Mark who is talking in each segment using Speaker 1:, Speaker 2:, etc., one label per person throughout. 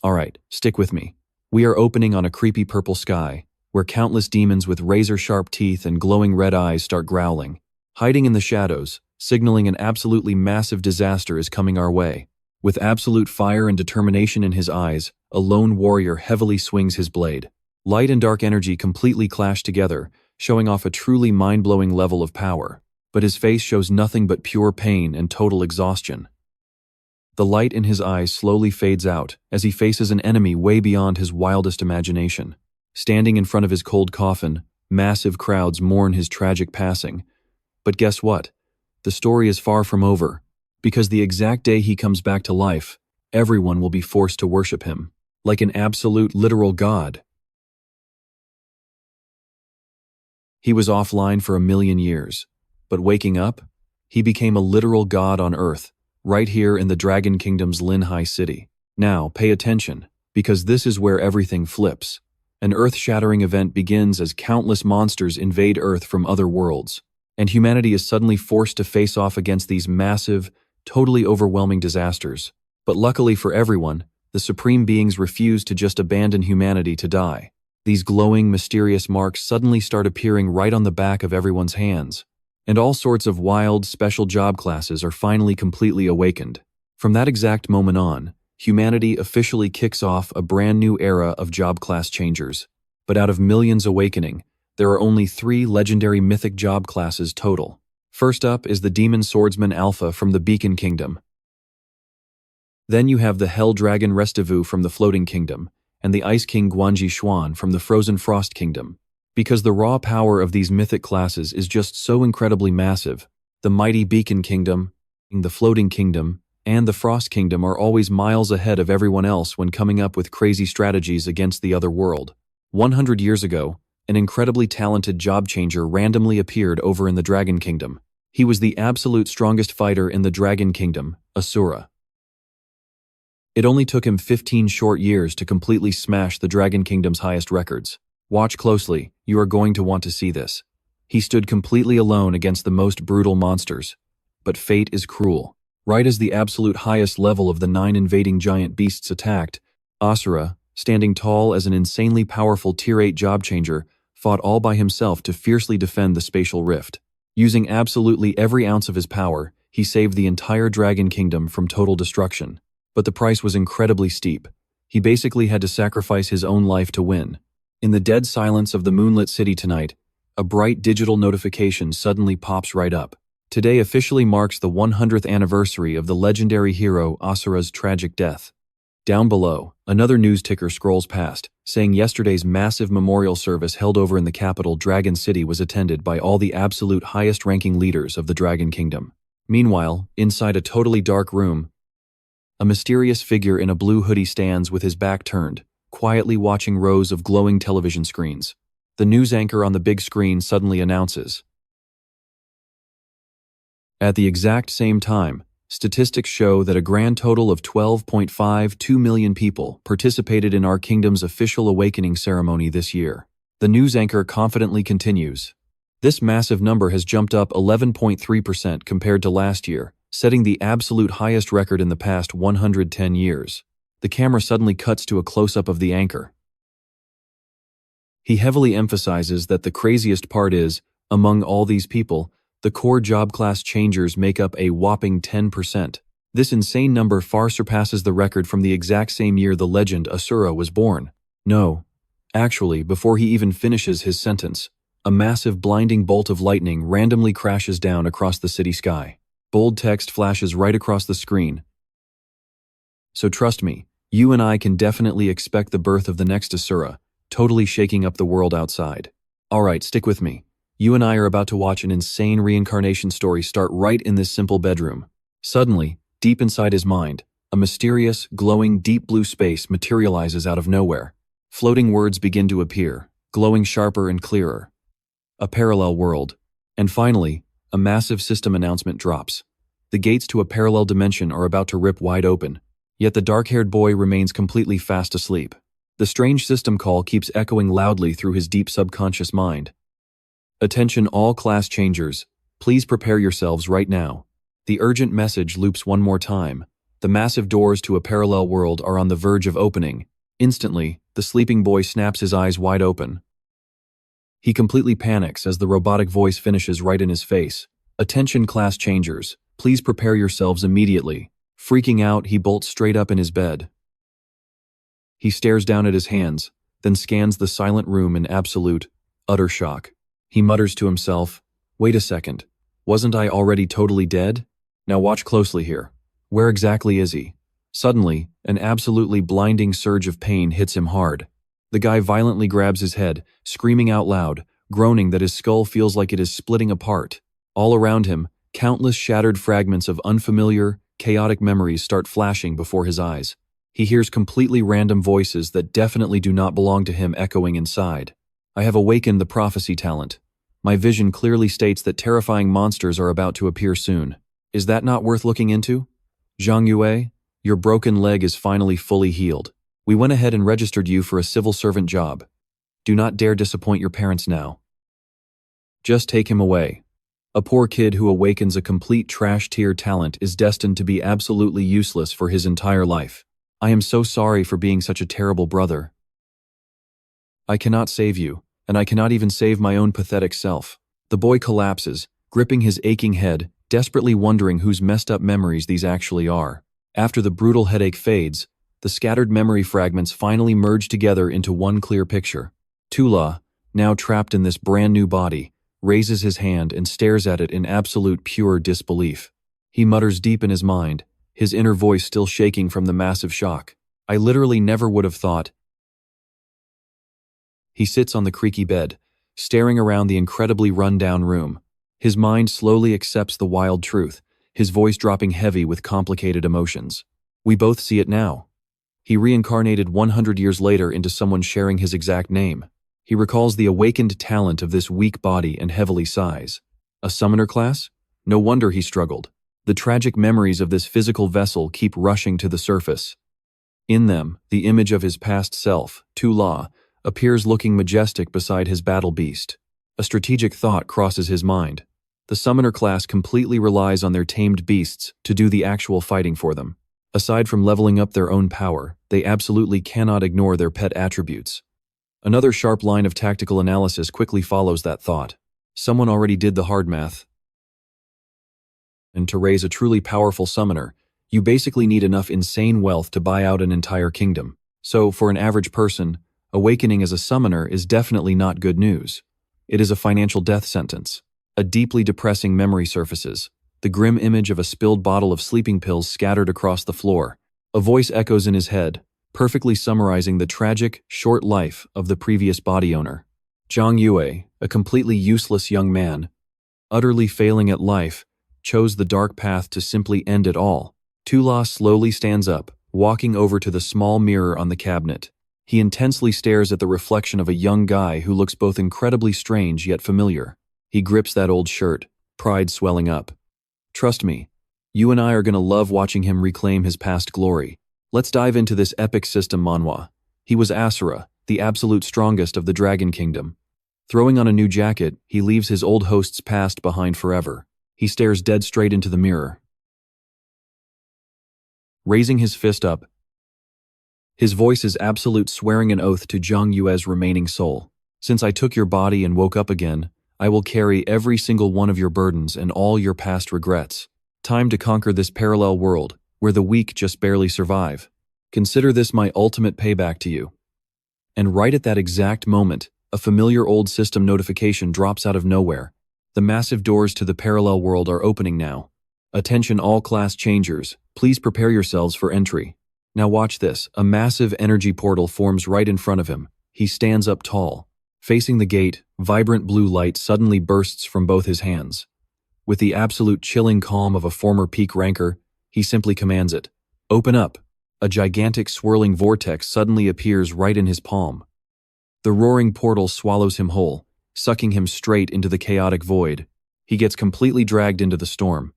Speaker 1: Alright, stick with me. We are opening on a creepy purple sky, where countless demons with razor-sharp teeth and glowing red eyes start growling. Hiding in the shadows, signaling an absolutely massive disaster is coming our way. With absolute fire and determination in his eyes, a lone warrior heavily swings his blade. Light and dark energy completely clash together, showing off a truly mind-blowing level of power. But his face shows nothing but pure pain and total exhaustion. The light in his eyes slowly fades out as he faces an enemy way beyond his wildest imagination. Standing in front of his cold coffin, massive crowds mourn his tragic passing. But guess what? The story is far from over, because the exact day he comes back to life, everyone will be forced to worship him, like an absolute literal god. He was offline for 1,000,000 years, but waking up, he became a literal god on Earth, right here in the Dragon Kingdom's Linhai city. Now, pay attention, because this is where everything flips. An earth-shattering event begins as countless monsters invade Earth from other worlds, and humanity is suddenly forced to face off against these massive, totally overwhelming disasters. But luckily for everyone, the supreme beings refuse to just abandon humanity to die. These glowing, mysterious marks suddenly start appearing right on the back of everyone's hands, and all sorts of wild, special job classes are finally completely awakened. From that exact moment on, humanity officially kicks off a brand new era of job class changers. But out of millions awakening, there are only 3 legendary mythic job classes total. First up is the Demon Swordsman Alpha from the Beacon Kingdom. Then you have the Hell Dragon Restivu from the Floating Kingdom, and the Ice King Guanji Xuan from the Frozen Frost Kingdom. Because the raw power of these mythic classes is just so incredibly massive, the mighty Beacon Kingdom, the Floating Kingdom, and the Frost Kingdom are always miles ahead of everyone else when coming up with crazy strategies against the other world. 100 years ago, an incredibly talented job changer randomly appeared over in the Dragon Kingdom. He was the absolute strongest fighter in the Dragon Kingdom, Asura. It only took him 15 short years to completely smash the Dragon Kingdom's highest records. Watch closely, you are going to want to see this. He stood completely alone against the most brutal monsters. But fate is cruel. Right as the absolute highest level of the 9 invading giant beasts attacked, Asura, standing tall as an insanely powerful Tier 8 job changer, fought all by himself to fiercely defend the spatial rift. Using absolutely every ounce of his power, he saved the entire Dragon Kingdom from total destruction. But the price was incredibly steep. He basically had to sacrifice his own life to win. In the dead silence of the moonlit city tonight, a bright digital notification suddenly pops right up. Today officially marks the 100th anniversary of the legendary hero Asura's tragic death. Down below, another news ticker scrolls past, saying yesterday's massive memorial service held over in the capital Dragon City was attended by all the absolute highest-ranking leaders of the Dragon Kingdom. Meanwhile, inside a totally dark room, a mysterious figure in a blue hoodie stands with his back turned, quietly watching rows of glowing television screens. The news anchor on the big screen suddenly announces. At the exact same time, statistics show that a grand total of 12.52 million people participated in our kingdom's official awakening ceremony this year. The news anchor confidently continues. This massive number has jumped up 11.3% compared to last year, setting the absolute highest record in the past 110 years. The camera suddenly cuts to a close-up of the anchor. He heavily emphasizes that the craziest part is, among all these people, the core job class changers make up a whopping 10%. This insane number far surpasses the record from the exact same year the legend Asura was born. No, actually, before he even finishes his sentence, a massive blinding bolt of lightning randomly crashes down across the city sky. Bold text flashes right across the screen. So trust me, you and I can definitely expect the birth of the next Asura, totally shaking up the world outside. Alright, stick with me. You and I are about to watch an insane reincarnation story start right in this simple bedroom. Suddenly, deep inside his mind, a mysterious, glowing, deep blue space materializes out of nowhere. Floating words begin to appear, glowing sharper and clearer. A parallel world. And finally, a massive system announcement drops. The gates to a parallel dimension are about to rip wide open, yet the dark-haired boy remains completely fast asleep. The strange system call keeps echoing loudly through his deep subconscious mind. Attention all class changers, please prepare yourselves right now. The urgent message loops one more time. The massive doors to a parallel world are on the verge of opening. Instantly, the sleeping boy snaps his eyes wide open. He completely panics as the robotic voice finishes right in his face. "Attention class changers, please prepare yourselves immediately." Freaking out, he bolts straight up in his bed. He stares down at his hands, then scans the silent room in absolute, utter shock. He mutters to himself, "Wait a second, wasn't I already totally dead? Now watch closely here. Where exactly is he?" Suddenly, an absolutely blinding surge of pain hits him hard. The guy violently grabs his head, screaming out loud, groaning that his skull feels like it is splitting apart. All around him, countless shattered fragments of unfamiliar, chaotic memories start flashing before his eyes. He hears completely random voices that definitely do not belong to him echoing inside. "I have awakened the prophecy talent. My vision clearly states that terrifying monsters are about to appear soon. Is that not worth looking into? Zhang Yue, your broken leg is finally fully healed. We went ahead and registered you for a civil servant job. Do not dare disappoint your parents now. Just take him away. A poor kid who awakens a complete trash-tier talent is destined to be absolutely useless for his entire life. I am so sorry for being such a terrible brother. I cannot save you, and I cannot even save my own pathetic self." The boy collapses, gripping his aching head, desperately wondering whose messed up memories these actually are. After the brutal headache fades, the scattered memory fragments finally merge together into one clear picture. Tula, now trapped in this brand new body, raises his hand and stares at it in absolute pure disbelief. He mutters deep in his mind, his inner voice still shaking from the massive shock. "I literally never would have thought." He sits on the creaky bed, staring around the incredibly run-down room. His mind slowly accepts the wild truth, his voice dropping heavy with complicated emotions. We both see it now. He reincarnated 100 years later into someone sharing his exact name. He recalls the awakened talent of this weak body and heavily sighs. A summoner class? No wonder he struggled. The tragic memories of this physical vessel keep rushing to the surface. In them, the image of his past self, Tula, appears looking majestic beside his battle beast. A strategic thought crosses his mind. The summoner class completely relies on their tamed beasts to do the actual fighting for them. Aside from leveling up their own power, they absolutely cannot ignore their pet attributes. Another sharp line of tactical analysis quickly follows that thought. Someone already did the hard math. And to raise a truly powerful summoner, you basically need enough insane wealth to buy out an entire kingdom. So, for an average person, awakening as a summoner is definitely not good news. It is a financial death sentence. A deeply depressing memory surfaces, the grim image of a spilled bottle of sleeping pills scattered across the floor. A voice echoes in his head, perfectly summarizing the tragic, short life of the previous body owner. Zhang Yue, a completely useless young man, utterly failing at life, chose the dark path to simply end it all. Tula slowly stands up, walking over to the small mirror on the cabinet. He intensely stares at the reflection of a young guy who looks both incredibly strange yet familiar. He grips that old shirt, pride swelling up. "Trust me, you and I are going to love watching him reclaim his past glory. Let's dive into this epic system manhwa." He was Asura, the absolute strongest of the Dragon Kingdom. Throwing on a new jacket, he leaves his old host's past behind forever. He stares dead straight into the mirror. Raising his fist up, his voice is absolute, swearing an oath to Zhang Yue's remaining soul. "Since I took your body and woke up again, I will carry every single one of your burdens and all your past regrets. Time to conquer this parallel world, where the weak just barely survive. Consider this my ultimate payback to you." And right at that exact moment, a familiar old system notification drops out of nowhere. The massive doors to the parallel world are opening now. "Attention all class changers, please prepare yourselves for entry." Now watch this, a massive energy portal forms right in front of him. He stands up tall. Facing the gate, vibrant blue light suddenly bursts from both his hands. With the absolute chilling calm of a former peak ranker, he simply commands it. "Open up." A gigantic swirling vortex suddenly appears right in his palm. The roaring portal swallows him whole, sucking him straight into the chaotic void. He gets completely dragged into the storm.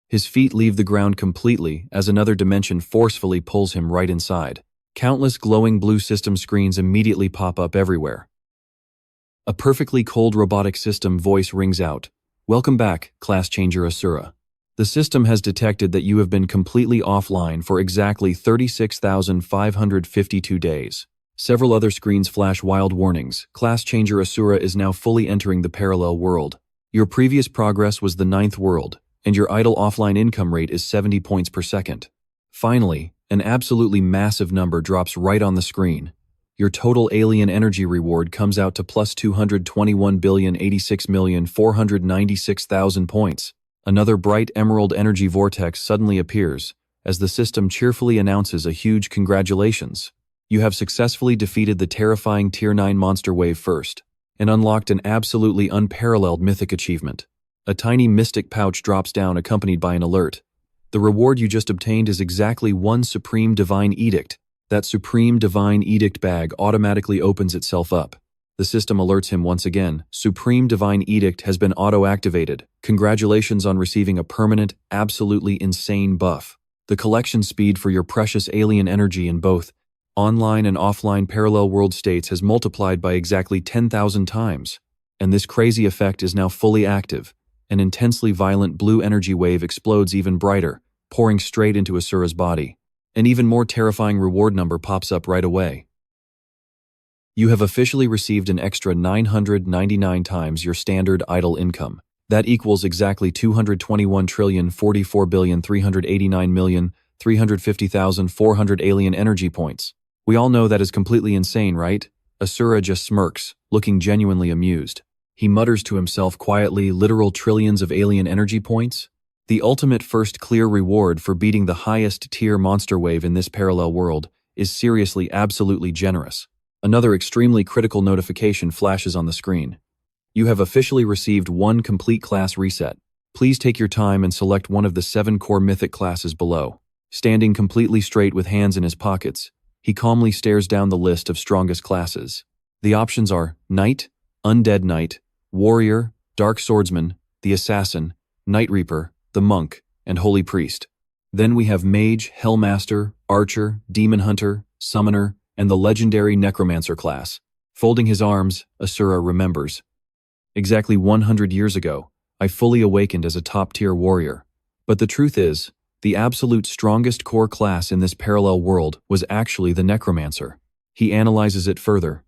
Speaker 1: His feet leave the ground completely as another dimension forcefully pulls him right inside. Countless glowing blue system screens immediately pop up everywhere. A perfectly cold robotic system voice rings out. "Welcome back, class changer Asura. The system has detected that you have been completely offline for exactly 36,552 days. Several other screens flash wild warnings. Class changer Asura is now fully entering the parallel world. Your previous progress was the 9th world, and your idle offline income rate is 70 points per second. Finally, an absolutely massive number drops right on the screen. Your total alien energy reward comes out to plus 221,086,496,000 points. Another bright emerald energy vortex suddenly appears, as the system cheerfully announces a huge congratulations. You have successfully defeated the terrifying Tier 9 monster wave first, and unlocked an absolutely unparalleled mythic achievement. A tiny mystic pouch drops down accompanied by an alert. The reward you just obtained is exactly one Supreme Divine Edict. That Supreme Divine Edict bag automatically opens itself up. The system alerts him once again. Supreme Divine Edict has been auto-activated. Congratulations on receiving a permanent, absolutely insane buff. The collection speed for your precious alien energy in both online and offline parallel world states has multiplied by exactly 10,000 times. And this crazy effect is now fully active. An intensely violent blue energy wave explodes even brighter, pouring straight into Asura's body. An even more terrifying reward number pops up right away. You have officially received an extra 999 times your standard idle income. That equals exactly 221,044,389,350,400 alien energy points. We all know that is completely insane, right? Asura just smirks, looking genuinely amused. He mutters to himself quietly, literal trillions of alien energy points? The ultimate first clear reward for beating the highest tier monster wave in this parallel world is seriously absolutely generous. Another extremely critical notification flashes on the screen. You have officially received one complete class reset. Please take your time and select one of the 7 core mythic classes below. Standing completely straight with hands in his pockets, he calmly stares down the list of strongest classes. The options are Knight, Undead Knight, Warrior, Dark Swordsman, the Assassin, Night Reaper, the Monk, and Holy Priest. Then we have Mage, Hellmaster, Archer, Demon Hunter, Summoner, and the legendary Necromancer class. Folding his arms, Asura remembers. Exactly 100 years ago, I fully awakened as a top-tier warrior. But the truth is, the absolute strongest core class in this parallel world was actually the Necromancer. He analyzes it further.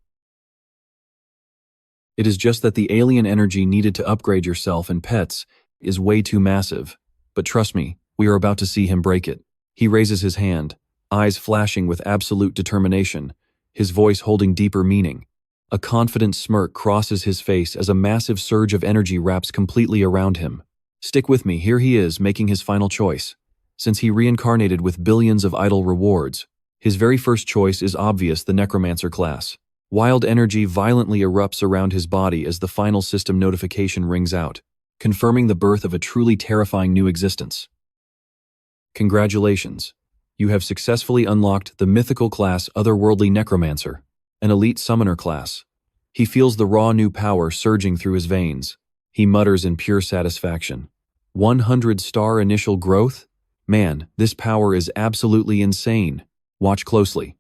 Speaker 1: It is just that the alien energy needed to upgrade yourself and pets is way too massive. But trust me, we are about to see him break it. He raises his hand, eyes flashing with absolute determination, his voice holding deeper meaning. A confident smirk crosses his face as a massive surge of energy wraps completely around him. Stick with me, here he is, making his final choice. Since he reincarnated with billions of idle rewards, his very first choice is obvious: the Necromancer class. Wild energy violently erupts around his body as the final system notification rings out, confirming the birth of a truly terrifying new existence. Congratulations. You have successfully unlocked the mythical class Otherworldly Necromancer, an elite summoner class. He feels the raw new power surging through his veins. He mutters in pure satisfaction. 100-star initial growth? Man, this power is absolutely insane. Watch closely.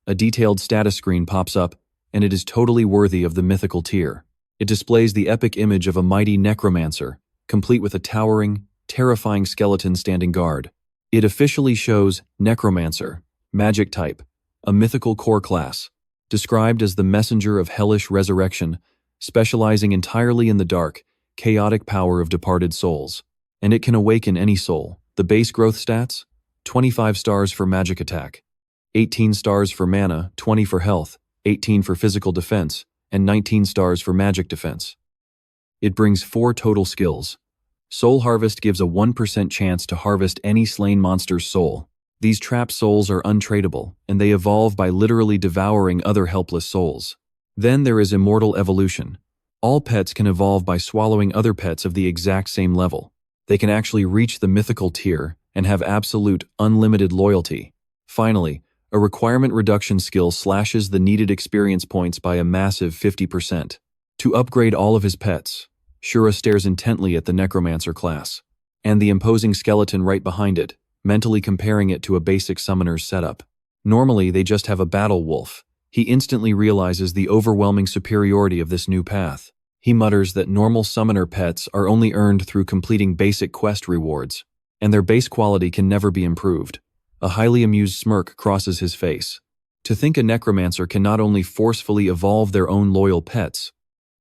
Speaker 1: A detailed status screen pops up, and it is totally worthy of the mythical tier. It displays the epic image of a mighty necromancer, complete with a towering, terrifying skeleton standing guard. It officially shows Necromancer, magic type, a mythical core class, described as the messenger of hellish resurrection, specializing entirely in the dark, chaotic power of departed souls. And it can awaken any soul. The base growth stats? 25 stars for magic attack, 18 stars for mana, 20 for health, 18 for physical defense, and 19 stars for magic defense. It brings 4 total skills. Soul Harvest gives a 1% chance to harvest any slain monster's soul. These trapped souls are untradeable, and they evolve by literally devouring other helpless souls. Then there is Immortal Evolution. All pets can evolve by swallowing other pets of the exact same level. They can actually reach the mythical tier and have absolute, unlimited loyalty. Finally, a requirement reduction skill slashes the needed experience points by a massive 50%. To upgrade all of his pets, Shura stares intently at the Necromancer class, and the imposing skeleton right behind it, mentally comparing it to a basic summoner's setup. Normally, they just have a battle wolf. He instantly realizes the overwhelming superiority of this new path. He mutters that normal summoner pets are only earned through completing basic quest rewards. and their base quality can never be improved. A highly amused smirk crosses his face. To think a necromancer can not only forcefully evolve their own loyal pets,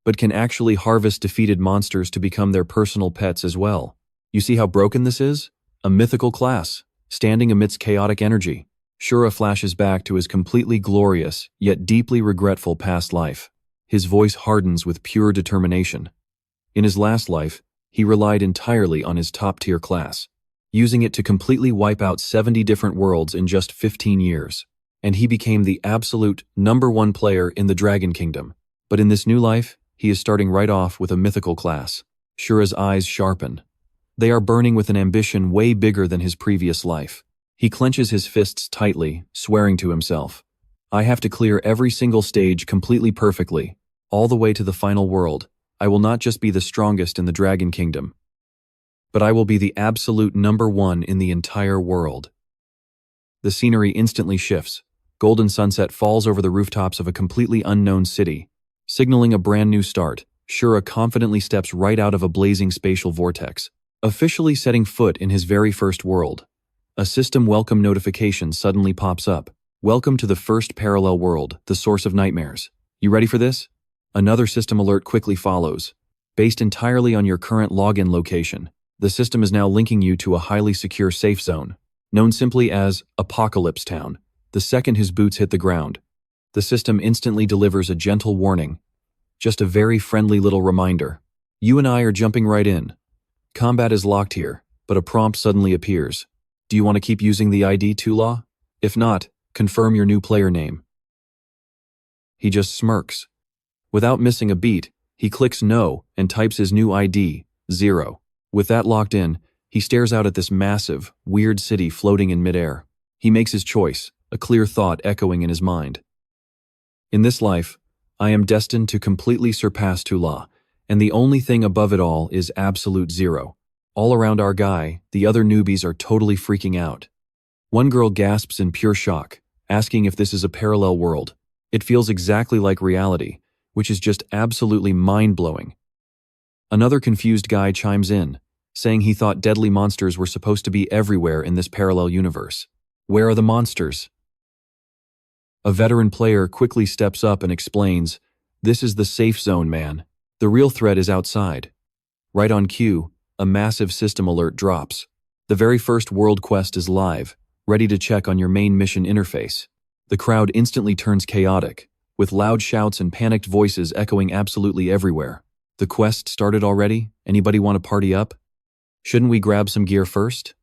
Speaker 1: but can actually harvest defeated monsters to become their personal pets as well. You see how broken this is? A mythical class, standing amidst chaotic energy. Shura flashes back to his completely glorious, yet deeply regretful past life. His voice hardens with pure determination. In his last life, he relied entirely on his top-tier class, using it to completely wipe out 70 different worlds in just 15 years. And he became the absolute #1 player in the Dragon Kingdom. But in this new life, he is starting right off with a mythical class. Shura's eyes sharpen. They are burning with an ambition way bigger than his previous life. He clenches his fists tightly, swearing to himself, I have to clear every single stage completely perfectly, all the way to the final world. I will not just be the strongest in the Dragon Kingdom, but I will be the absolute #1 in the entire world. The scenery instantly shifts. Golden sunset falls over the rooftops of a completely unknown city, signaling a brand new start. Shura confidently steps right out of a blazing spatial vortex, officially setting foot in his very first world. A system welcome notification suddenly pops up. Welcome to the first parallel world, the source of nightmares. You ready for this? Another system alert quickly follows. Based entirely on your current login location, the system is now linking you to a highly secure safe zone, known simply as Apocalypse Town. The second his boots hit the ground, the system instantly delivers a gentle warning. Just a very friendly little reminder. You and I are jumping right in. Combat is locked here, but a prompt suddenly appears. Do you want to keep using the ID Tula? If not, confirm your new player name. He just smirks. Without missing a beat, he clicks no and types his new ID, 0. With that locked in, he stares out at this massive, weird city floating in midair. He makes his choice, a clear thought echoing in his mind. In this life, I am destined to completely surpass Tula, and the only thing above it all is absolute 0. All around our guy, the other newbies are totally freaking out. One girl gasps in pure shock, asking if this is a parallel world. It feels exactly like reality, which is just absolutely mind-blowing. Another confused guy chimes in, saying he thought deadly monsters were supposed to be everywhere in this parallel universe. Where are the monsters? A veteran player quickly steps up and explains, this is the safe zone, man. The real threat is outside. Right on cue, a massive system alert drops. The very first world quest is live, ready to check on your main mission interface. The crowd instantly turns chaotic, with loud shouts and panicked voices echoing absolutely everywhere. The quest started already? Anybody want to party up? Shouldn't we grab some gear first?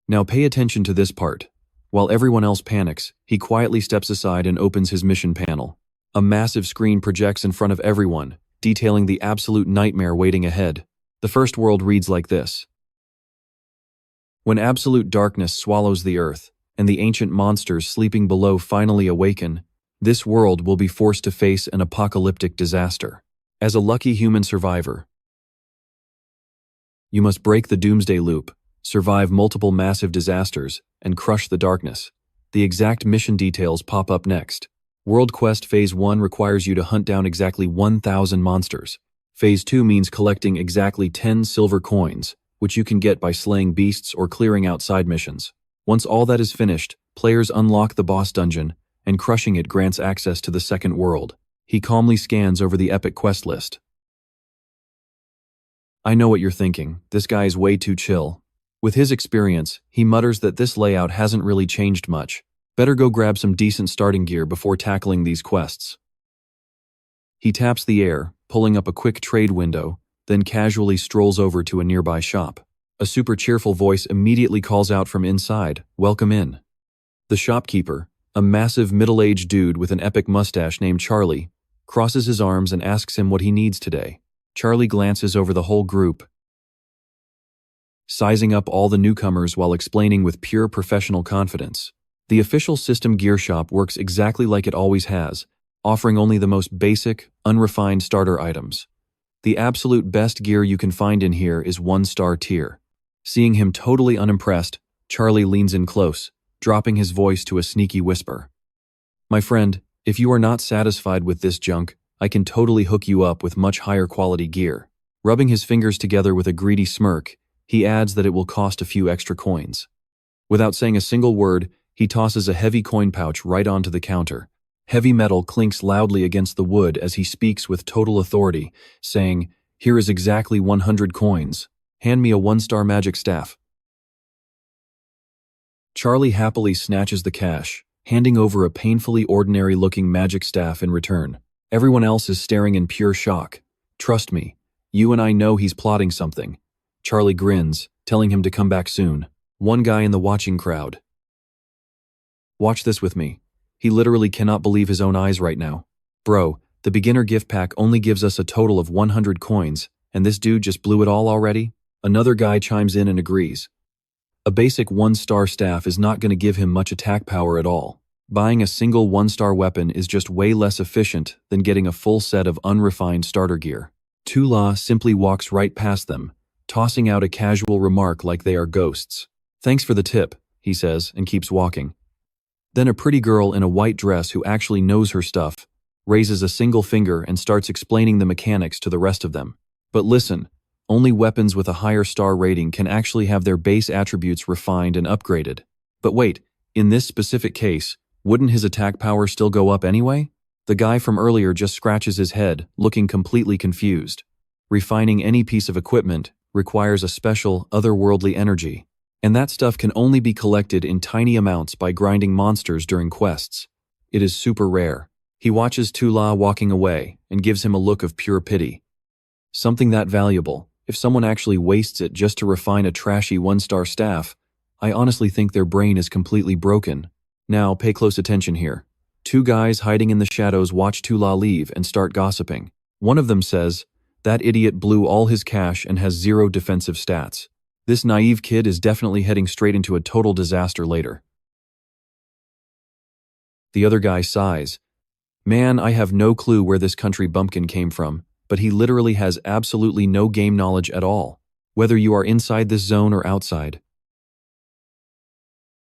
Speaker 1: Now pay attention to this part. While everyone else panics, he quietly steps aside and opens his mission panel. A massive screen projects in front of everyone, detailing the absolute nightmare waiting ahead. The first world reads like this. When absolute darkness swallows the earth, and the ancient monsters sleeping below finally awaken, this world will be forced to face an apocalyptic disaster. As a lucky human survivor, you must break the doomsday loop, survive multiple massive disasters, and crush the darkness. The exact mission details pop up next. World Quest Phase 1 requires you to hunt down exactly 1,000 monsters. Phase 2 means collecting exactly 10 silver coins, which you can get by slaying beasts or clearing out side missions. Once all that is finished, players unlock the boss dungeon, and crushing it grants access to the second world. He calmly scans over the epic quest list. I know what you're thinking, this guy is way too chill. With his experience, he mutters that this layout hasn't really changed much. Better go grab some decent starting gear before tackling these quests. He taps the air, pulling up a quick trade window, then casually strolls over to a nearby shop. A super cheerful voice immediately calls out from inside, "Welcome in." The shopkeeper, a massive middle-aged dude with an epic mustache named Charlie, crosses his arms and asks him what he needs today. Charlie glances over the whole group, sizing up all the newcomers while explaining with pure professional confidence. The official system gear shop works exactly like it always has, offering only the most basic, unrefined starter items. The absolute best gear you can find in here is 1-star tier. Seeing him totally unimpressed, Charlie leans in close, dropping his voice to a sneaky whisper. My friend, if you are not satisfied with this junk, I can totally hook you up with much higher quality gear. Rubbing his fingers together with a greedy smirk, He adds that it will cost a few extra coins. Without saying a single word, he tosses a heavy coin pouch right onto the counter. Heavy metal clinks loudly against the wood as he speaks with total authority, saying, "Here is exactly 100 coins. Hand me a 1-star magic staff." Charlie happily snatches the cash, handing over a painfully ordinary-looking magic staff in return. Everyone else is staring in pure shock. "Trust me, you and I know he's plotting something." Charlie grins, telling him to come back soon. One guy in the watching crowd. "Watch this with me." He literally cannot believe his own eyes right now. "Bro, the beginner gift pack only gives us a total of 100 coins, and this dude just blew it all already?" Another guy chimes in and agrees. A basic 1-star staff is not going to give him much attack power at all. Buying a single 1-star weapon is just way less efficient than getting a full set of unrefined starter gear. Tula simply walks right past them, tossing out a casual remark like they are ghosts. "Thanks for the tip," he says, and keeps walking. Then a pretty girl in a white dress who actually knows her stuff raises a single finger and starts explaining the mechanics to the rest of them. "But listen, only weapons with a higher star rating can actually have their base attributes refined and upgraded. But wait, in this specific case, wouldn't his attack power still go up anyway?" The guy from earlier just scratches his head, looking completely confused. Refining any piece of equipment requires a special, otherworldly energy, and that stuff can only be collected in tiny amounts by grinding monsters during quests. It is super rare. He watches Tula walking away and gives him a look of pure pity. Something that valuable, if someone actually wastes it just to refine a trashy 1-star staff, I honestly think their brain is completely broken. Now pay close attention here. Two guys hiding in the shadows watch Tula leave and start gossiping. One of them says, "That idiot blew all his cash and has 0 defensive stats. This naive kid is definitely heading straight into a total disaster later." The other guy sighs. "Man, I have no clue where this country bumpkin came from, but he literally has absolutely no game knowledge at all, whether you are inside this zone or outside.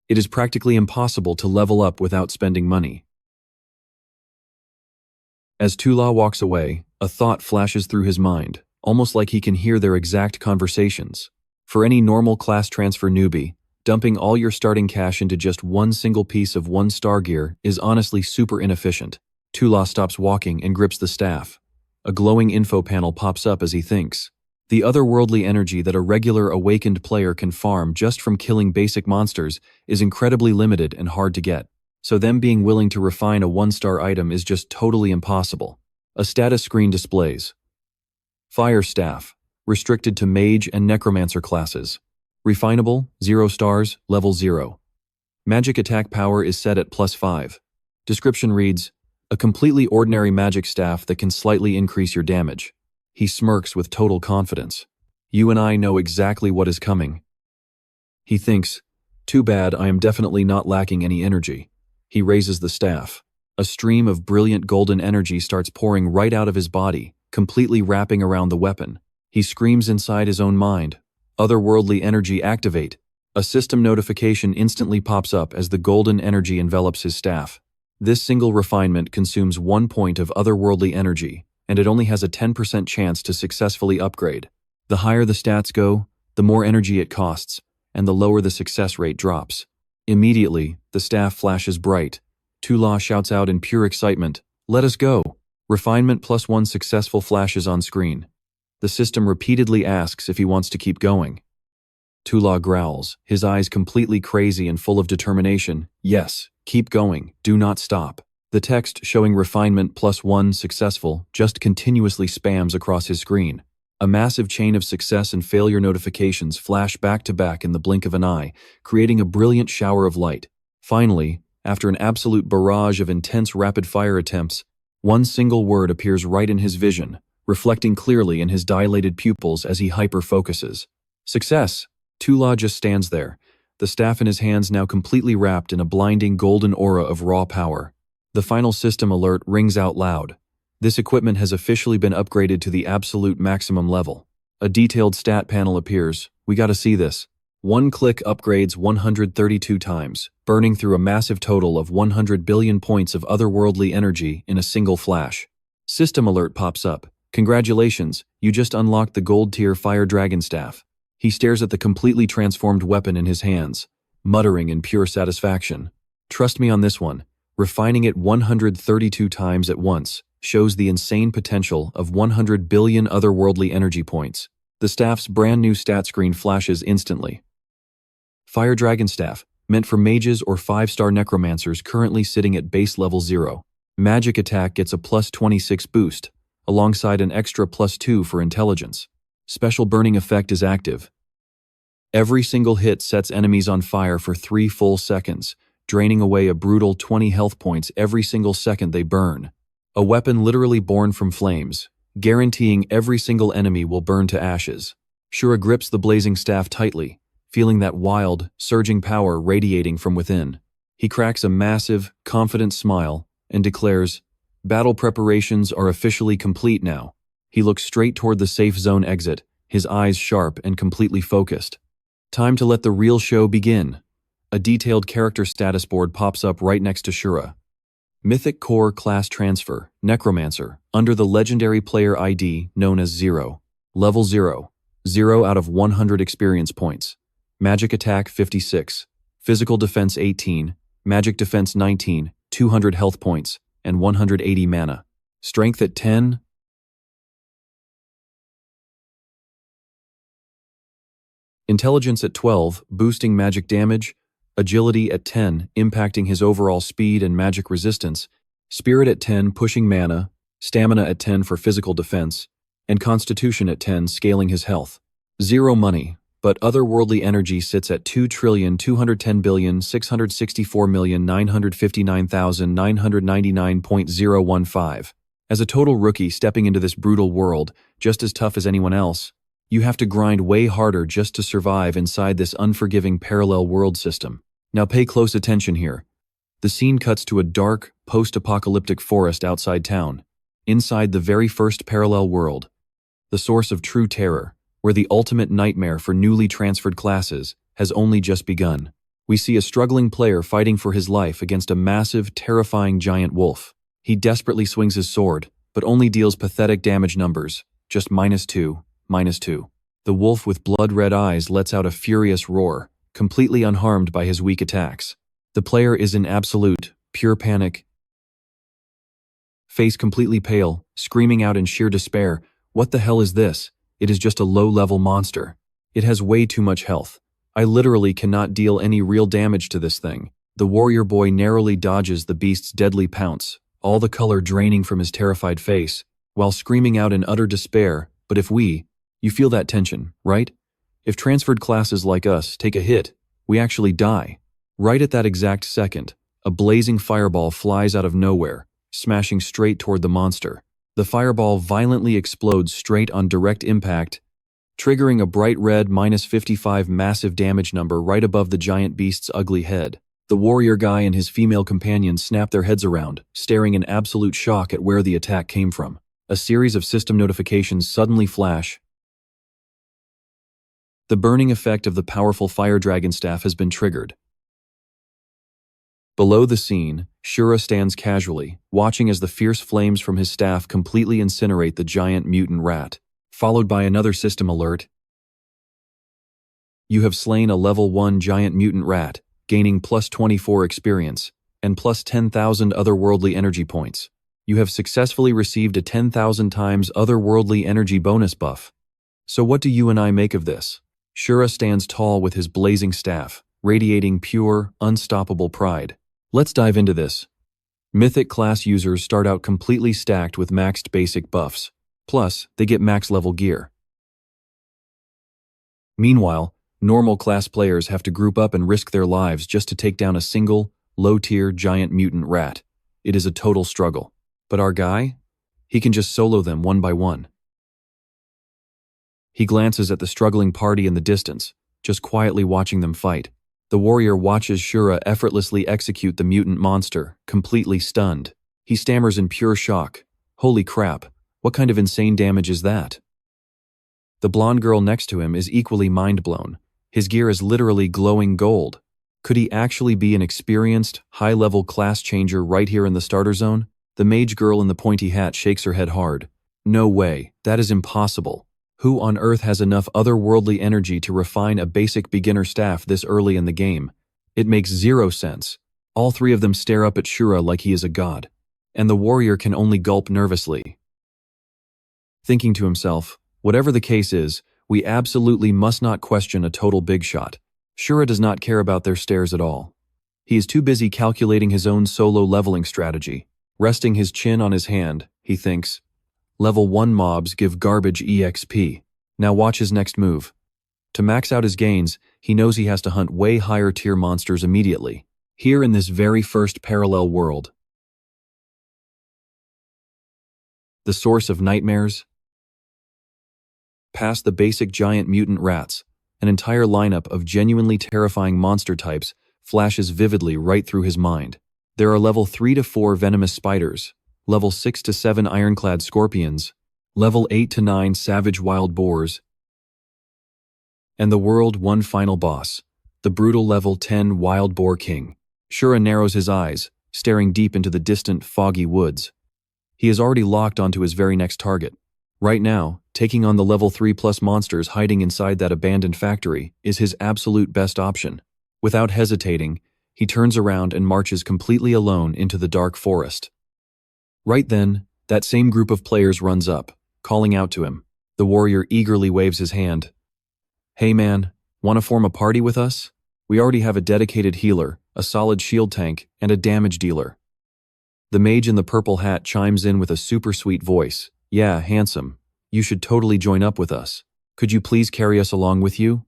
Speaker 1: It is practically impossible to level up without spending money." As Tula walks away, a thought flashes through his mind, almost like he can hear their exact conversations. For any normal class transfer newbie, dumping all your starting cash into just one single piece of 1-star gear is honestly super inefficient. Tula stops walking and grips the staff. A glowing info panel pops up as he thinks. The otherworldly energy that a regular awakened player can farm just from killing basic monsters is incredibly limited and hard to get. So them being willing to refine a 1-star item is just totally impossible. A status screen displays. Fire Staff, restricted to Mage and Necromancer classes. Refinable, 0 stars, level 0. Magic attack power is set at +5. Description reads, "A completely ordinary magic staff that can slightly increase your damage." He smirks with total confidence. You and I know exactly what is coming. He thinks, "Too bad, I am definitely not lacking any energy." He raises the staff. A stream of brilliant golden energy starts pouring right out of his body, completely wrapping around the weapon. He screams inside his own mind, "Otherworldly energy activate." A system notification instantly pops up as the golden energy envelops his staff. This single refinement consumes 1 point of otherworldly energy, and it only has a 10% chance to successfully upgrade. The higher the stats go, the more energy it costs, and the lower the success rate drops. Immediately, the staff flashes bright. Tula shouts out in pure excitement, "Let us go!" Refinement +1 successful flashes on screen. The system repeatedly asks if he wants to keep going. Tula growls, his eyes completely crazy and full of determination. "Yes, keep going, do not stop." The text showing refinement +1 successful just continuously spams across his screen. A massive chain of success and failure notifications flash back to back in the blink of an eye, creating a brilliant shower of light. Finally, after an absolute barrage of intense rapid-fire attempts, one single word appears right in his vision, reflecting clearly in his dilated pupils as he hyper-focuses. Success! Tula just stands there, the staff in his hands now completely wrapped in a blinding golden aura of raw power. The final system alert rings out loud. This equipment has officially been upgraded to the absolute maximum level. A detailed stat panel appears. We gotta see this. One click upgrades 132 times, burning through a massive total of 100 billion points of otherworldly energy in a single flash. System alert pops up. Congratulations, you just unlocked the gold tier Fire Dragon Staff. He stares at the completely transformed weapon in his hands, muttering in pure satisfaction. Trust me on this one, refining it 132 times at once shows the insane potential of 100 billion otherworldly energy points. The staff's brand new stat screen flashes instantly. Fire Dragon Staff, meant for mages or 5-star necromancers currently sitting at base level 0. Magic attack gets a plus 26 boost, alongside an extra plus 2 for intelligence. Special burning effect is active. Every single hit sets enemies on fire for 3 full seconds, draining away a brutal 20 health points every single second they burn. A weapon literally born from flames, guaranteeing every single enemy will burn to ashes. Shura grips the blazing staff tightly, feeling that wild, surging power radiating from within. He cracks a massive, confident smile and declares, "Battle preparations are officially complete now." He looks straight toward the safe zone exit, his eyes sharp and completely focused. Time to let the real show begin. A detailed character status board pops up right next to Shura. Mythic Core Class Transfer, Necromancer, under the legendary player ID known as 0. Level 0. 0 out of 100 experience points. Magic Attack 56. Physical Defense 18. Magic Defense 19. 200 health points, and 180 mana. Strength at 10. Intelligence at 12, boosting magic damage. Agility at 10, impacting his overall speed and magic resistance. Spirit at 10, pushing mana. Stamina at 10 for physical defense. And Constitution at 10, scaling his health. 0 money, but otherworldly energy sits at 2,210,664,959,999.015. As a total rookie stepping into this brutal world, just as tough as anyone else, you have to grind way harder just to survive inside this unforgiving parallel world system. Now pay close attention here. The scene cuts to a dark, post-apocalyptic forest outside town, inside the very first parallel world, the source of true terror, where the ultimate nightmare for newly transferred classes has only just begun. We see a struggling player fighting for his life against a massive, terrifying giant wolf. He desperately swings his sword, but only deals pathetic damage numbers, just -2, -2. The wolf with blood-red eyes lets out a furious roar, completely unharmed by his weak attacks. The player is in absolute, pure panic, face completely pale, screaming out in sheer despair, "What the hell is this? It is just a low-level monster. It has way too much health. I literally cannot deal any real damage to this thing." The warrior boy narrowly dodges the beast's deadly pounce, all the color draining from his terrified face, while screaming out in utter despair, "But if you feel that tension, right? If transferred classes like us take a hit, we actually die." Right at that exact second, a blazing fireball flies out of nowhere, smashing straight toward the monster. The fireball violently explodes straight on direct impact, triggering a bright red -55 massive damage number right above the giant beast's ugly head. The warrior guy and his female companion snap their heads around, staring in absolute shock at where the attack came from. A series of system notifications suddenly flash. The burning effect of the powerful Fire Dragon Staff has been triggered. Below the scene, Shura stands casually, watching as the fierce flames from his staff completely incinerate the giant mutant rat, followed by another system alert. You have slain a level 1 giant mutant rat, gaining +24 experience, and +10,000 otherworldly energy points. You have successfully received a 10,000 times otherworldly energy bonus buff. So what do you and I make of this? Shura stands tall with his blazing staff, radiating pure, unstoppable pride. Let's dive into this. Mythic class users start out completely stacked with maxed basic buffs. Plus, they get max level gear. Meanwhile, normal class players have to group up and risk their lives just to take down a single, low-tier giant mutant rat. It is a total struggle. But our guy? He can just solo them one by one. He glances at the struggling party in the distance, just quietly watching them fight. The warrior watches Shura effortlessly execute the mutant monster, completely stunned. He stammers in pure shock. Holy crap, what kind of insane damage is that? The blonde girl next to him is equally mind-blown. His gear is literally glowing gold. Could he actually be an experienced, high-level class changer right here in the starter zone? The mage girl in the pointy hat shakes her head hard. No way, that is impossible. Who on earth has enough otherworldly energy to refine a basic beginner staff this early in the game? It makes zero sense. All three of them stare up at Shura like he is a god, and the warrior can only gulp nervously, thinking to himself, whatever the case is, we absolutely must not question a total big shot. Shura does not care about their stares at all. He is too busy calculating his own solo leveling strategy. Resting his chin on his hand, he thinks, level 1 mobs give garbage EXP. Now watch his next move. To max out his gains, he knows he has to hunt way higher tier monsters immediately. Here in this very first parallel world. The source of nightmares? Past the basic giant mutant rats, an entire lineup of genuinely terrifying monster types flashes vividly right through his mind. There are level 3 to 4 venomous spiders, level 6 to 7 ironclad scorpions, level 8 to 9 savage wild boars, and the world 1 final boss, the brutal level 10 wild boar king. Shura narrows his eyes, staring deep into the distant, foggy woods. He is already locked onto his very next target. Right now, taking on the level 3+ monsters hiding inside that abandoned factory is his absolute best option. Without hesitating, he turns around and marches completely alone into the dark forest. Right then, that same group of players runs up, calling out to him. The warrior eagerly waves his hand. Hey man, wanna form a party with us? We already have a dedicated healer, a solid shield tank, and a damage dealer. The mage in the purple hat chimes in with a super sweet voice. Yeah, handsome. You should totally join up with us. Could you please carry us along with you?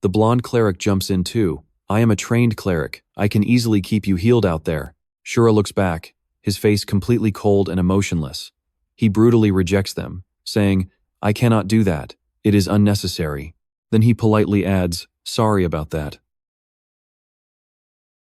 Speaker 1: The blonde cleric jumps in too. I am a trained cleric. I can easily keep you healed out there. Shura looks back, his face completely cold and emotionless. He brutally rejects them, saying, I cannot do that. It is unnecessary. Then he politely adds, sorry about that.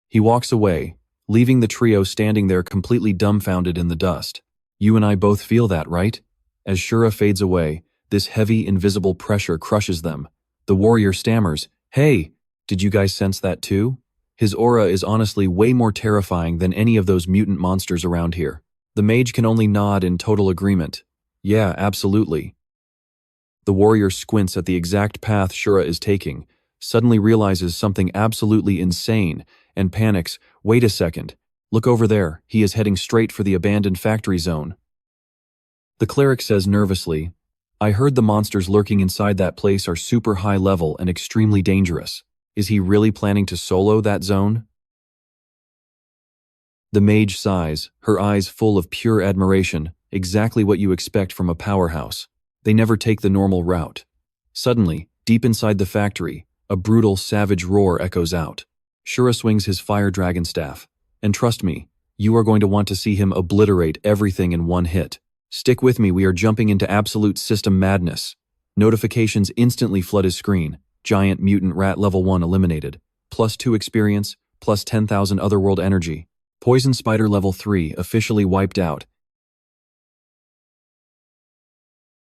Speaker 1: He walks away, leaving the trio standing there completely dumbfounded in the dust. You and I both feel that, right? As Shura fades away, this heavy, invisible pressure crushes them. The warrior stammers, hey, did you guys sense that too? His aura is honestly way more terrifying than any of those mutant monsters around here. The mage can only nod in total agreement. Yeah, absolutely. The warrior squints at the exact path Shura is taking, suddenly realizes something absolutely insane, and panics, wait a second, look over there, he is heading straight for the abandoned factory zone. The cleric says nervously, I heard the monsters lurking inside that place are super high level and extremely dangerous. Is he really planning to solo that zone? The mage sighs, her eyes full of pure admiration, exactly what you expect from a powerhouse. They never take the normal route. Suddenly, deep inside the factory, a brutal, savage roar echoes out. Shura swings his fire dragon staff. And trust me, you are going to want to see him obliterate everything in one hit. Stick with me, we are jumping into absolute system madness. Notifications instantly flood his screen. Giant mutant rat level 1 eliminated. +2 experience, plus 10,000 otherworld energy. Poison spider level 3 officially wiped out.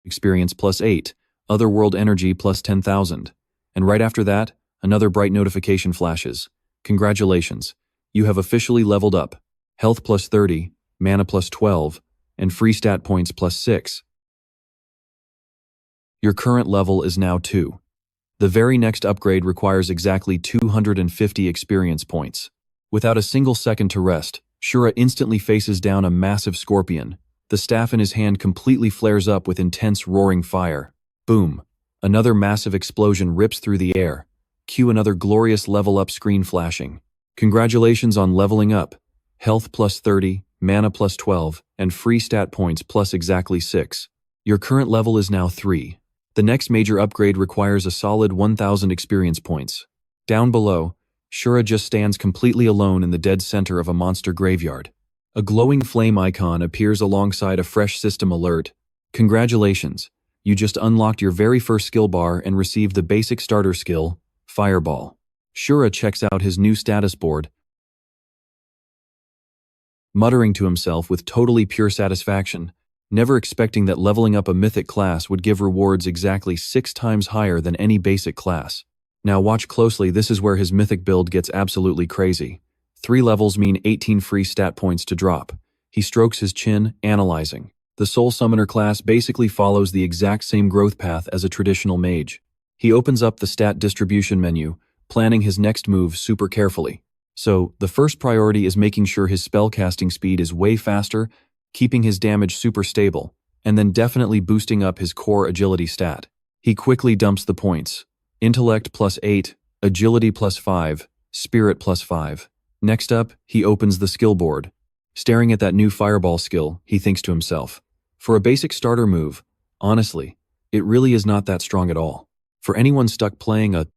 Speaker 1: Experience +8, otherworld energy plus 10,000. And right after that, another bright notification flashes. Congratulations, you have officially leveled up. Health +30, mana +12, and free stat points +6. Your current level is now 2. The very next upgrade requires exactly 250 experience points. Without a single second to rest, Shura instantly faces down a massive scorpion. The staff in his hand completely flares up with intense roaring fire. Boom! Another massive explosion rips through the air. Cue another glorious level up screen flashing. Congratulations on leveling up. Health +30, mana +12, and free stat points plus exactly 6. Your current level is now 3. The next major upgrade requires a solid 1,000 experience points. Down below, Shura just stands completely alone in the dead center of a monster graveyard. A glowing flame icon appears alongside a fresh system alert. Congratulations, you just unlocked your very first skill bar and received the basic starter skill, Fireball. Shura checks out his new status board, muttering to himself with totally pure satisfaction, never expecting that leveling up a mythic class would give rewards exactly 6 times higher than any basic class. Now watch closely, this is where his mythic build gets absolutely crazy. 3 levels mean 18 free stat points to drop. He strokes his chin, analyzing. The Soul Summoner class basically follows the exact same growth path as a traditional mage. He opens up the stat distribution menu, planning his next move super carefully. So, the first priority is making sure his spellcasting speed is way faster, keeping his damage super stable, and then definitely boosting up his core agility stat. He quickly dumps the points. Intellect +8, agility +5, spirit +5. Next up, he opens the skill board. Staring at that new fireball skill, he thinks to himself, for a basic starter move, honestly, it really is not that strong at all. For anyone stuck playing a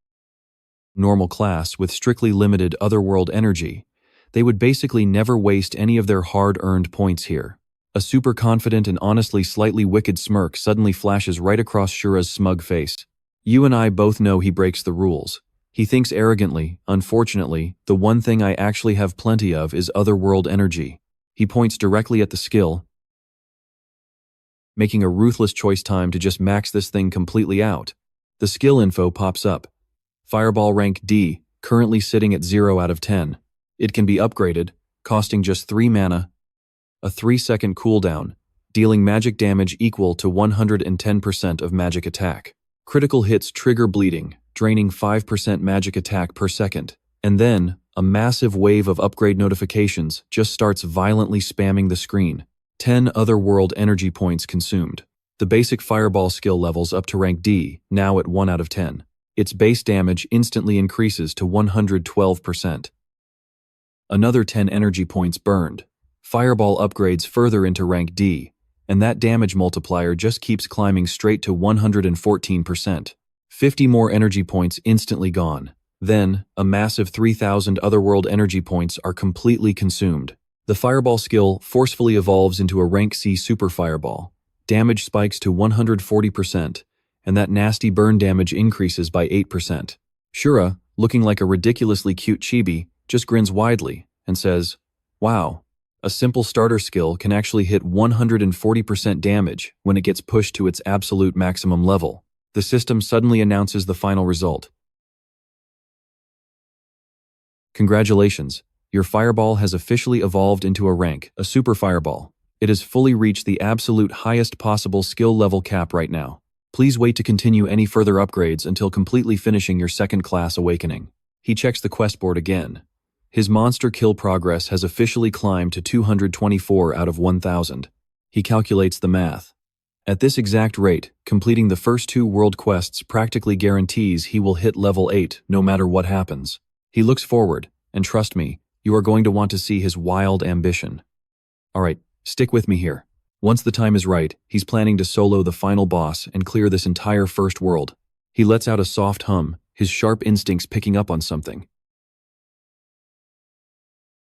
Speaker 1: normal class with strictly limited otherworld energy, they would basically never waste any of their hard-earned points here. A super confident and honestly slightly wicked smirk suddenly flashes right across Shura's smug face. You and I both know he breaks the rules. He thinks arrogantly, unfortunately, the one thing I actually have plenty of is otherworld energy. He points directly at the skill, making a ruthless choice time to just max this thing completely out. The skill info pops up. Fireball rank D, currently sitting at 0 out of 10. It can be upgraded, costing just 3 mana, a 3-second cooldown, dealing magic damage equal to 110% of magic attack. Critical hits trigger bleeding, draining 5% magic attack per second. And then, a massive wave of upgrade notifications just starts violently spamming the screen. 10 otherworld energy points consumed. The basic fireball skill levels up to rank D, now at 1 out of 10. Its base damage instantly increases to 112%. Another 10 energy points burned. Fireball upgrades further into rank D, and that damage multiplier just keeps climbing straight to 114%. 50 more energy points instantly gone. Then, a massive 3,000 otherworld energy points are completely consumed. The fireball skill forcefully evolves into a rank C super fireball. Damage spikes to 140%, and that nasty burn damage increases by 8%. Shura, looking like a ridiculously cute chibi, just grins widely and says, "Wow, a simple starter skill can actually hit 140% damage when it gets pushed to its absolute maximum level." The system suddenly announces the final result. Congratulations, your fireball has officially evolved into a rank, a super fireball. It has fully reached the absolute highest possible skill level cap right now. Please wait to continue any further upgrades until completely finishing your second class awakening. He checks the quest board again. His monster kill progress has officially climbed to 224 out of 1,000. He calculates the math. At this exact rate, completing the first 2 world quests practically guarantees he will hit level 8 no matter what happens. He looks forward, and trust me, you are going to want to see his wild ambition. Alright, stick with me here. Once the time is right, he's planning to solo the final boss and clear this entire first world. He lets out a soft hum, his sharp instincts picking up on something.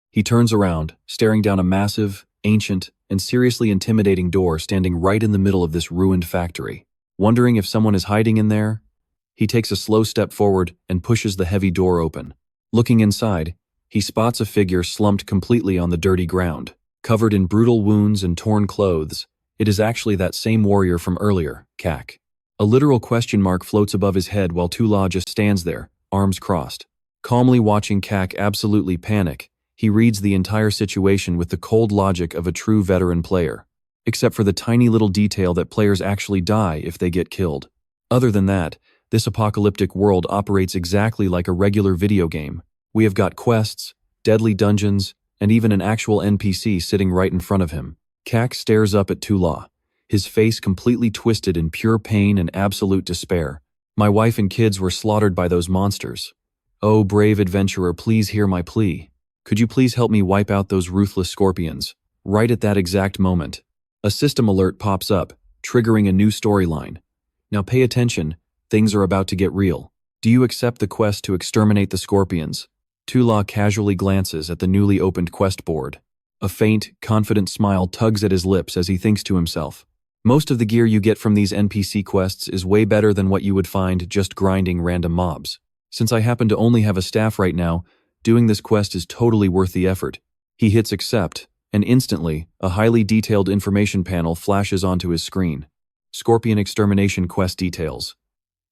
Speaker 1: He turns around, staring down a massive, ancient, and seriously intimidating door standing right in the middle of this ruined factory. Wondering if someone is hiding in there, he takes a slow step forward and pushes the heavy door open. Looking inside, he spots a figure slumped completely on the dirty ground. Covered in brutal wounds and torn clothes, it is actually that same warrior from earlier, Kak. A literal question mark floats above his head while Tula just stands there, arms crossed. Calmly watching Kak absolutely panic, he reads the entire situation with the cold logic of a true veteran player. Except for the tiny little detail that players actually die if they get killed. Other than that, this apocalyptic world operates exactly like a regular video game. We have got quests, deadly dungeons, and even an actual NPC sitting right in front of him. Kak stares up at Tula, his face completely twisted in pure pain and absolute despair. My wife and kids were slaughtered by those monsters. Oh, brave adventurer, please hear my plea. Could you please help me wipe out those ruthless scorpions? Right at that exact moment, a system alert pops up, triggering a new storyline. Now pay attention, things are about to get real. Do you accept the quest to exterminate the scorpions? Tula casually glances at the newly opened quest board. A faint, confident smile tugs at his lips as he thinks to himself. Most of the gear you get from these NPC quests is way better than what you would find just grinding random mobs. Since I happen to only have a staff right now, doing this quest is totally worth the effort. He hits accept, and instantly, a highly detailed information panel flashes onto his screen. Scorpion Extermination Quest Details.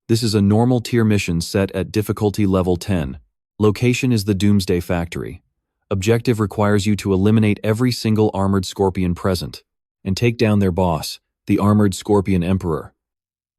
Speaker 1: This is a normal tier mission set at difficulty level 10. Location is the Doomsday Factory. Objective requires you to eliminate every single armored scorpion present. and take down their boss, the armored Scorpion Emperor.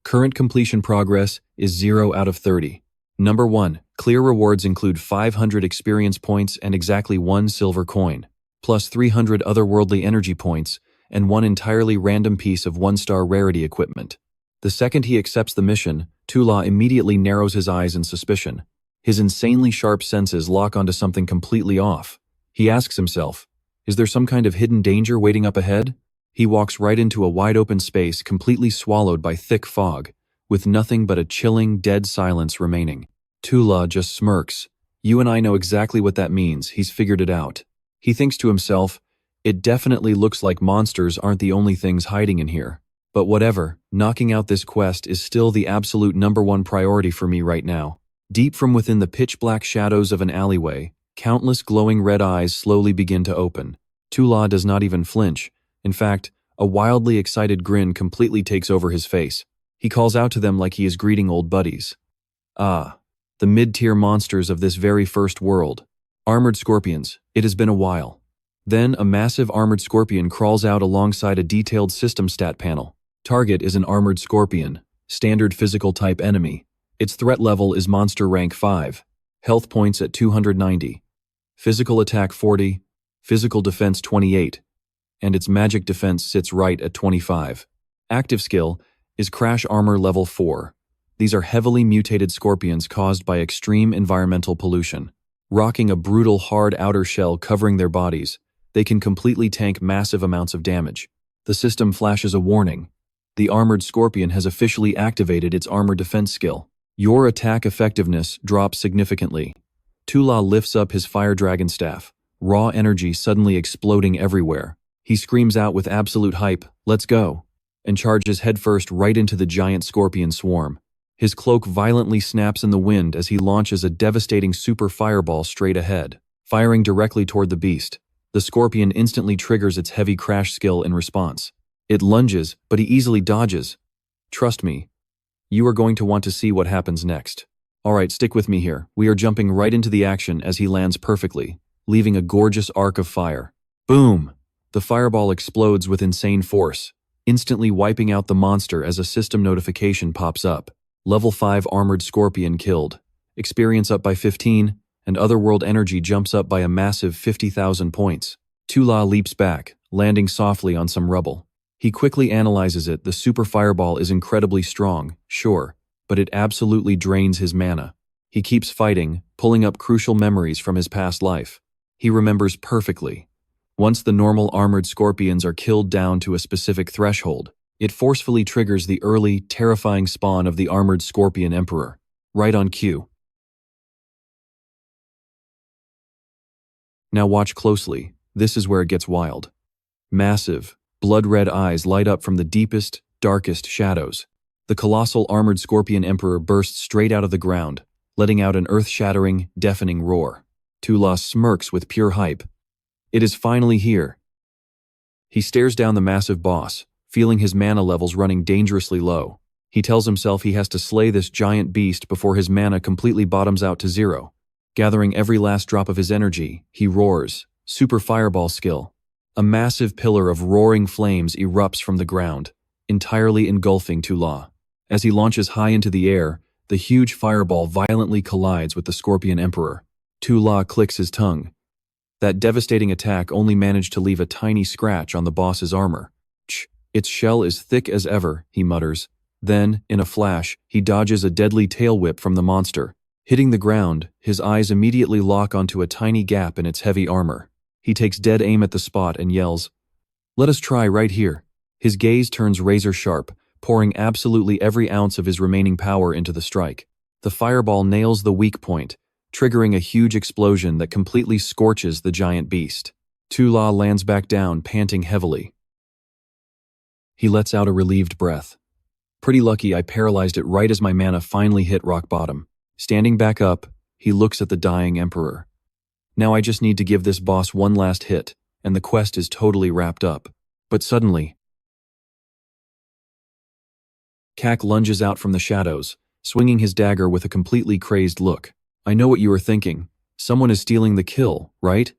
Speaker 1: Current completion progress is 0 out of 30. Number 1. Clear rewards include 500 experience points and exactly 1 silver coin, plus 300 otherworldly energy points, and 1 entirely random piece of 1-star rarity equipment. The second he accepts the mission, Tula immediately narrows his eyes in suspicion. His insanely sharp senses lock onto something completely off. He asks himself, is there some kind of hidden danger waiting up ahead? He walks right into a wide-open space completely swallowed by thick fog, with nothing but a chilling, dead silence remaining. Tula just smirks. You and I know exactly what that means. He's figured it out. He thinks to himself, it definitely looks like monsters aren't the only things hiding in here. But whatever, knocking out this quest is still the absolute #1 priority for me right now. Deep from within the pitch-black shadows of an alleyway, countless glowing red eyes slowly begin to open. Tula does not even flinch. In fact, a wildly excited grin completely takes over his face. He calls out to them like he is greeting old buddies. Ah, the mid-tier monsters of this very first world. Armored scorpions, it has been a while. Then a massive armored scorpion crawls out alongside a detailed system stat panel. Target is an armored scorpion, standard physical type enemy. Its threat level is monster rank 5, health points at 290, physical attack 40, physical defense 28, and its magic defense sits right at 25. Active skill is crash armor level 4. These are heavily mutated scorpions caused by extreme environmental pollution. Rocking a brutal hard outer shell covering their bodies, they can completely tank massive amounts of damage. The system flashes a warning. The armored scorpion has officially activated its armor defense skill. Your attack effectiveness drops significantly. Tula lifts up his fire dragon staff, raw energy suddenly exploding everywhere. He screams out with absolute hype, "Let's go," and charges headfirst right into the giant scorpion swarm. His cloak violently snaps in the wind as he launches a devastating super fireball straight ahead, firing directly toward the beast. The scorpion instantly triggers its heavy crash skill in response. It lunges, but he easily dodges. Trust me, you are going to want to see what happens next. Alright, stick with me here. We are jumping right into the action as he lands perfectly, leaving a gorgeous arc of fire. Boom! The fireball explodes with insane force, instantly wiping out the monster as a system notification pops up. Level 5 armored scorpion killed. Experience up by 15, and otherworld energy jumps up by a massive 50,000 points. Tula leaps back, landing softly on some rubble. He quickly analyzes it. The super fireball is incredibly strong, sure, but it absolutely drains his mana. He keeps fighting, pulling up crucial memories from his past life. He remembers perfectly. Once the normal armored scorpions are killed down to a specific threshold, it forcefully triggers the early, terrifying spawn of the armored scorpion emperor. Right on cue. Now watch closely. This is where it gets wild. Massive, blood-red eyes light up from the deepest, darkest shadows. The colossal armored scorpion emperor bursts straight out of the ground, letting out an earth-shattering, deafening roar. Tula smirks with pure hype. It is finally here. He stares down the massive boss, feeling his mana levels running dangerously low. He tells himself he has to slay this giant beast before his mana completely bottoms out to 0. Gathering every last drop of his energy, he roars. Super fireball skill. A massive pillar of roaring flames erupts from the ground, entirely engulfing Tula. As he launches high into the air, the huge fireball violently collides with the Scorpion Emperor. Tula clicks his tongue. That devastating attack only managed to leave a tiny scratch on the boss's armor. Its shell is thick as ever, he mutters. Then, in a flash, he dodges a deadly tail whip from the monster. Hitting the ground, his eyes immediately lock onto a tiny gap in its heavy armor. He takes dead aim at the spot and yells, "Let us try right here." His gaze turns razor sharp, pouring absolutely every ounce of his remaining power into the strike. The fireball nails the weak point, triggering a huge explosion that completely scorches the giant beast. Tula lands back down, panting heavily. He lets out a relieved breath. Pretty lucky I paralyzed it right as my mana finally hit rock bottom. Standing back up, he looks at the dying emperor. Now I just need to give this boss one last hit, and the quest is totally wrapped up. But suddenly, Kak lunges out from the shadows, swinging his dagger with a completely crazed look. I know what you are thinking. Someone is stealing the kill, right?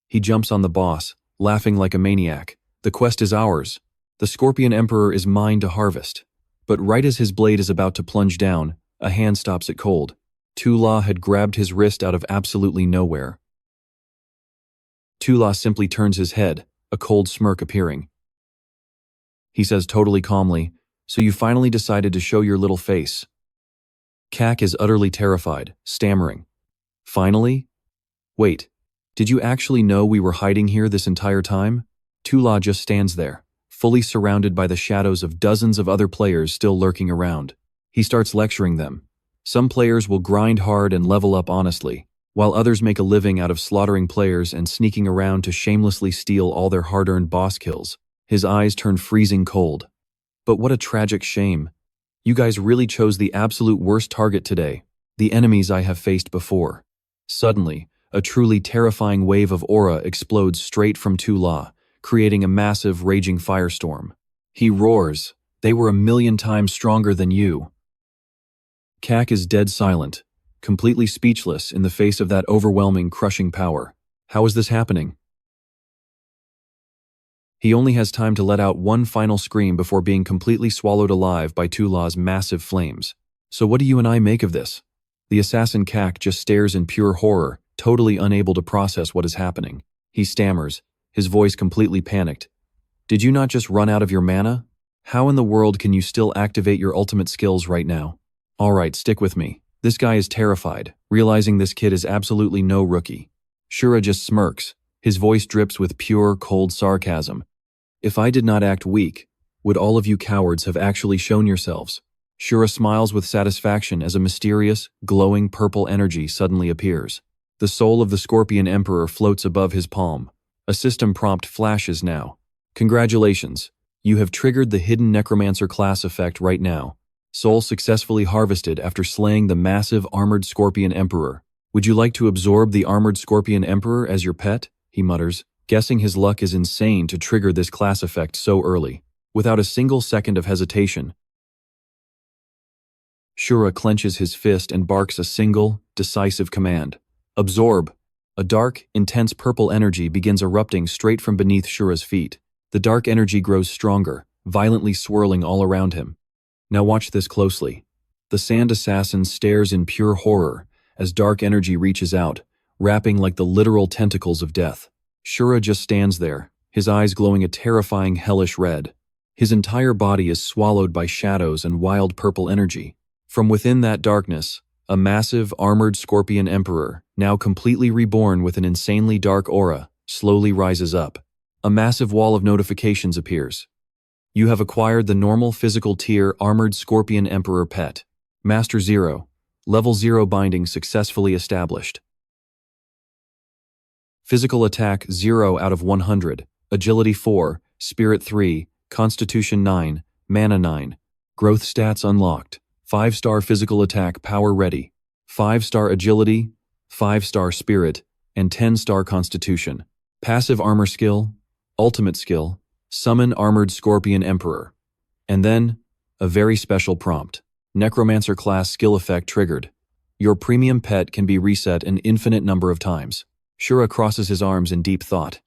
Speaker 1: He jumps on the boss, laughing like a maniac. The quest is ours. The Scorpion Emperor is mine to harvest. But right as his blade is about to plunge down, a hand stops it cold. Tula had grabbed his wrist out of absolutely nowhere. Tula simply turns his head, a cold smirk appearing. He says totally calmly, "So you finally decided to show your little face." Kak is utterly terrified, stammering. "Finally? Wait, did you actually know we were hiding here this entire time?" Tula just stands there, fully surrounded by the shadows of dozens of other players still lurking around. He starts lecturing them. Some players will grind hard and level up honestly, while others make a living out of slaughtering players and sneaking around to shamelessly steal all their hard-earned boss kills. His eyes turn freezing cold. "But what a tragic shame. You guys really chose the absolute worst target today, the enemies I have faced before." Suddenly, a truly terrifying wave of aura explodes straight from Tula, creating a massive, raging firestorm. He roars, "They were 1,000,000 times stronger than you." Kak is dead silent, completely speechless in the face of that overwhelming, crushing power. How is this happening? He only has time to let out one final scream before being completely swallowed alive by Tula's massive flames. "So what do you and I make of this?" The assassin Kak just stares in pure horror, totally unable to process what is happening. He stammers, his voice completely panicked. "Did you not just run out of your mana? How in the world can you still activate your ultimate skills right now?" "Alright, stick with me." This guy is terrified, realizing this kid is absolutely no rookie. Shura just smirks. His voice drips with pure, cold sarcasm. "If I did not act weak, would all of you cowards have actually shown yourselves?" Shura smiles with satisfaction as a mysterious, glowing purple energy suddenly appears. The soul of the Scorpion Emperor floats above his palm. A system prompt flashes now. "Congratulations, you have triggered the hidden Necromancer class effect right now. Soul successfully harvested after slaying the massive armored Scorpion Emperor. Would you like to absorb the armored Scorpion Emperor as your pet?" he mutters, guessing his luck is insane to trigger this class effect so early. Without a single second of hesitation, Shura clenches his fist and barks a single, decisive command. "Absorb." A dark, intense purple energy begins erupting straight from beneath Shura's feet. The dark energy grows stronger, violently swirling all around him. Now watch this closely. The sand assassin stares in pure horror as dark energy reaches out, wrapping like the literal tentacles of death. Shura just stands there, his eyes glowing a terrifying hellish red. His entire body is swallowed by shadows and wild purple energy. From within that darkness, a massive, armored Scorpion Emperor, now completely reborn with an insanely dark aura, slowly rises up. A massive wall of notifications appears. "You have acquired the normal physical tier Armored Scorpion Emperor pet. Master 0. Level 0 binding successfully established. Physical attack 0 out of 100. Agility 4, Spirit 3, Constitution 9, Mana 9. Growth stats unlocked. 5-star physical attack power ready. 5-star agility, 5-star spirit, and 10-star constitution. Passive armor skill, ultimate skill, Summon Armored Scorpion Emperor." And then, a very special prompt. Necromancer class skill effect triggered. Your premium pet can be reset an infinite number of times. Shura crosses his arms in deep thought.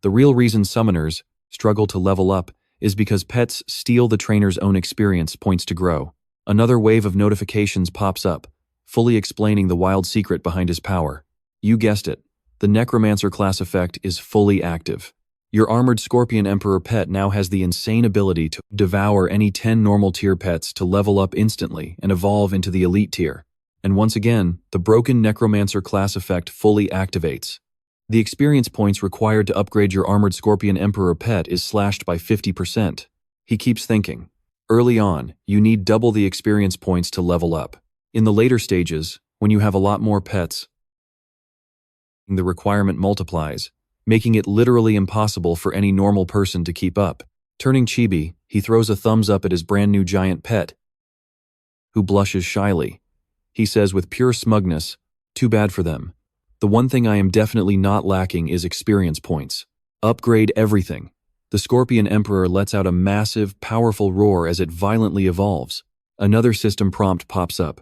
Speaker 1: The real reason summoners struggle to level up is because pets steal the trainer's own experience points to grow. Another wave of notifications pops up, fully explaining the wild secret behind his power. You guessed it, the Necromancer class effect is fully active. Your Armored Scorpion Emperor pet now has the insane ability to devour any 10 normal tier pets to level up instantly and evolve into the elite tier. And once again, the broken Necromancer class effect fully activates. The experience points required to upgrade your Armored Scorpion Emperor pet is slashed by 50%. He keeps thinking. Early on, you need double the experience points to level up. In the later stages, when you have a lot more pets, the requirement multiplies, making it literally impossible for any normal person to keep up. Turning chibi, he throws a thumbs up at his brand new giant pet, who blushes shyly. He says with pure smugness, "Too bad for them. The one thing I am definitely not lacking is experience points. Upgrade everything." The Scorpion Emperor lets out a massive, powerful roar as it violently evolves. Another system prompt pops up.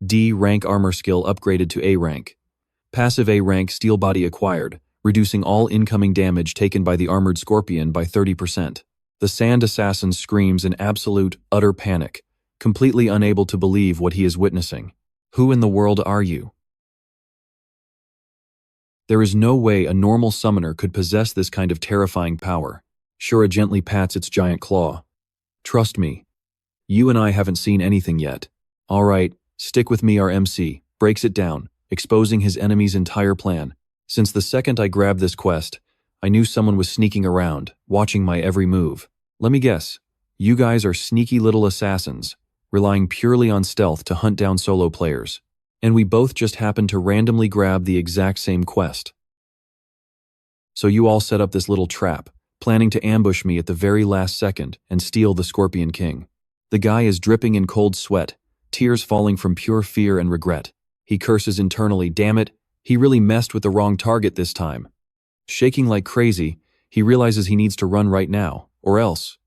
Speaker 1: D rank armor skill upgraded to A rank. Passive A rank steel body acquired, reducing all incoming damage taken by the armored scorpion by 30%. The sand assassin screams in absolute, utter panic, completely unable to believe what he is witnessing. Who in the world are you? There is no way a normal summoner could possess this kind of terrifying power. Shura gently pats its giant claw. Trust me. You and I haven't seen anything yet. All right, stick with me. Our MC breaks it down, exposing his enemy's entire plan. Since the second I grabbed this quest, I knew someone was sneaking around, watching my every move. Let me guess, you guys are sneaky little assassins, relying purely on stealth to hunt down solo players. And we both just happened to randomly grab the exact same quest. So you all set up this little trap, planning to ambush me at the very last second and steal the Scorpion King. The guy is dripping in cold sweat, tears falling from pure fear and regret. He curses internally, damn it, he really messed with the wrong target this time. Shaking like crazy, he realizes he needs to run right now, or else.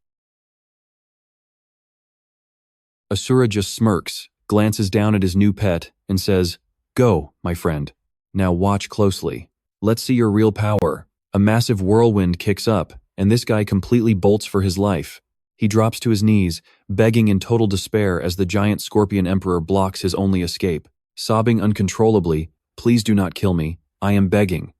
Speaker 1: Asura just smirks, glances down at his new pet, and says, "Go, my friend. Now watch closely. Let's see your real power." A massive whirlwind kicks up, and this guy completely bolts for his life. He drops to his knees, begging in total despair as the giant Scorpion Emperor blocks his only escape. Sobbing uncontrollably, "Please do not kill me, I am begging."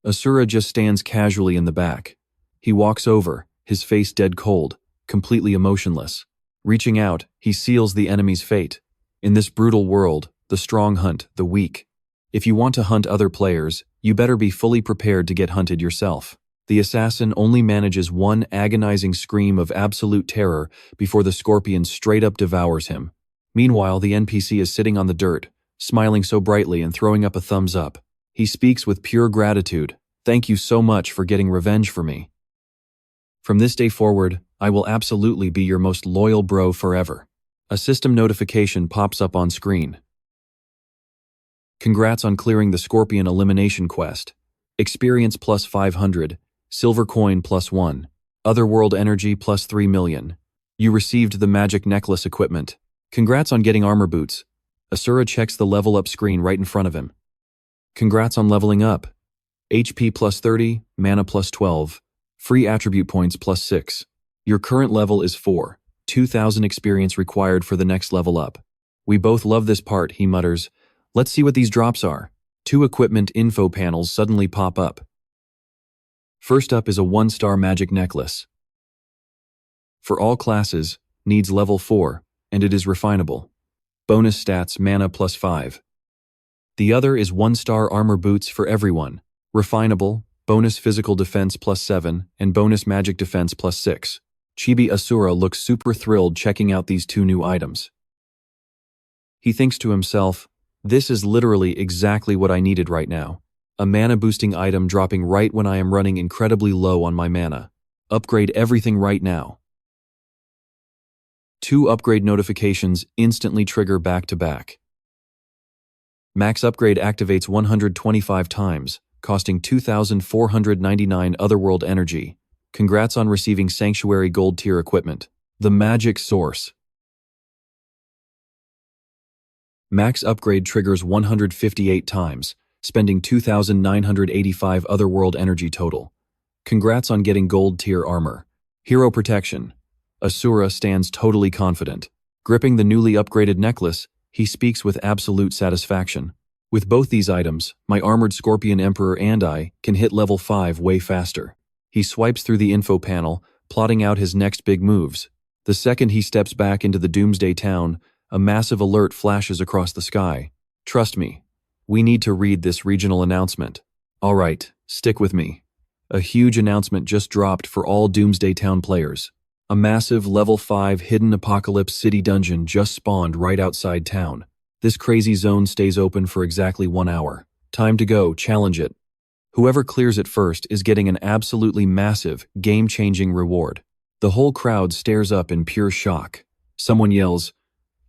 Speaker 1: Asura just stands casually in the back. He walks over, his face dead cold, completely emotionless. Reaching out, he seals the enemy's fate. In this brutal world, the strong hunt the weak. If you want to hunt other players, you better be fully prepared to get hunted yourself. The assassin only manages one agonizing scream of absolute terror before the scorpion straight up devours him. Meanwhile, the NPC is sitting on the dirt, smiling so brightly and throwing up a thumbs up. He speaks with pure gratitude. "Thank you so much for getting revenge for me. From this day forward, I will absolutely be your most loyal bro forever." A system notification pops up on screen. Congrats on clearing the Scorpion Elimination Quest. Experience plus 500, Silver Coin plus 1, Otherworld Energy plus 3 million. You received the Magic Necklace equipment. Congrats on getting armor boots. Asura checks the level up screen right in front of him. Congrats on leveling up. HP plus 30, mana plus 12, free attribute points plus 6. Your current level is 4, 2,000 experience required for the next level up. We both love this part, he mutters. Let's see what these drops are. 2 equipment info panels suddenly pop up. First up is a 1-star magic necklace. For all classes, needs level 4, and it is refinable. Bonus stats mana plus 5. The other is 1-star armor boots for everyone. Refinable, bonus physical defense plus 7, and bonus magic defense plus 6. Chibi Asura looks super thrilled checking out these 2 new items. He thinks to himself, this is literally exactly what I needed right now. A mana-boosting item dropping right when I am running incredibly low on my mana. Upgrade everything right now. 2 upgrade notifications instantly trigger back-to-back. Max upgrade activates 125 times, costing 2,499 Otherworld energy. Congrats on receiving Sanctuary Gold tier equipment. The Magic Source. Max upgrade triggers 158 times, spending 2,985 Otherworld energy total. Congrats on getting Gold tier armor. Hero Protection. Asura stands totally confident. Gripping the newly upgraded necklace, he speaks with absolute satisfaction. With both these items, my armored Scorpion Emperor and I can hit level 5 way faster. He swipes through the info panel, plotting out his next big moves. The second he steps back into the Doomsday Town, a massive alert flashes across the sky. Trust me, we need to read this regional announcement. All right, stick with me. A huge announcement just dropped for all Doomsday Town players. A massive level 5 hidden apocalypse city dungeon just spawned right outside town. This crazy zone stays open for exactly 1 hour. Time to go, challenge it. Whoever clears it first is getting an absolutely massive, game-changing reward. The whole crowd stares up in pure shock. Someone yells,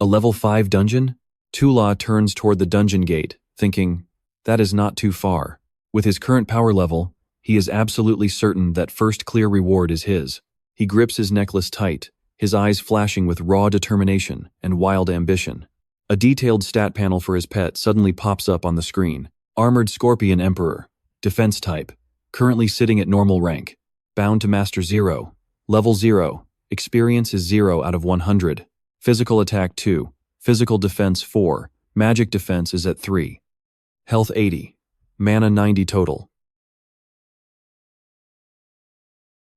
Speaker 1: "A level 5 dungeon?" Tula turns toward the dungeon gate, thinking, that is not too far. With his current power level, he is absolutely certain that first clear reward is his. He grips his necklace tight, his eyes flashing with raw determination and wild ambition. A detailed stat panel for his pet suddenly pops up on the screen. Armored Scorpion Emperor. Defense type. Currently sitting at normal rank. Bound to Master 0. Level 0. Experience is 0 out of 100. Physical attack 2. Physical defense 4. Magic defense is at 3. Health 80. Mana 90 total.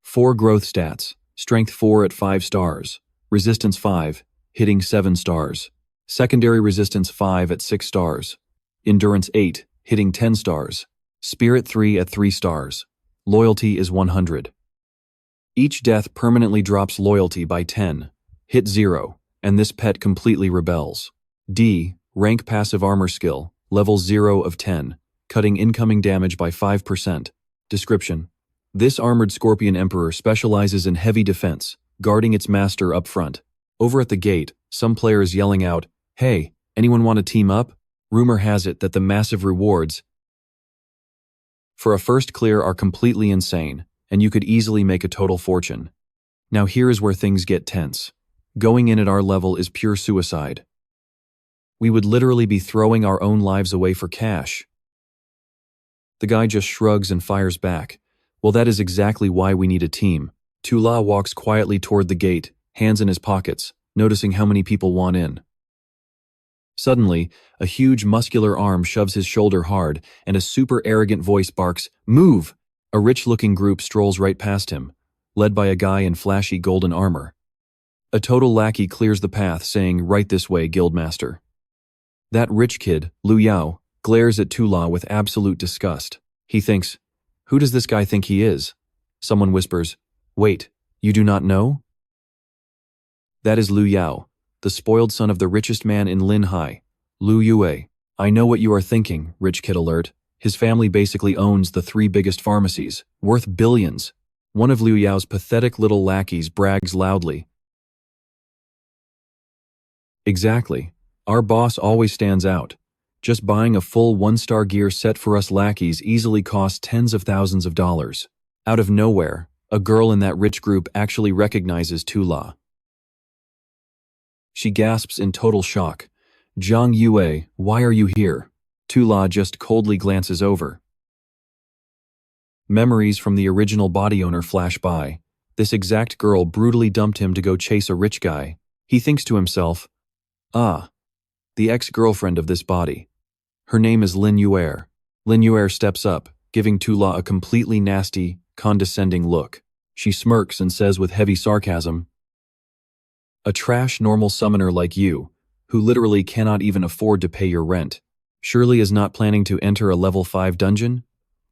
Speaker 1: 4 growth stats. Strength 4 at 5 stars. Resistance 5. Hitting 7 stars. Secondary resistance 5 at 6 stars. Endurance 8. Hitting 10 stars. Spirit 3 at 3 stars. Loyalty is 100. Each death permanently drops loyalty by 10. Hit 0, and this pet completely rebels. D. Rank passive armor skill, level 0 of 10, cutting incoming damage by 5%. Description: this armored scorpion emperor specializes in heavy defense, guarding its master up front. Over at the gate, some player is yelling out, "Hey, anyone want to team up?" Rumor has it that the massive rewards for a first clear are completely insane, and you could easily make a total fortune. Now here is where things get tense. Going in at our level is pure suicide. We would literally be throwing our own lives away for cash. The guy just shrugs and fires back. Well, that is exactly why we need a team. Tula walks quietly toward the gate, hands in his pockets, noticing how many people want in. Suddenly, a huge muscular arm shoves his shoulder hard, and a super arrogant voice barks, "Move!" A rich-looking group strolls right past him, led by a guy in flashy golden armor. A total lackey clears the path, saying, "Right this way, Guildmaster." That rich kid, Lu Yao, glares at Tula with absolute disgust. He thinks, "Who does this guy think he is?" Someone whispers, "Wait, you do not know?" That is Lu Yao, the spoiled son of the richest man in Linhai, Lu Yue. I know what you are thinking, rich kid alert. His family basically owns the 3 biggest pharmacies, worth billions. One of Liu Yao's pathetic little lackeys brags loudly. Exactly. Our boss always stands out. Just buying a full 1-star gear set for us lackeys easily costs tens of thousands of dollars. Out of nowhere, a girl in that rich group actually recognizes Tula. She gasps in total shock. "Zhang Yue, why are you here?" Tula just coldly glances over. Memories from the original body owner flash by. This exact girl brutally dumped him to go chase a rich guy. He thinks to himself, the ex-girlfriend of this body. Her name is Lin Yue. Lin Yue steps up, giving Tula a completely nasty, condescending look. She smirks and says with heavy sarcasm, "A trash normal summoner like you, who literally cannot even afford to pay your rent, surely is not planning to enter a level 5 dungeon?"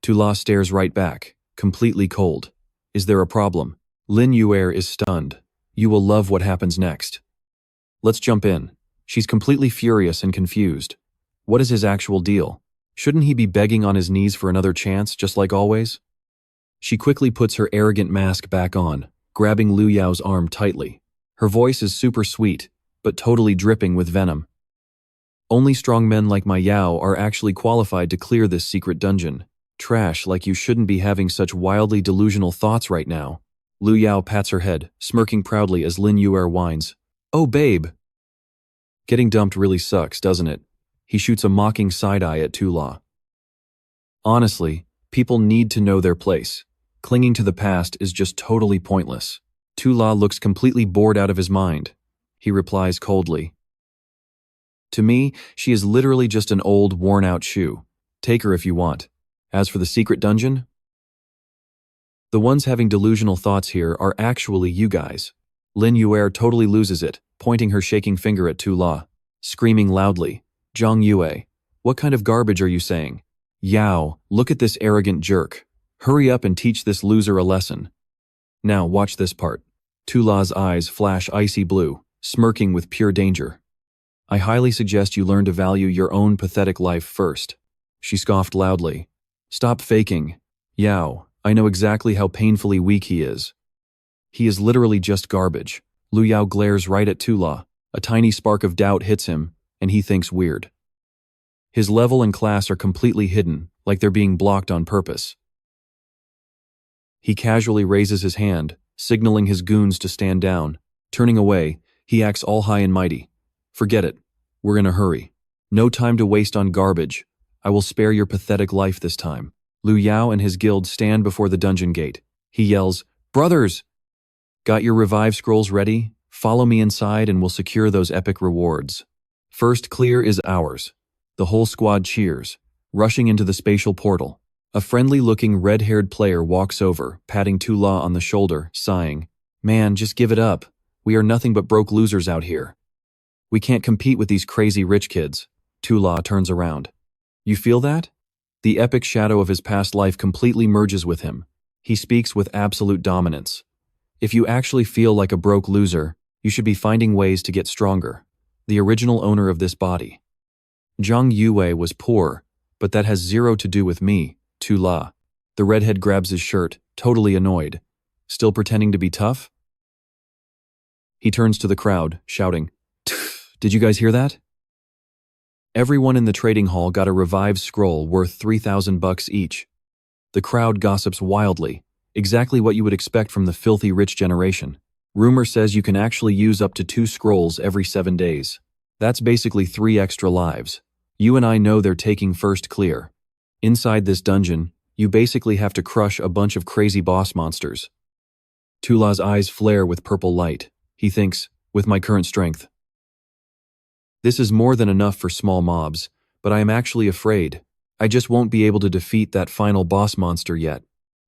Speaker 1: Tula stares right back, completely cold. "Is there a problem?" Lin Yue is stunned. "You will love what happens next." Let's jump in. She's completely furious and confused. What is his actual deal? Shouldn't he be begging on his knees for another chance, just like always? She quickly puts her arrogant mask back on, grabbing Lu Yao's arm tightly. Her voice is super sweet, but totally dripping with venom. "Only strong men like my Yao are actually qualified to clear this secret dungeon. Trash, like you shouldn't be having such wildly delusional thoughts right now." Lu Yao pats her head, smirking proudly as Lin Yue whines, "Oh babe." Getting dumped really sucks, doesn't it? He shoots a mocking side-eye at Tula. Honestly, people need to know their place. Clinging to the past is just totally pointless. Tula looks completely bored out of his mind. He replies coldly, "To me, she is literally just an old, worn-out shoe. Take her if you want. As for the secret dungeon, the ones having delusional thoughts here are actually you guys." Lin Yue totally loses it, pointing her shaking finger at Tula, screaming loudly, "Zhang Yue, what kind of garbage are you saying? Yao, look at this arrogant jerk. Hurry up and teach this loser a lesson." Now watch this part. Tula's eyes flash icy blue, smirking with pure danger. "I highly suggest you learn to value your own pathetic life first." She scoffed loudly. "Stop faking. Yao, I know exactly how painfully weak he is. He is literally just garbage." Lu Yao glares right at Tula. A tiny spark of doubt hits him, and he thinks weird. His level and class are completely hidden, like they're being blocked on purpose. He casually raises his hand, signaling his goons to stand down. Turning away, he acts all high and mighty. "Forget it. We're in a hurry. No time to waste on garbage. I will spare your pathetic life this time." Liu Yao and his guild stand before the dungeon gate. He yells, "Brothers! Got your revive scrolls ready? Follow me inside and we'll secure those epic rewards." First clear is ours. The whole squad cheers, rushing into the spatial portal. A friendly-looking red-haired player walks over, patting Tula on the shoulder, sighing, "Man, just give it up. We are nothing but broke losers out here. We can't compete with these crazy rich kids." Tula turns around. "You feel that?" The epic shadow of his past life completely merges with him. He speaks with absolute dominance. "If you actually feel like a broke loser, you should be finding ways to get stronger. The original owner of this body. Zhang Yue was poor, but that has zero to do with me, Tula." The redhead grabs his shirt, totally annoyed. "Still pretending to be tough?" He turns to the crowd, shouting, "Did you guys hear that?" Everyone in the trading hall got a revive scroll worth 3,000 bucks each. The crowd gossips wildly, exactly what you would expect from the filthy rich generation. Rumor says you can actually use up to 2 scrolls every 7 days. That's basically 3 extra lives. You and I know they're taking first clear. Inside this dungeon, you basically have to crush a bunch of crazy boss monsters. Tula's eyes flare with purple light. He thinks, with my current strength, this is more than enough for small mobs, but I am actually afraid. I just won't be able to defeat that final boss monster yet.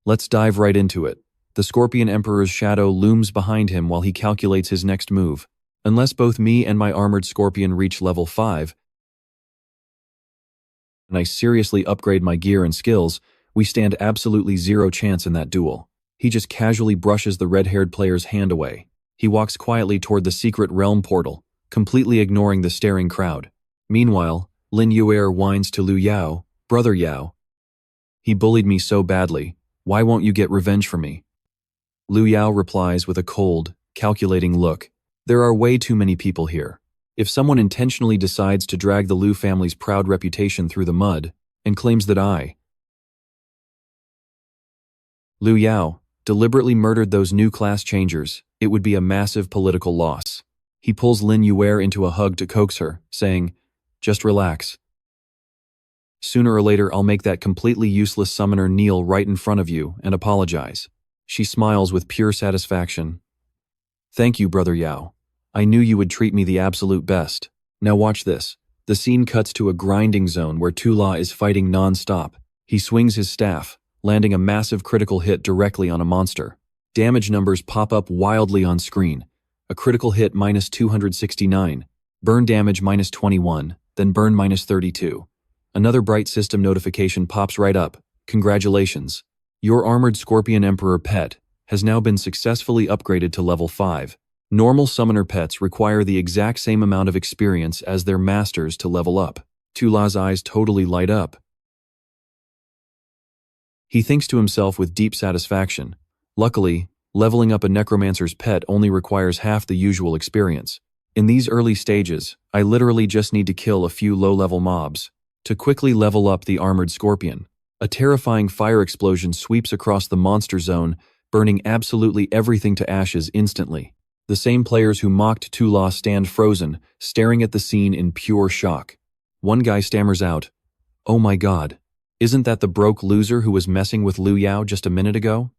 Speaker 1: Let's dive right into it. The Scorpion Emperor's shadow looms behind him while he calculates his next move. Unless both me and my armored scorpion reach level 5, and I seriously upgrade my gear and skills, we stand absolutely zero chance in that duel. He just casually brushes the red-haired player's hand away. He walks quietly toward the secret realm portal, completely ignoring the staring crowd. Meanwhile, Lin Yue whines to Liu Yao, "Brother Yao, he bullied me so badly. Why won't you get revenge for me?" Liu Yao replies with a cold, calculating look. "There are way too many people here. If someone intentionally decides to drag the Liu family's proud reputation through the mud and claims that I, Liu Yao, deliberately murdered those new class changers, it would be a massive political loss." He pulls Lin Yue into a hug to coax her, saying, "Just relax. Sooner or later I'll make that completely useless summoner kneel right in front of you and apologize." She smiles with pure satisfaction. "Thank you, Brother Yao. I knew you would treat me the absolute best. Now watch this." The scene cuts to a grinding zone where Tula is fighting non-stop. He swings his staff, landing a massive critical hit directly on a monster. Damage numbers pop up wildly on screen. A critical hit -269, burn damage -21, then burn -32. Another bright system notification pops right up. "Congratulations. Your armored Scorpion Emperor pet has now been successfully upgraded to level 5. Normal summoner pets require the exact same amount of experience as their masters to level up." Tula's eyes totally light up. He thinks to himself with deep satisfaction. Luckily, leveling up a Necromancer's pet only requires half the usual experience. In these early stages, I literally just need to kill a few low-level mobs to quickly level up the armored Scorpion. A terrifying fire explosion sweeps across the monster zone, burning absolutely everything to ashes instantly. The same players who mocked Tula stand frozen, staring at the scene in pure shock. One guy stammers out, "Oh my god, isn't that the broke loser who was messing with Liu Yao just a minute ago?"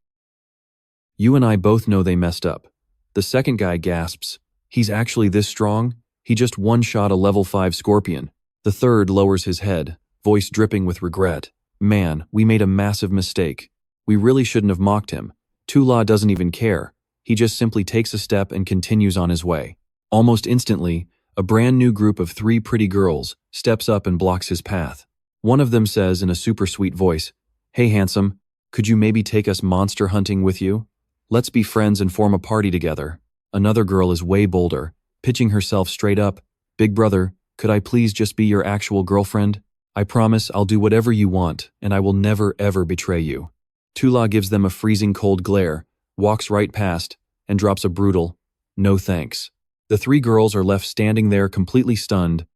Speaker 1: You and I both know they messed up. The second guy gasps, "He's actually this strong? He just one-shot a level 5 Scorpion." The third lowers his head, voice dripping with regret. "Man, we made a massive mistake. We really shouldn't have mocked him." Tula doesn't even care. He just simply takes a step and continues on his way. Almost instantly, a brand new group of 3 pretty girls steps up and blocks his path. One of them says in a super sweet voice, "Hey handsome, could you maybe take us monster hunting with you? Let's be friends and form a party together." Another girl is way bolder, pitching herself straight up, "Big brother, could I please just be your actual girlfriend? I promise I'll do whatever you want, and I will never ever betray you." Tula gives them a freezing cold glare, walks right past, and drops a brutal, "No thanks." The 3 girls are left standing there completely stunned,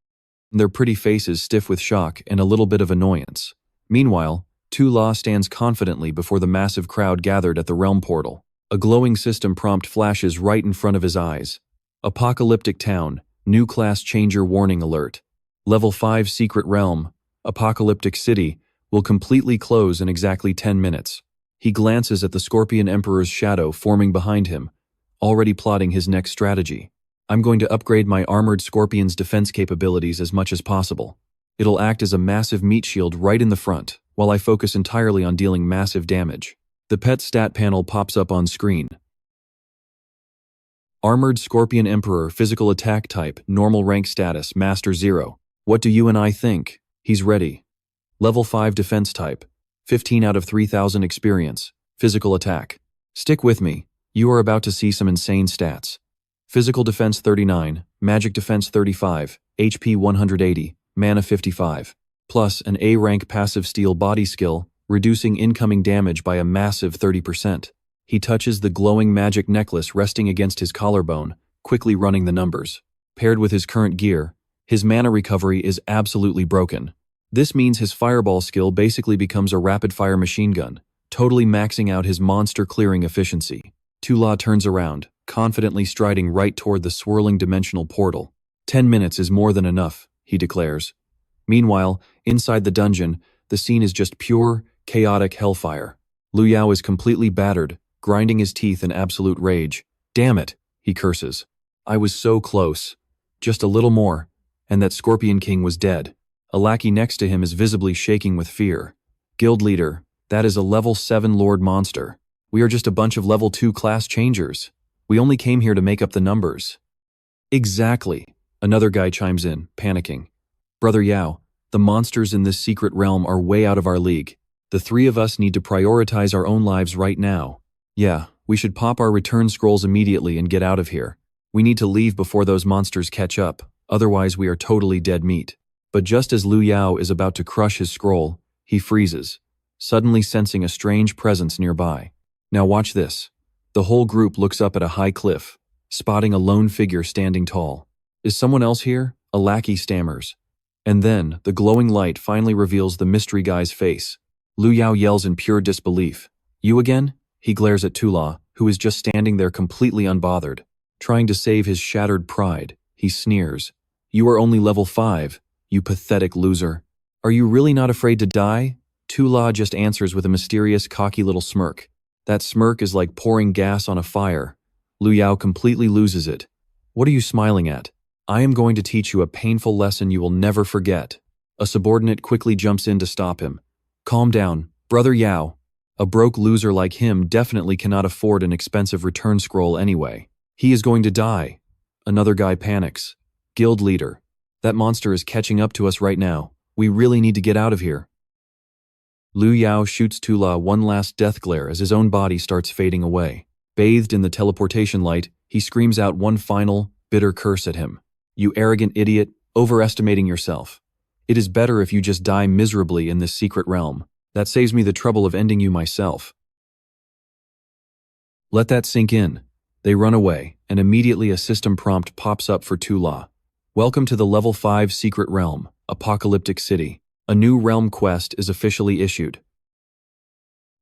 Speaker 1: their pretty faces stiff with shock and a little bit of annoyance. Meanwhile, Tula stands confidently before the massive crowd gathered at the realm portal. A glowing system prompt flashes right in front of his eyes. "Apocalyptic Town, new class changer warning alert. Level 5 secret realm, Apocalyptic City, will completely close in exactly 10 minutes. He glances at the Scorpion Emperor's shadow forming behind him, already plotting his next strategy. I'm going to upgrade my armored Scorpion's defense capabilities as much as possible. It'll act as a massive meat shield right in the front, while I focus entirely on dealing massive damage. The pet stat panel pops up on screen. Armored Scorpion Emperor, physical attack type, normal rank status, Master 0. What do you and I think? He's ready. Level 5 defense type, 15 out of 3000 experience, physical attack. Stick with me, you are about to see some insane stats. Physical defense 39, magic defense 35, HP 180, mana 55. Plus an A-rank passive steel body skill, reducing incoming damage by a massive 30%. He touches the glowing magic necklace resting against his collarbone, quickly running the numbers. Paired with his current gear, his mana recovery is absolutely broken. This means his fireball skill basically becomes a rapid-fire machine gun, totally maxing out his monster-clearing efficiency. Tula turns around, confidently striding right toward the swirling dimensional portal. 10 minutes is more than enough, he declares. Meanwhile, inside the dungeon, the scene is just pure, chaotic hellfire. Lu Yao is completely battered, grinding his teeth in absolute rage. Damn it, he curses. I was so close. Just a little more, and that Scorpion King was dead. A lackey next to him is visibly shaking with fear. Guild leader, that is a level 7 Lord Monster. We are just a bunch of level 2 class changers. We only came here to make up the numbers. Exactly, another guy chimes in, panicking. Brother Yao, the monsters in this secret realm are way out of our league. The three of us need to prioritize our own lives right now. Yeah, we should pop our return scrolls immediately and get out of here. We need to leave before those monsters catch up, otherwise we are totally dead meat. But just as Lu Yao is about to crush his scroll, he freezes, suddenly sensing a strange presence nearby. Now watch this. The whole group looks up at a high cliff, spotting a lone figure standing tall. Is someone else here? A lackey stammers. And then, the glowing light finally reveals the mystery guy's face. Lu Yao yells in pure disbelief. You again? He glares at Tula, who is just standing there completely unbothered. Trying to save his shattered pride, he sneers. You are only level 5, you pathetic loser. Are you really not afraid to die? Tula just answers with a mysterious, cocky little smirk. That smirk is like pouring gas on a fire. Lu Yao completely loses it. What are you smiling at? I am going to teach you a painful lesson you will never forget. A subordinate quickly jumps in to stop him. Calm down, Brother Yao. A broke loser like him definitely cannot afford an expensive return scroll anyway. He is going to die. Another guy panics. Guild leader. That monster is catching up to us right now. We really need to get out of here. Lu Yao shoots Tula one last death glare as his own body starts fading away. Bathed in the teleportation light, he screams out one final, bitter curse at him. You arrogant idiot, overestimating yourself. It is better if you just die miserably in this secret realm. That saves me the trouble of ending you myself. Let that sink in. They run away, and immediately a system prompt pops up for Tula. Welcome to the level 5 secret realm, Apocalyptic City. A new realm quest is officially issued.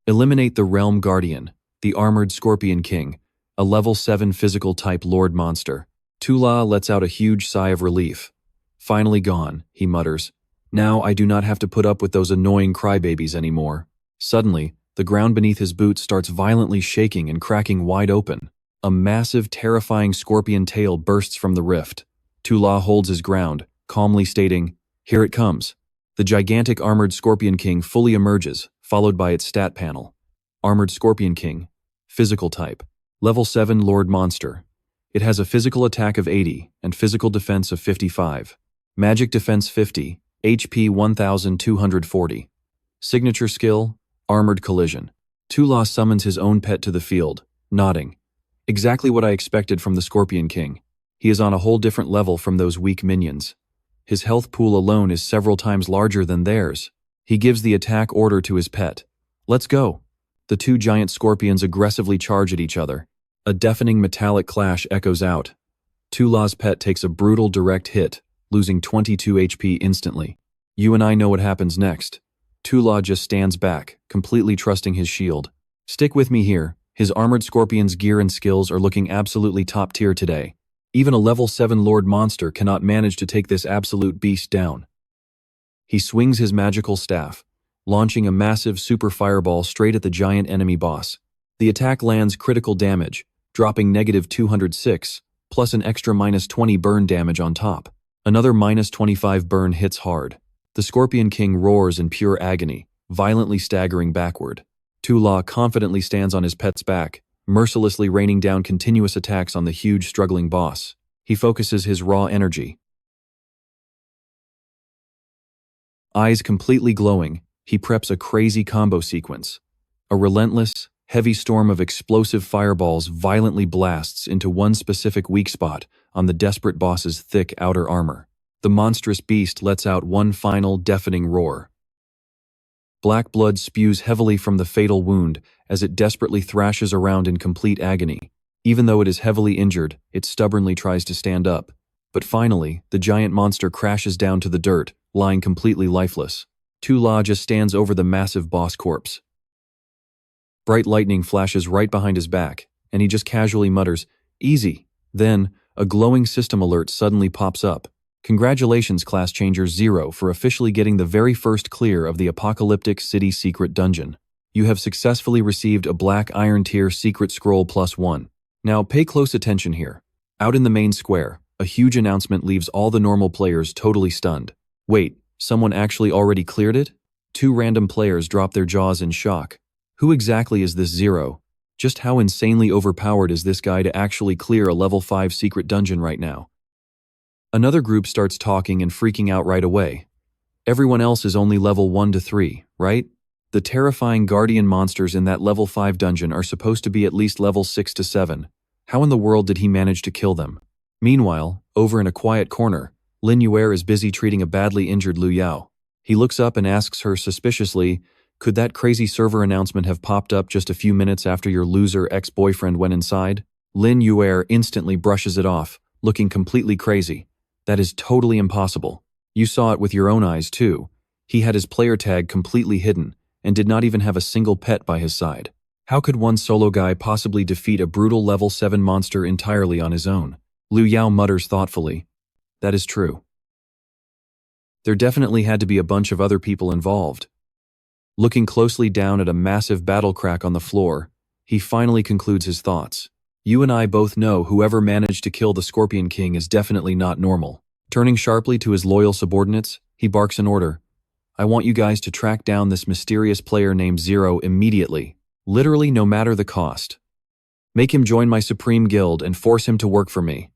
Speaker 1: Eliminate the Realm Guardian, the Armored Scorpion King, a level 7 physical type Lord Monster. Tula lets out a huge sigh of relief. Finally gone, he mutters. Now I do not have to put up with those annoying crybabies anymore. Suddenly, the ground beneath his boots starts violently shaking and cracking wide open. A massive, terrifying scorpion tail bursts from the rift. Tula holds his ground, calmly stating, Here it comes. The gigantic Armored Scorpion King fully emerges, followed by its stat panel. Armored Scorpion King. Physical type. Level 7 Lord Monster. It has a physical attack of 80 and physical defense of 55. Magic defense 50, HP 1240. Signature skill, Armored Collision. Tula summons his own pet to the field, nodding. Exactly what I expected from the Scorpion King. He is on a whole different level from those weak minions. His health pool alone is several times larger than theirs. He gives the attack order to his pet. Let's go. The two giant scorpions aggressively charge at each other. A deafening metallic clash echoes out. Tula's pet takes a brutal direct hit, losing 22 HP instantly. You and I know what happens next. Tula just stands back, completely trusting his shield. Stick with me here. His Armored Scorpion's gear and skills are looking absolutely top tier today. Even a level 7 Lord Monster cannot manage to take this absolute beast down. He swings his magical staff, launching a massive super fireball straight at the giant enemy boss. The attack lands critical damage, dropping -206, plus an extra -20 burn damage on top. Another -25 burn hits hard. The Scorpion King roars in pure agony, violently staggering backward. Tu-La confidently stands on his pet's back, mercilessly raining down continuous attacks on the huge struggling boss. He focuses his raw energy. Eyes completely glowing, he preps a crazy combo sequence. A relentless, heavy storm of explosive fireballs violently blasts into one specific weak spot on the desperate boss's thick outer armor. The monstrous beast lets out one final deafening roar. Black blood spews heavily from the fatal wound as it desperately thrashes around in complete agony. Even though it is heavily injured, it stubbornly tries to stand up. But finally, the giant monster crashes down to the dirt, lying completely lifeless. Tu-La just stands over the massive boss corpse. Bright lightning flashes right behind his back, and he just casually mutters, "Easy." Then, a glowing system alert suddenly pops up. Congratulations, Class Changer 0, for officially getting the very first clear of the apocalyptic city secret dungeon. You have successfully received a Black Iron Tier Secret Scroll +1. Now pay close attention here. Out in the main square, a huge announcement leaves all the normal players totally stunned. Wait, someone actually already cleared it? Two random players drop their jaws in shock. Who exactly is this Zero? Just how insanely overpowered is this guy to actually clear a level 5 secret dungeon right now? Another group starts talking and freaking out right away. Everyone else is only level 1 to 3, right? The terrifying guardian monsters in that level 5 dungeon are supposed to be at least level 6 to 7. How in the world did he manage to kill them? Meanwhile, over in a quiet corner, Lin Yue is busy treating a badly injured Lu Yao. He looks up and asks her suspiciously, "Could that crazy server announcement have popped up just a few minutes after your loser ex-boyfriend went inside?" Lin Yue instantly brushes it off, looking completely crazy. That is totally impossible. You saw it with your own eyes too. He had his player tag completely hidden, and did not even have a single pet by his side. How could one solo guy possibly defeat a brutal level 7 monster entirely on his own? Lu Yao mutters thoughtfully. That is true. There definitely had to be a bunch of other people involved. Looking closely down at a massive battle crack on the floor, he finally concludes his thoughts. You and I both know whoever managed to kill the Scorpion King is definitely not normal. Turning sharply to his loyal subordinates, he barks an order. I want you guys to track down this mysterious player named Zero immediately. Literally no matter the cost. Make him join my Supreme Guild and force him to work for me.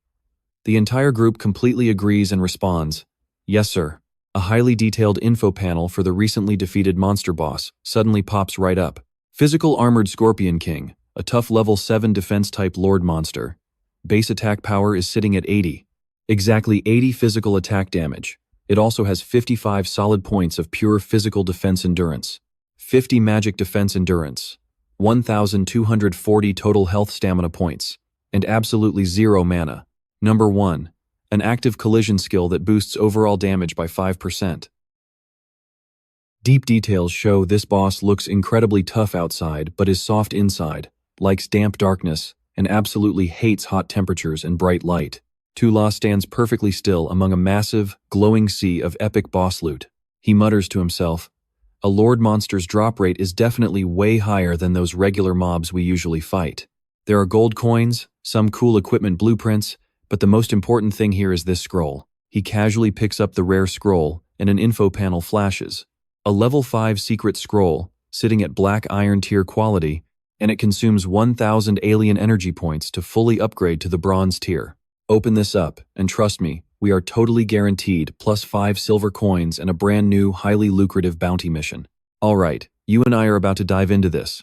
Speaker 1: The entire group completely agrees and responds, Yes, sir. A highly detailed info panel for the recently defeated monster boss suddenly pops right up. Physical Armored Scorpion King, a tough level 7 defense-type Lord monster. Base attack power is sitting at 80. Exactly 80 physical attack damage. It also has 55 solid points of pure physical defense endurance, 50 magic defense endurance, 1,240 total health stamina points, and absolutely 0 mana. Number 1. An active collision skill that boosts overall damage by 5%. Deep details show this boss looks incredibly tough outside but is soft inside, likes damp darkness, and absolutely hates hot temperatures and bright light. Tu-La stands perfectly still among a massive, glowing sea of epic boss loot. He mutters to himself, a Lord monster's drop rate is definitely way higher than those regular mobs we usually fight. There are gold coins, some cool equipment blueprints, but the most important thing here is this scroll. He casually picks up the rare scroll, and an info panel flashes. A level 5 secret scroll, sitting at Black Iron Tier quality, and it consumes 1,000 alien energy points to fully upgrade to the Bronze Tier. Open this up, and trust me, we are totally guaranteed plus 5 silver coins and a brand new, highly lucrative bounty mission. Alright, you and I are about to dive into this.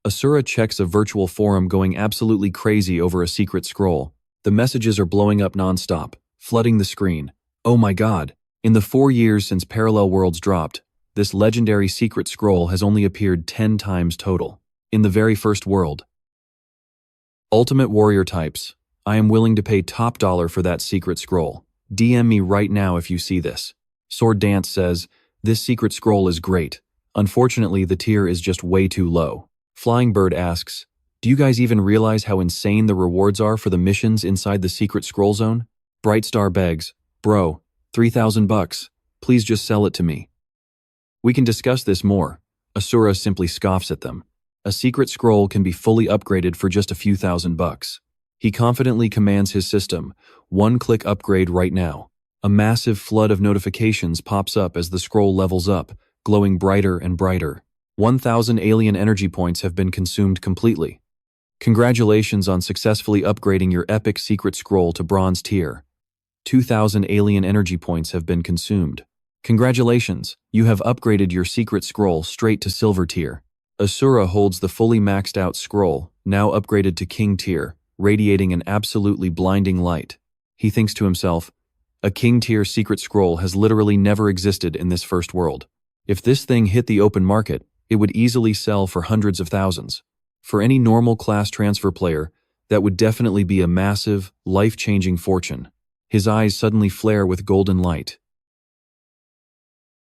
Speaker 1: Asura checks a virtual forum going absolutely crazy over a secret scroll. The messages are blowing up non-stop, flooding the screen. Oh my god, in the 4 years since Parallel Worlds dropped, this legendary secret scroll has only appeared 10 times total. In the very first world. Ultimate Warrior types. I am willing to pay top dollar for that secret scroll. DM me right now if you see this. Sword Dance says, this secret scroll is great. Unfortunately, the tier is just way too low. Flying Bird asks, do you guys even realize how insane the rewards are for the missions inside the secret scroll zone? Bright Star begs, bro, $3,000 bucks. Please just sell it to me. We can discuss this more. Asura simply scoffs at them. A secret scroll can be fully upgraded for just a few $1,000. He confidently commands his system, one-click upgrade right now. A massive flood of notifications pops up as the scroll levels up, glowing brighter and brighter. 1,000 alien energy points have been consumed completely. Congratulations on successfully upgrading your epic secret scroll to bronze tier. 2,000 alien energy points have been consumed. Congratulations, you have upgraded your secret scroll straight to silver tier. Asura holds the fully maxed out scroll, now upgraded to king tier, radiating an absolutely blinding light. He thinks to himself, a king tier secret scroll has literally never existed in this first world. If this thing hit the open market, it would easily sell for hundreds of thousands. For any normal class transfer player, that would definitely be a massive, life-changing fortune. His eyes suddenly flare with golden light.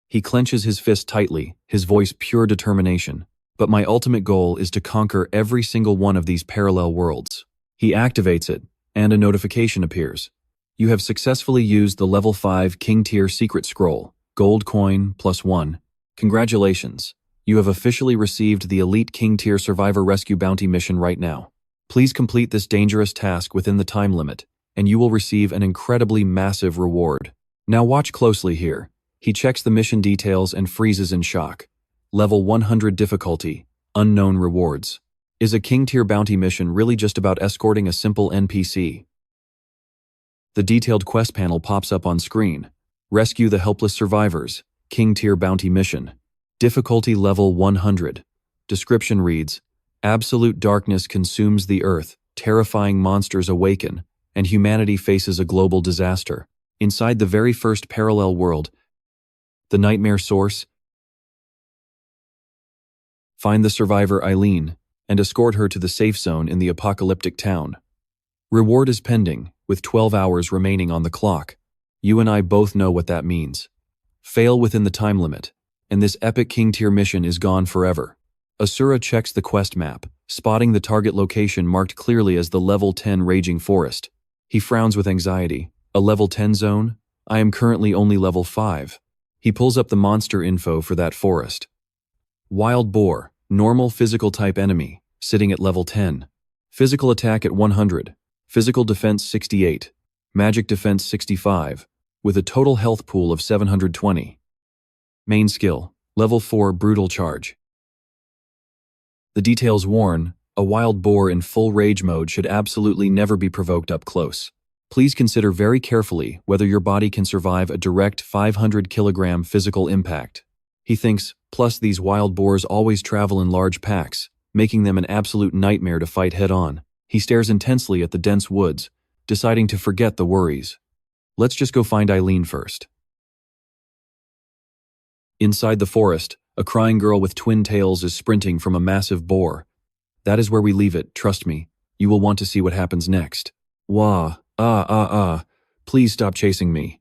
Speaker 1: He clenches his fist tightly, his voice pure determination. But my ultimate goal is to conquer every single one of these parallel worlds. He activates it, and a notification appears. You have successfully used the level 5 King Tier Secret Scroll, Gold Coin +1. Congratulations. You have officially received the Elite King Tier Survivor Rescue Bounty mission right now. Please complete this dangerous task within the time limit, and you will receive an incredibly massive reward. Now watch closely here. He checks the mission details and freezes in shock. Level 100 difficulty, unknown rewards. Is a King Tier bounty mission really just about escorting a simple NPC? The detailed quest panel pops up on screen. Rescue the helpless survivors, King Tier bounty mission. Difficulty level 100. Description reads, absolute darkness consumes the earth, terrifying monsters awaken, and humanity faces a global disaster. Inside the very first parallel world, the nightmare source. Find the survivor Eileen, and escort her to the safe zone in the apocalyptic town. Reward is pending, with 12 hours remaining on the clock. You and I both know what that means. Fail within the time limit, and this epic King Tier mission is gone forever. Asura checks the quest map, spotting the target location marked clearly as the level 10 Raging Forest. He frowns with anxiety. A level 10 zone? I am currently only level 5. He pulls up the monster info for that forest. Wild Boar, normal physical type enemy, sitting at level 10. Physical attack at 100. Physical defense 68. Magic defense 65, with a total health pool of 720. Main skill, level 4 Brutal Charge. The details warn, a wild boar in full rage mode should absolutely never be provoked up close. Please consider very carefully whether your body can survive a direct 500 kilogram physical impact. He thinks, plus these wild boars always travel in large packs, making them an absolute nightmare to fight head-on. He stares intensely at the dense woods, deciding to forget the worries. Let's just go find Eileen first. Inside the forest, a crying girl with twin tails is sprinting from a massive boar. That is where we leave it, trust me. You will want to see what happens next. Wah, please stop chasing me.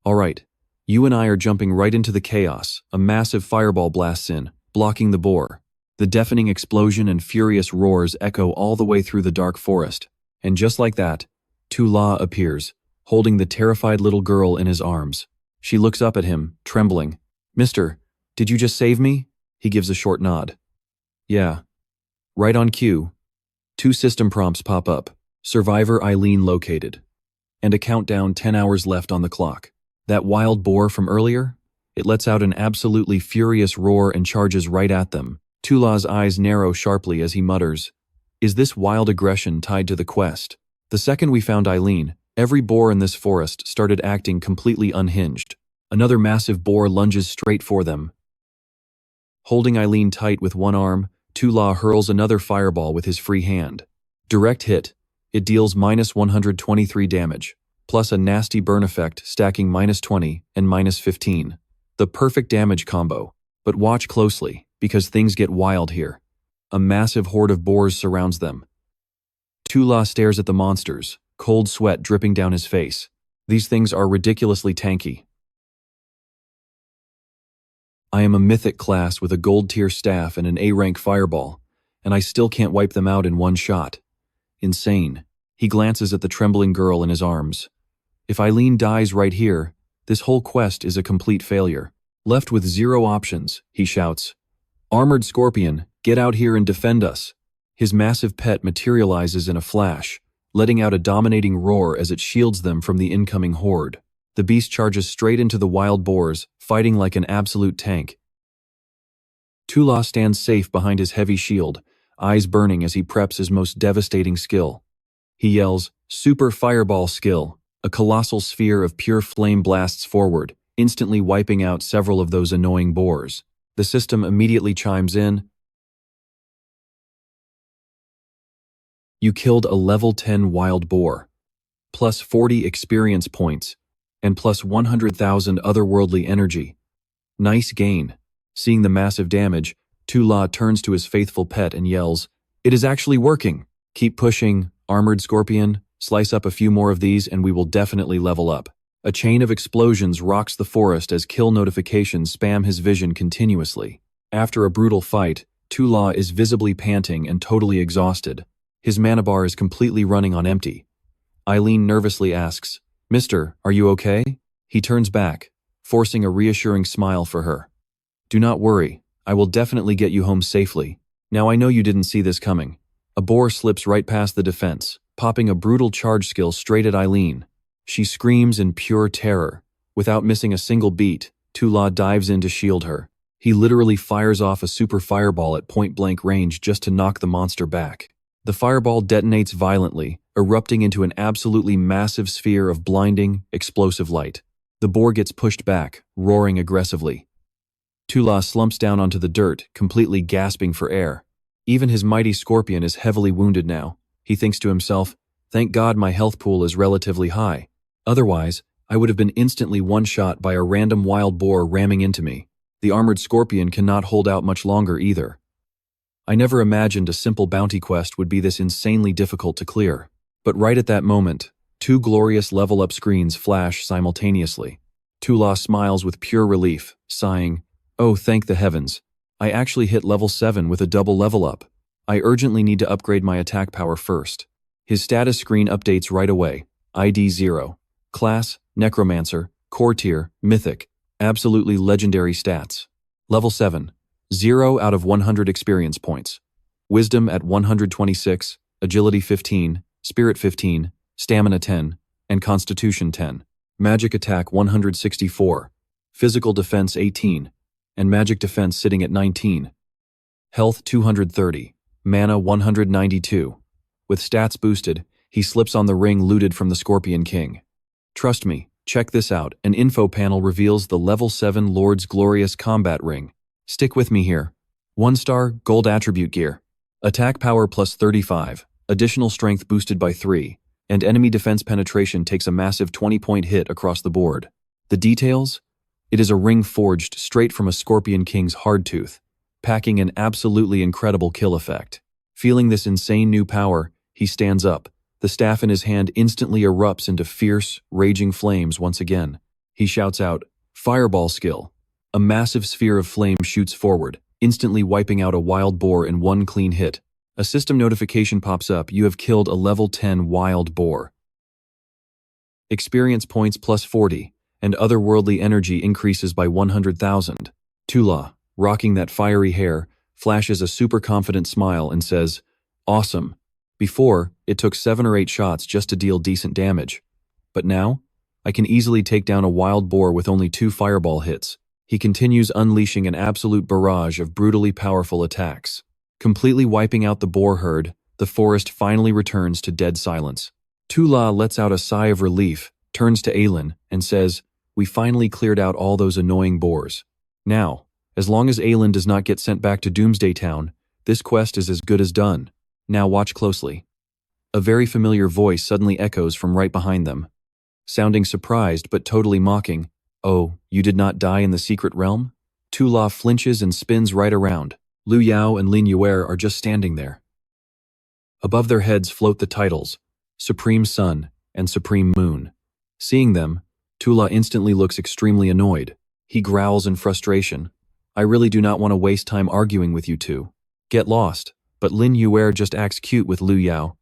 Speaker 1: Alright, you and I are jumping right into the chaos. A massive fireball blasts in, blocking the boar. The deafening explosion and furious roars echo all the way through the dark forest. And just like that, Tu-La appears, holding the terrified little girl in his arms. She looks up at him, trembling. Mister, did you just save me? He gives a short nod. Yeah. Right on cue. 2 system prompts pop up. Survivor Eileen located. And a countdown 10 hours left on the clock. That wild boar from earlier? It lets out an absolutely furious roar and charges right at them. Tu-La's eyes narrow sharply as he mutters, is this wild aggression tied to the quest? The second we found Eileen, every boar in this forest started acting completely unhinged. Another massive boar lunges straight for them. Holding Eileen tight with one arm, Tu-La hurls another fireball with his free hand. Direct hit. It deals -123 damage, plus a nasty burn effect stacking -20 and -15. The perfect damage combo. But watch closely, because things get wild here. A massive horde of boars surrounds them. Tu-La stares at the monsters, cold sweat dripping down his face. These things are ridiculously tanky. I am a mythic class with a gold tier staff and an A-rank fireball, and I still can't wipe them out in one shot. Insane. He glances at the trembling girl in his arms. If Eileen dies right here, this whole quest is a complete failure. Left with zero options, he shouts, "Armored Scorpion, get out here and defend us." His massive pet materializes in a flash, letting out a dominating roar as it shields them from the incoming horde. The beast charges straight into the wild boars, fighting like an absolute tank. Tula stands safe behind his heavy shield, eyes burning as he preps his most devastating skill. He yells, "Super Fireball Skill!" A colossal sphere of pure flame blasts forward, instantly wiping out several of those annoying boars. The system immediately chimes in. You killed a level 10 wild boar, plus 40 experience points, and plus 100,000 otherworldly energy. Nice gain. Seeing the massive damage, Tula turns to his faithful pet and yells, "It is actually working! Keep pushing, Armored Scorpion. Slice up a few more of these and we will definitely level up." A chain of explosions rocks the forest as kill notifications spam his vision continuously. After a brutal fight, Tula is visibly panting and totally exhausted. His mana bar is completely running on empty. Eileen nervously asks, "Mister, are you okay?" He turns back, forcing a reassuring smile for her. "Do not worry, I will definitely get you home safely. Now I know you didn't see this coming." A boar slips right past the defense, popping a brutal charge skill straight at Eileen. She screams in pure terror. Without missing a single beat, Tula dives in to shield her. He literally fires off a super fireball at point-blank range just to knock the monster back. The fireball detonates violently, erupting into an absolutely massive sphere of blinding, explosive light. The boar gets pushed back, roaring aggressively. Tula slumps down onto the dirt, completely gasping for air. Even his mighty scorpion is heavily wounded now. He thinks to himself, "Thank God my health pool is relatively high. Otherwise, I would have been instantly one-shot by a random wild boar ramming into me. The armored scorpion cannot hold out much longer either." I never imagined a simple bounty quest would be this insanely difficult to clear. But right at that moment, two glorious level-up screens flash simultaneously. Tula smiles with pure relief, sighing, "Oh, thank the heavens. I actually hit level 7 with a double level up. I urgently need to upgrade my attack power first." His status screen updates right away. ID 0. Class, Necromancer. Core tier, Mythic. Absolutely legendary stats. Level 7. 0 out of 100 experience points. Wisdom at 126, Agility 15, Spirit 15, Stamina 10, and Constitution 10. Magic attack 164. Physical defense 18. And magic defense sitting at 19. Health 230. Mana 192. With stats boosted, he slips on the ring looted from the Scorpion King. Trust me, check this out. An info panel reveals the level 7 Lord's Glorious Combat Ring. Stick with me here. 1-star, gold attribute gear. Attack power plus 35, additional strength boosted by 3, and enemy defense penetration takes a massive 20-point hit across the board. The details? It is a ring forged straight from a Scorpion King's hardtooth, packing an absolutely incredible kill effect. Feeling this insane new power, he stands up. The staff in his hand instantly erupts into fierce, raging flames once again. He shouts out, "Fireball Skill." A massive sphere of flame shoots forward, instantly wiping out a wild boar in one clean hit. A system notification pops up, "You have killed a level 10 wild boar." Experience points plus 40, and otherworldly energy increases by 100,000. Tula, rocking that fiery hair, flashes a super confident smile and says, "Awesome. Before, it took 7 or 8 shots just to deal decent damage. But now, I can easily take down a wild boar with only 2 fireball hits." He continues unleashing an absolute barrage of brutally powerful attacks. Completely wiping out the boar herd, the forest finally returns to dead silence. Tula lets out a sigh of relief, turns to Aelin, and says, "We finally cleared out all those annoying boars. Now, as long as Aelin does not get sent back to Doomsday Town, this quest is as good as done. Now watch closely." A very familiar voice suddenly echoes from right behind them. Sounding surprised but totally mocking, "Oh, you did not die in the secret realm?" Tula flinches and spins right around. Lu Yao and Lin Yue are just standing there. Above their heads float the titles, Supreme Sun and Supreme Moon. Seeing them, Tula instantly looks extremely annoyed. He growls in frustration, "I really do not want to waste time arguing with you two. Get lost." But Lin Yue just acts cute with Lu Yao.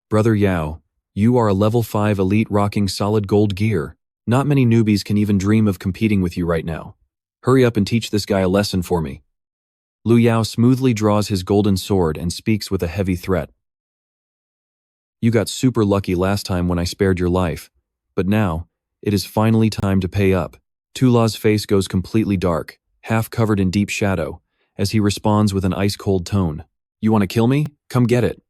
Speaker 1: "Brother Yao, you are a level 5 elite rocking solid gold gear. Not many newbies can even dream of competing with you right now. Hurry up and teach this guy a lesson for me. Lu Yao smoothly draws his golden sword and speaks with a heavy threat. You got super lucky last time when I spared your life, but now, it is finally time to pay up. Tu La's face goes completely dark, half covered in deep shadow, as he responds with an ice-cold tone. You want to kill me? Come get it.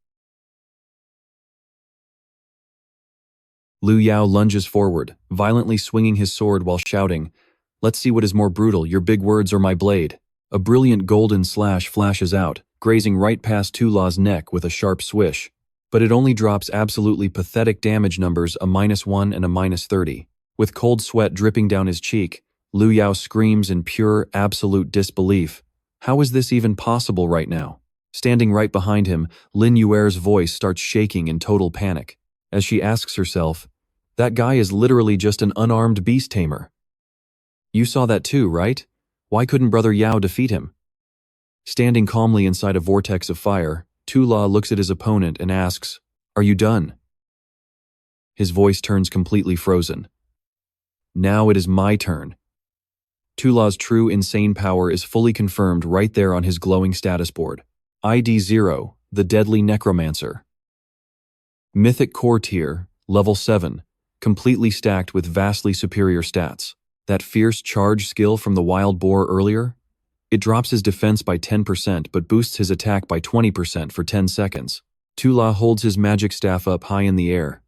Speaker 1: Lu Yao lunges forward, violently swinging his sword while shouting, Let's see what is more brutal, your big words or my blade. A brilliant golden slash flashes out, grazing right past Tu La's neck with a sharp swish. But it only drops absolutely pathetic damage numbers, a -1 and a -30. With cold sweat dripping down his cheek, Lu Yao screams in pure, absolute disbelief. How is this even possible right now? Standing right behind him, Lin Yuer's voice starts shaking in total panic, as she asks herself, that guy is literally just an unarmed beast tamer. You saw that too, right? Why couldn't Brother Yao defeat him? Standing calmly inside a vortex of fire, Tu La looks at his opponent and asks, Are you done? His voice turns completely frozen. Now it is my turn. Tu La's true insane power is fully confirmed right there on his glowing status board. ID 0, the deadly Necromancer. Mythic core tier, level 7, completely stacked with vastly superior stats. That fierce charge skill from the wild boar earlier? It drops his defense by 10% but boosts his attack by 20% for 10 seconds. Tu La holds his magic staff up high in the air.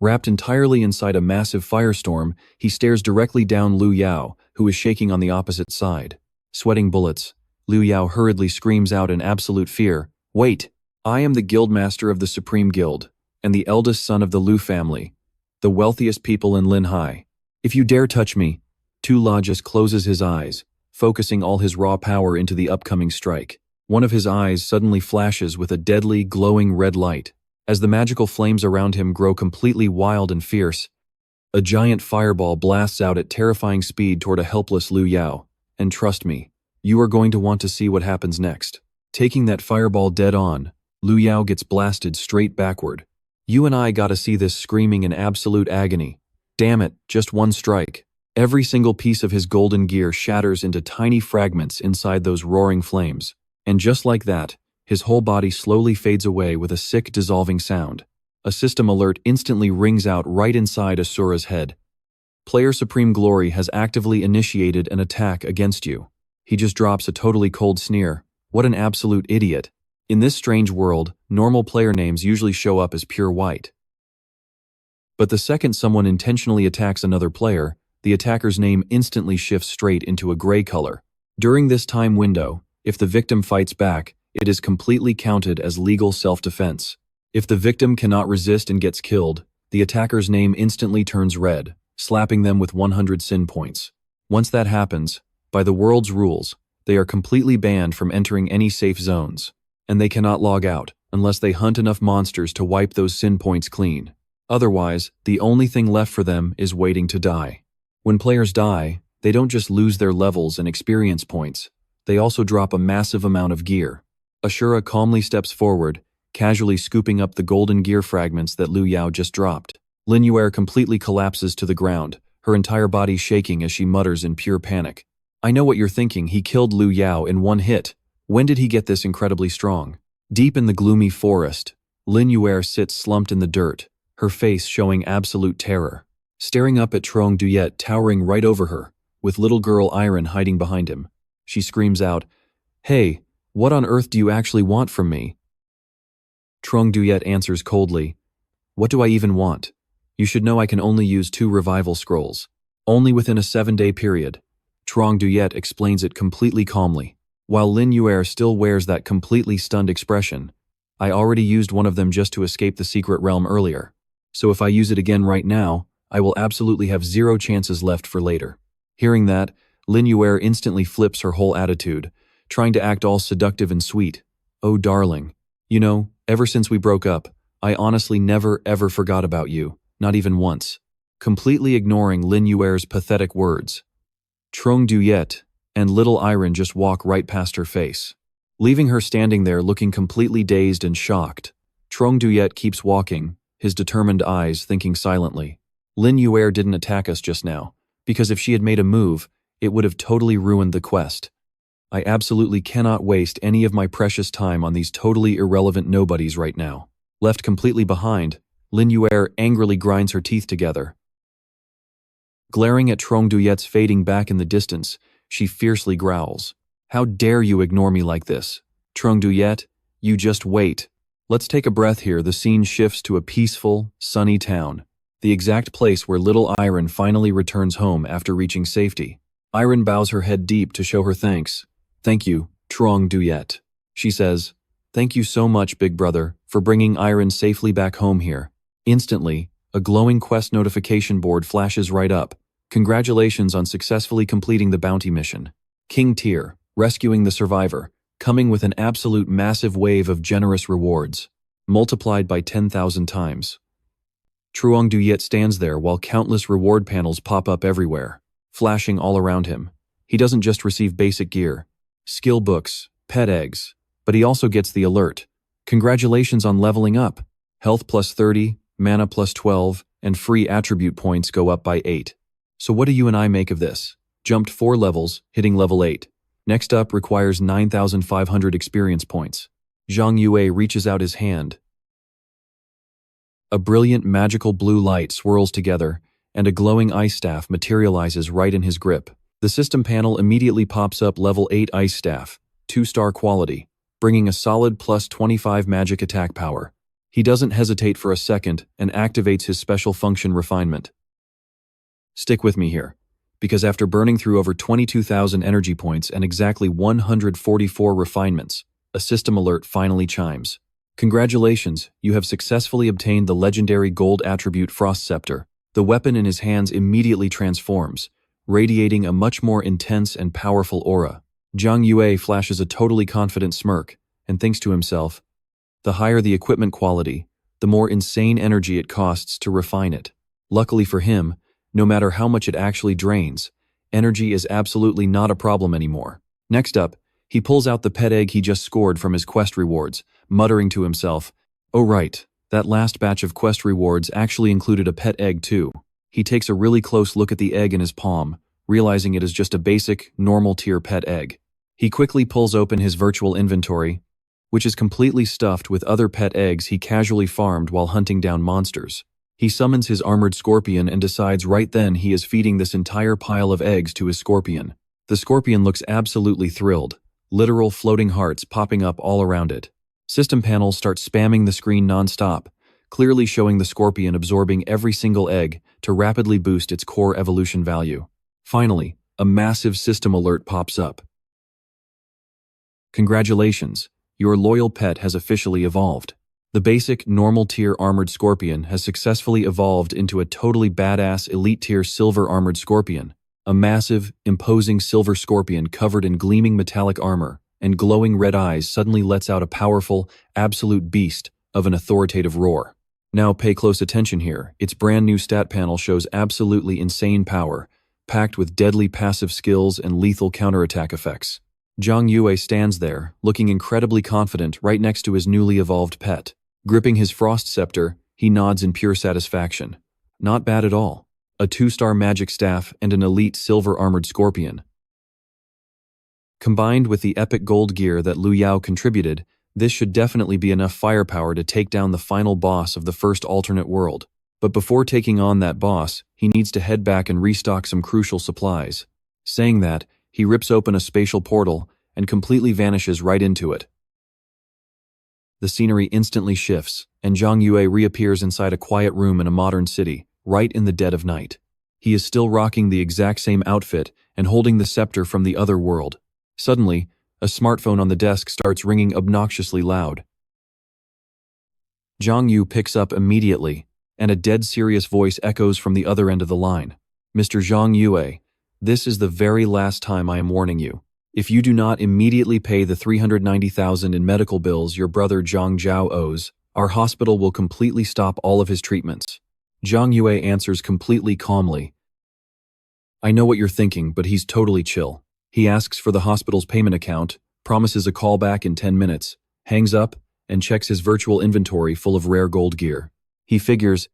Speaker 1: Wrapped entirely inside a massive firestorm, he stares directly down Lu Yao, who is shaking on the opposite side. Sweating bullets, Lu Yao hurriedly screams out in absolute fear, Wait! I am the guildmaster of the Supreme Guild, and the eldest son of the Lu family, the wealthiest people in Linhai. If you dare touch me, Tu La just closes his eyes, focusing all his raw power into the upcoming strike. One of his eyes suddenly flashes with a deadly, glowing red light. As the magical flames around him grow completely wild and fierce, a giant fireball blasts out at terrifying speed toward a helpless Lu Yao. And trust me, you are going to want to see what happens next. Taking that fireball dead on, Lu Yao gets blasted straight backward. You and I gotta see this, screaming in absolute agony. Damn it, just one strike. Every single piece of his golden gear shatters into tiny fragments inside those roaring flames. And just like that, his whole body slowly fades away with a sick, dissolving sound. A system alert instantly rings out right inside Asura's head. Player Supreme Glory has actively initiated an attack against you. He just drops a totally cold sneer. What an absolute idiot. In this strange world, normal player names usually show up as pure white. But the second someone intentionally attacks another player, the attacker's name instantly shifts straight into a gray color. During this time window, if the victim fights back, it is completely counted as legal self-defense. If the victim cannot resist and gets killed, the attacker's name instantly turns red, slapping them with 100 sin points. Once that happens, by the world's rules, they are completely banned from entering any safe zones, and they cannot log out unless they hunt enough monsters to wipe those sin points clean. Otherwise, the only thing left for them is waiting to die. When players die, they don't just lose their levels and experience points, they also drop a massive amount of gear. Asura calmly steps forward, casually scooping up the golden gear fragments that Lu Yao just dropped. Lin Yue completely collapses to the ground, her entire body shaking as she mutters in pure panic. I know what you're thinking, he killed Lu Yao in one hit. When did he get this incredibly strong? Deep in the gloomy forest, Lin Yue sits slumped in the dirt, her face showing absolute terror. Staring up at Trong Duyet towering right over her, with little girl Iron hiding behind him. She screams out, Hey, what on earth do you actually want from me? Trong Duyet answers coldly, What do I even want? You should know I can only use 2 revival scrolls. Only within a 7-day period. Trong Duyet explains it completely calmly. While Lin Yue still wears that completely stunned expression, I already used one of them just to escape the secret realm earlier. So if I use it again right now, I will absolutely have 0 chances left for later. Hearing that, Lin Yue instantly flips her whole attitude, trying to act all seductive and sweet. Oh darling, you know, ever since we broke up, I honestly never ever forgot about you, not even once. Completely ignoring Lin Yue's pathetic words, Trong Duyet and little Iron just walk right past her face, leaving her standing there looking completely dazed and shocked. Trong Duyet keeps walking, his determined eyes thinking silently. Lin Yue didn't attack us just now, because if she had made a move, it would have totally ruined the quest. I absolutely cannot waste any of my precious time on these totally irrelevant nobodies right now. Left completely behind, Lin Yue angrily grinds her teeth together. Glaring at Trong Duyet's fading back in the distance, she fiercely growls. How dare you ignore me like this? Trong Duyet, you just wait. Let's take a breath here. The scene shifts to a peaceful, sunny town. The exact place where little Iron finally returns home after reaching safety. Iron bows her head deep to show her thanks. Thank you, Trong Duyet. She says, thank you so much, big brother, for bringing Iron safely back home here. Instantly, a glowing quest notification board flashes right up. Congratulations on successfully completing the bounty mission. King Tier, rescuing the survivor, coming with an absolute massive wave of generous rewards, multiplied by 10,000 times. Trong Duyet stands there while countless reward panels pop up everywhere, flashing all around him. He doesn't just receive basic gear, skill books, pet eggs, but he also gets the alert. Congratulations on leveling up. Health plus 30, mana plus 12, and free attribute points go up by 8. So what do you and I make of this? Jumped 4 levels, hitting level 8. Next up requires 9,500 experience points. Zhang Yue reaches out his hand. A brilliant magical blue light swirls together, and a glowing ice staff materializes right in his grip. The system panel immediately pops up level 8 ice staff, 2-star quality, bringing a solid plus 25 magic attack power. He doesn't hesitate for a second and activates his special function refinement. Stick with me here, because after burning through over 22,000 energy points and exactly 144 refinements, a system alert finally chimes. Congratulations, you have successfully obtained the legendary gold attribute Frost Scepter. The weapon in his hands immediately transforms, radiating a much more intense and powerful aura. Zhang Yue flashes a totally confident smirk and thinks to himself, the higher the equipment quality, the more insane energy it costs to refine it. Luckily for him, no matter how much it actually drains, energy is absolutely not a problem anymore. Next up, he pulls out the pet egg he just scored from his quest rewards, muttering to himself, oh right, that last batch of quest rewards actually included a pet egg too. He takes a really close look at the egg in his palm, realizing it is just a basic, normal tier pet egg. He quickly pulls open his virtual inventory, which is completely stuffed with other pet eggs he casually farmed while hunting down monsters. He summons his armored scorpion and decides right then he is feeding this entire pile of eggs to his scorpion. The scorpion looks absolutely thrilled, literal floating hearts popping up all around it. System panels start spamming the screen non-stop, clearly showing the scorpion absorbing every single egg to rapidly boost its core evolution value. Finally, a massive system alert pops up. Congratulations, your loyal pet has officially evolved. The basic, normal-tier armored scorpion has successfully evolved into a totally badass elite-tier silver armored scorpion. A massive, imposing silver scorpion covered in gleaming metallic armor and glowing red eyes suddenly lets out a powerful, absolute beast of an authoritative roar. Now pay close attention here. Its brand new stat panel shows absolutely insane power, packed with deadly passive skills and lethal counterattack effects. Zhang Yue stands there, looking incredibly confident right next to his newly evolved pet. Gripping his frost scepter, he nods in pure satisfaction. Not bad at all. A 2-star magic staff and an elite silver armored scorpion. Combined with the epic gold gear that Lu Yao contributed, this should definitely be enough firepower to take down the final boss of the first alternate world. But before taking on that boss, he needs to head back and restock some crucial supplies. Saying that, he rips open a spatial portal and completely vanishes right into it. The scenery instantly shifts, and Zhang Yue reappears inside a quiet room in a modern city, right in the dead of night. He is still rocking the exact same outfit and holding the scepter from the other world. Suddenly, a smartphone on the desk starts ringing obnoxiously loud. Zhang Yue picks up immediately, and a dead serious voice echoes from the other end of the line. Mr. Zhang Yue, this is the very last time I am warning you. If you do not immediately pay the 390,000 in medical bills your brother Zhang Zhao owes, our hospital will completely stop all of his treatments. Zhang Yue answers completely calmly. I know what you're thinking, but he's totally chill. He asks for the hospital's payment account, promises a call back in 10 minutes, hangs up, and checks his virtual inventory full of rare gold gear. He figures,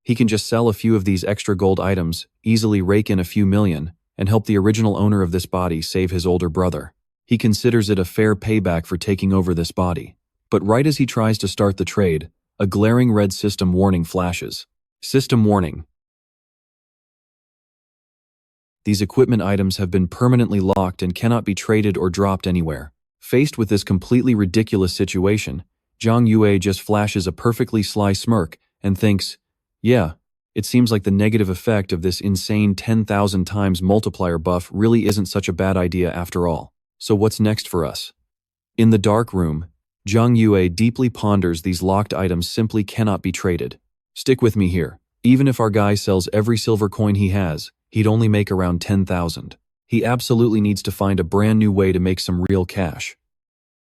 Speaker 1: He can just sell a few of these extra gold items, easily rake in a few million, and help the original owner of this body save his older brother. He considers it a fair payback for taking over this body. But right as he tries to start the trade, a glaring red system warning flashes. System warning. These equipment items have been permanently locked and cannot be traded or dropped anywhere. Faced with this completely ridiculous situation, Zhang Yue just flashes a perfectly sly smirk and thinks, yeah, it seems like the negative effect of this insane 10,000 times multiplier buff really isn't such a bad idea after all. So what's next for us? In the dark room, Zhang Yue deeply ponders these locked items simply cannot be traded. Stick with me here. Even if our guy sells every silver coin he has, he'd only make around 10,000. He absolutely needs to find a brand new way to make some real cash.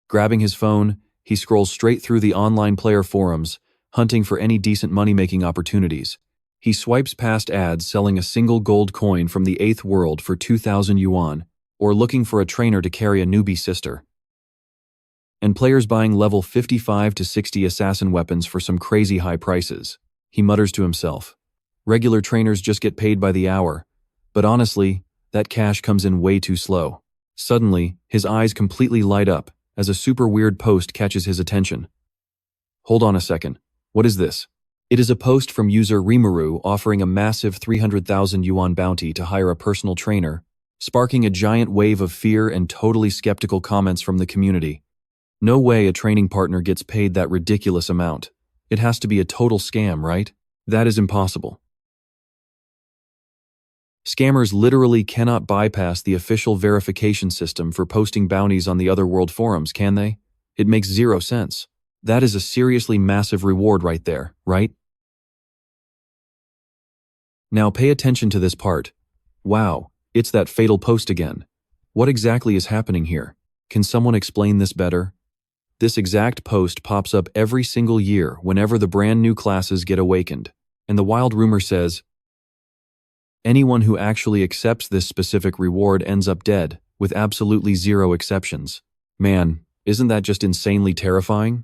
Speaker 1: Grabbing his phone, he scrolls straight through the online player forums, hunting for any decent money-making opportunities. He swipes past ads selling a single gold coin from the 8th world for 2,000 yuan, or looking for a trainer to carry a newbie sister. And players buying level 55 to 60 assassin weapons for some crazy high prices. He mutters to himself, regular trainers just get paid by the hour, but honestly, that cash comes in way too slow. Suddenly, his eyes completely light up as a super weird post catches his attention. Hold on a second, what is this? It is a post from user Rimuru offering a massive 300,000 yuan bounty to hire a personal trainer, sparking a giant wave of fear and totally skeptical comments from the community. No way a training partner gets paid that ridiculous amount. It has to be a total scam, right? That is impossible. Scammers literally cannot bypass the official verification system for posting bounties on the otherworld forums, can they? It makes zero sense. That is a seriously massive reward right there, right? Now pay attention to this part. Wow, it's that fatal post again. What exactly is happening here? Can someone explain this better? This exact post pops up every single year whenever the brand new classes get awakened, and the wild rumor says, anyone who actually accepts this specific reward ends up dead, with absolutely zero exceptions. Man, isn't that just insanely terrifying?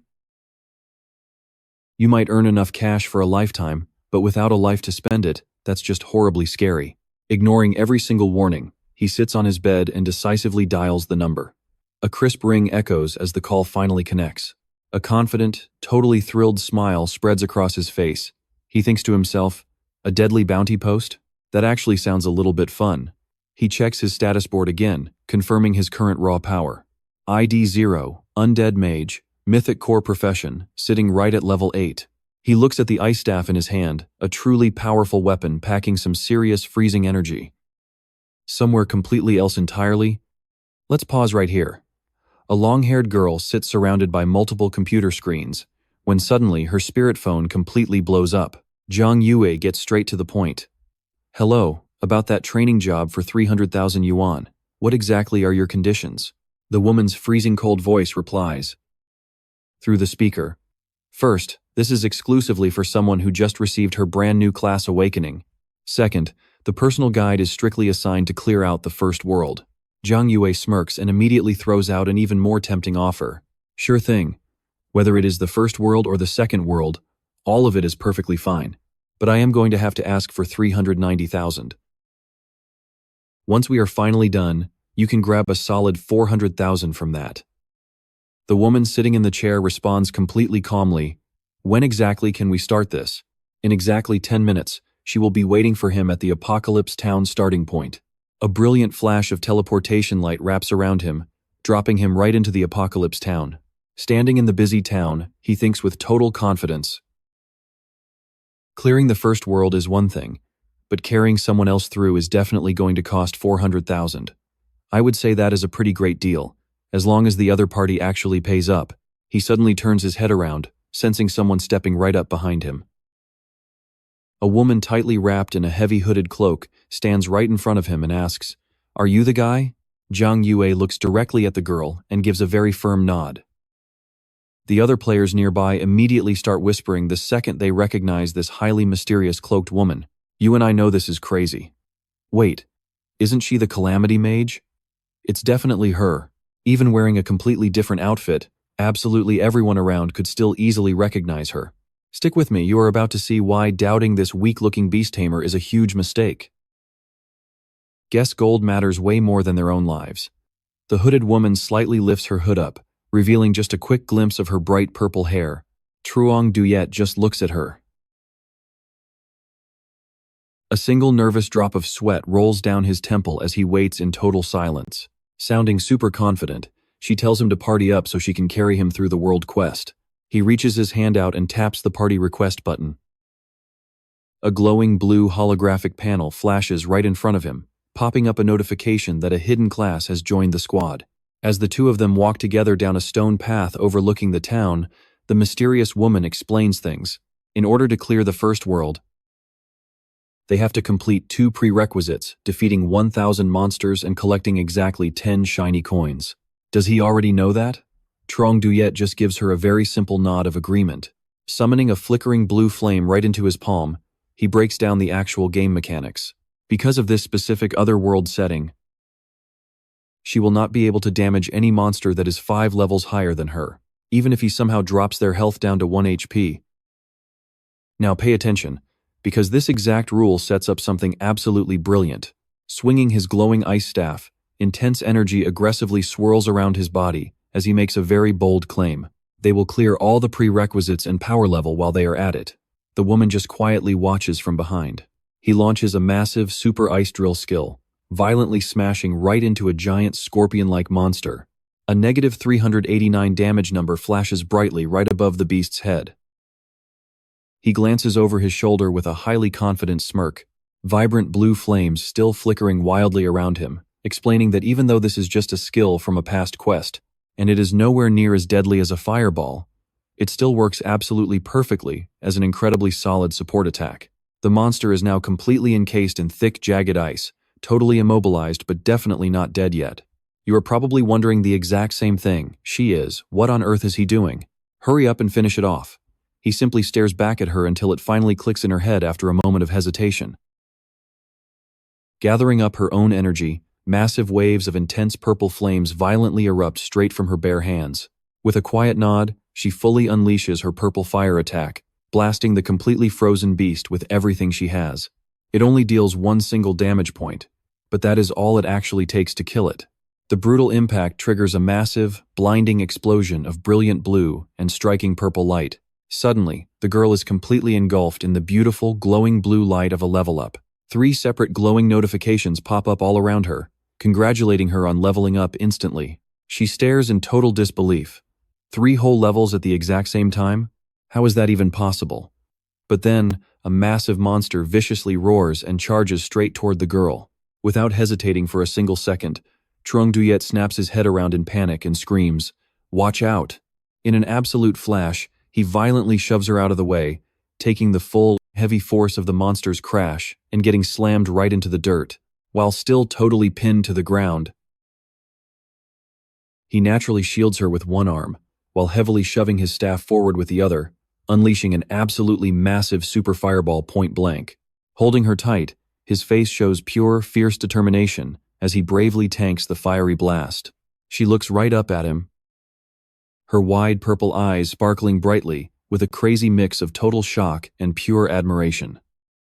Speaker 1: You might earn enough cash for a lifetime, but without a life to spend it, that's just horribly scary. Ignoring every single warning, he sits on his bed and decisively dials the number. A crisp ring echoes as the call finally connects. A confident, totally thrilled smile spreads across his face. He thinks to himself, a deadly bounty post? That actually sounds a little bit fun. He checks his status board again, confirming his current raw power. ID 0, Undead Mage, Mythic Core Profession, sitting right at level 8. He looks at the ice staff in his hand, a truly powerful weapon packing some serious freezing energy. Somewhere completely else entirely? Let's pause right here. A long-haired girl sits surrounded by multiple computer screens, when suddenly her spirit phone completely blows up. Zhang Yue gets straight to the point. Hello, about that training job for 300,000 yuan. What exactly are your conditions? The woman's freezing cold voice replies. Through the speaker. First, this is exclusively for someone who just received her brand new class awakening. Second, the personal guide is strictly assigned to clear out the first world. Zhang Yue smirks and immediately throws out an even more tempting offer. Sure thing. Whether it is the first world or the second world, all of it is perfectly fine. But I am going to have to ask for 390,000. Once we are finally done, you can grab a solid 400,000 from that. The woman sitting in the chair responds completely calmly. When exactly can we start this? In exactly 10 minutes, she will be waiting for him at the Apocalypse Town starting point. A brilliant flash of teleportation light wraps around him, dropping him right into the Apocalypse Town. Standing in the busy town, he thinks with total confidence. Clearing the first world is one thing, but carrying someone else through is definitely going to cost 400,000. I would say that is a pretty great deal, as long as the other party actually pays up. He suddenly turns his head around, sensing someone stepping right up behind him. A woman tightly wrapped in a heavy hooded cloak stands right in front of him and asks, "Are you the guy?" Zhang Yue looks directly at the girl and gives a very firm nod. The other players nearby immediately start whispering the second they recognize this highly mysterious cloaked woman. You and I know this is crazy. Wait, isn't she the Calamity Mage? It's definitely her. Even wearing a completely different outfit, absolutely everyone around could still easily recognize her. Stick with me, you are about to see why doubting this weak-looking beast tamer is a huge mistake. Guess gold matters way more than their own lives. The hooded woman slightly lifts her hood up, revealing just a quick glimpse of her bright purple hair. Truong Duyet just looks at her. A single nervous drop of sweat rolls down his temple as he waits in total silence. Sounding super confident, she tells him to party up so she can carry him through the world quest. He reaches his hand out and taps the party request button. A glowing blue holographic panel flashes right in front of him, popping up a notification that a hidden class has joined the squad. As the two of them walk together down a stone path overlooking the town, the mysterious woman explains things. In order to clear the first world, they have to complete 2 prerequisites, defeating 1,000 monsters and collecting exactly 10 shiny coins. Does he already know that? Truong Duyet just gives her a very simple nod of agreement. Summoning a flickering blue flame right into his palm, he breaks down the actual game mechanics. Because of this specific otherworld setting, she will not be able to damage any monster that is 5 levels higher than her, even if he somehow drops their health down to 1 HP. Now pay attention, because this exact rule sets up something absolutely brilliant. Swinging his glowing ice staff, intense energy aggressively swirls around his body as he makes a very bold claim. They will clear all the prerequisites and power level while they are at it. The woman just quietly watches from behind. He launches a massive super ice drill skill, violently smashing right into a giant scorpion-like monster. A negative 389 damage number flashes brightly right above the beast's head. He glances over his shoulder with a highly confident smirk, vibrant blue flames still flickering wildly around him, explaining that even though this is just a skill from a past quest, and it is nowhere near as deadly as a fireball, it still works absolutely perfectly as an incredibly solid support attack. The monster is now completely encased in thick, jagged ice, totally immobilized but definitely not dead yet. You are probably wondering the exact same thing. She is. What on earth is he doing? Hurry up and finish it off. He simply stares back at her until it finally clicks in her head after a moment of hesitation. Gathering up her own energy, massive waves of intense purple flames violently erupt straight from her bare hands. With a quiet nod, she fully unleashes her purple fire attack, blasting the completely frozen beast with everything she has. It only deals 1 single damage point, but that is all it actually takes to kill it. The brutal impact triggers a massive, blinding explosion of brilliant blue and striking purple light. Suddenly, the girl is completely engulfed in the beautiful, glowing blue light of a level up. 3 separate glowing notifications pop up all around her, congratulating her on leveling up instantly. She stares in total disbelief. 3 whole levels at the exact same time? How is that even possible? But then, a massive monster viciously roars and charges straight toward the girl. Without hesitating for a single second, Truong Duyet snaps his head around in panic and screams, "Watch out!" In an absolute flash, he violently shoves her out of the way, taking the full, heavy force of the monster's crash and getting slammed right into the dirt. While still totally pinned to the ground, he naturally shields her with one arm, while heavily shoving his staff forward with the other, unleashing an absolutely massive super fireball point blank. Holding her tight, his face shows pure, fierce determination as he bravely tanks the fiery blast. She looks right up at him, her wide purple eyes sparkling brightly with a crazy mix of total shock and pure admiration.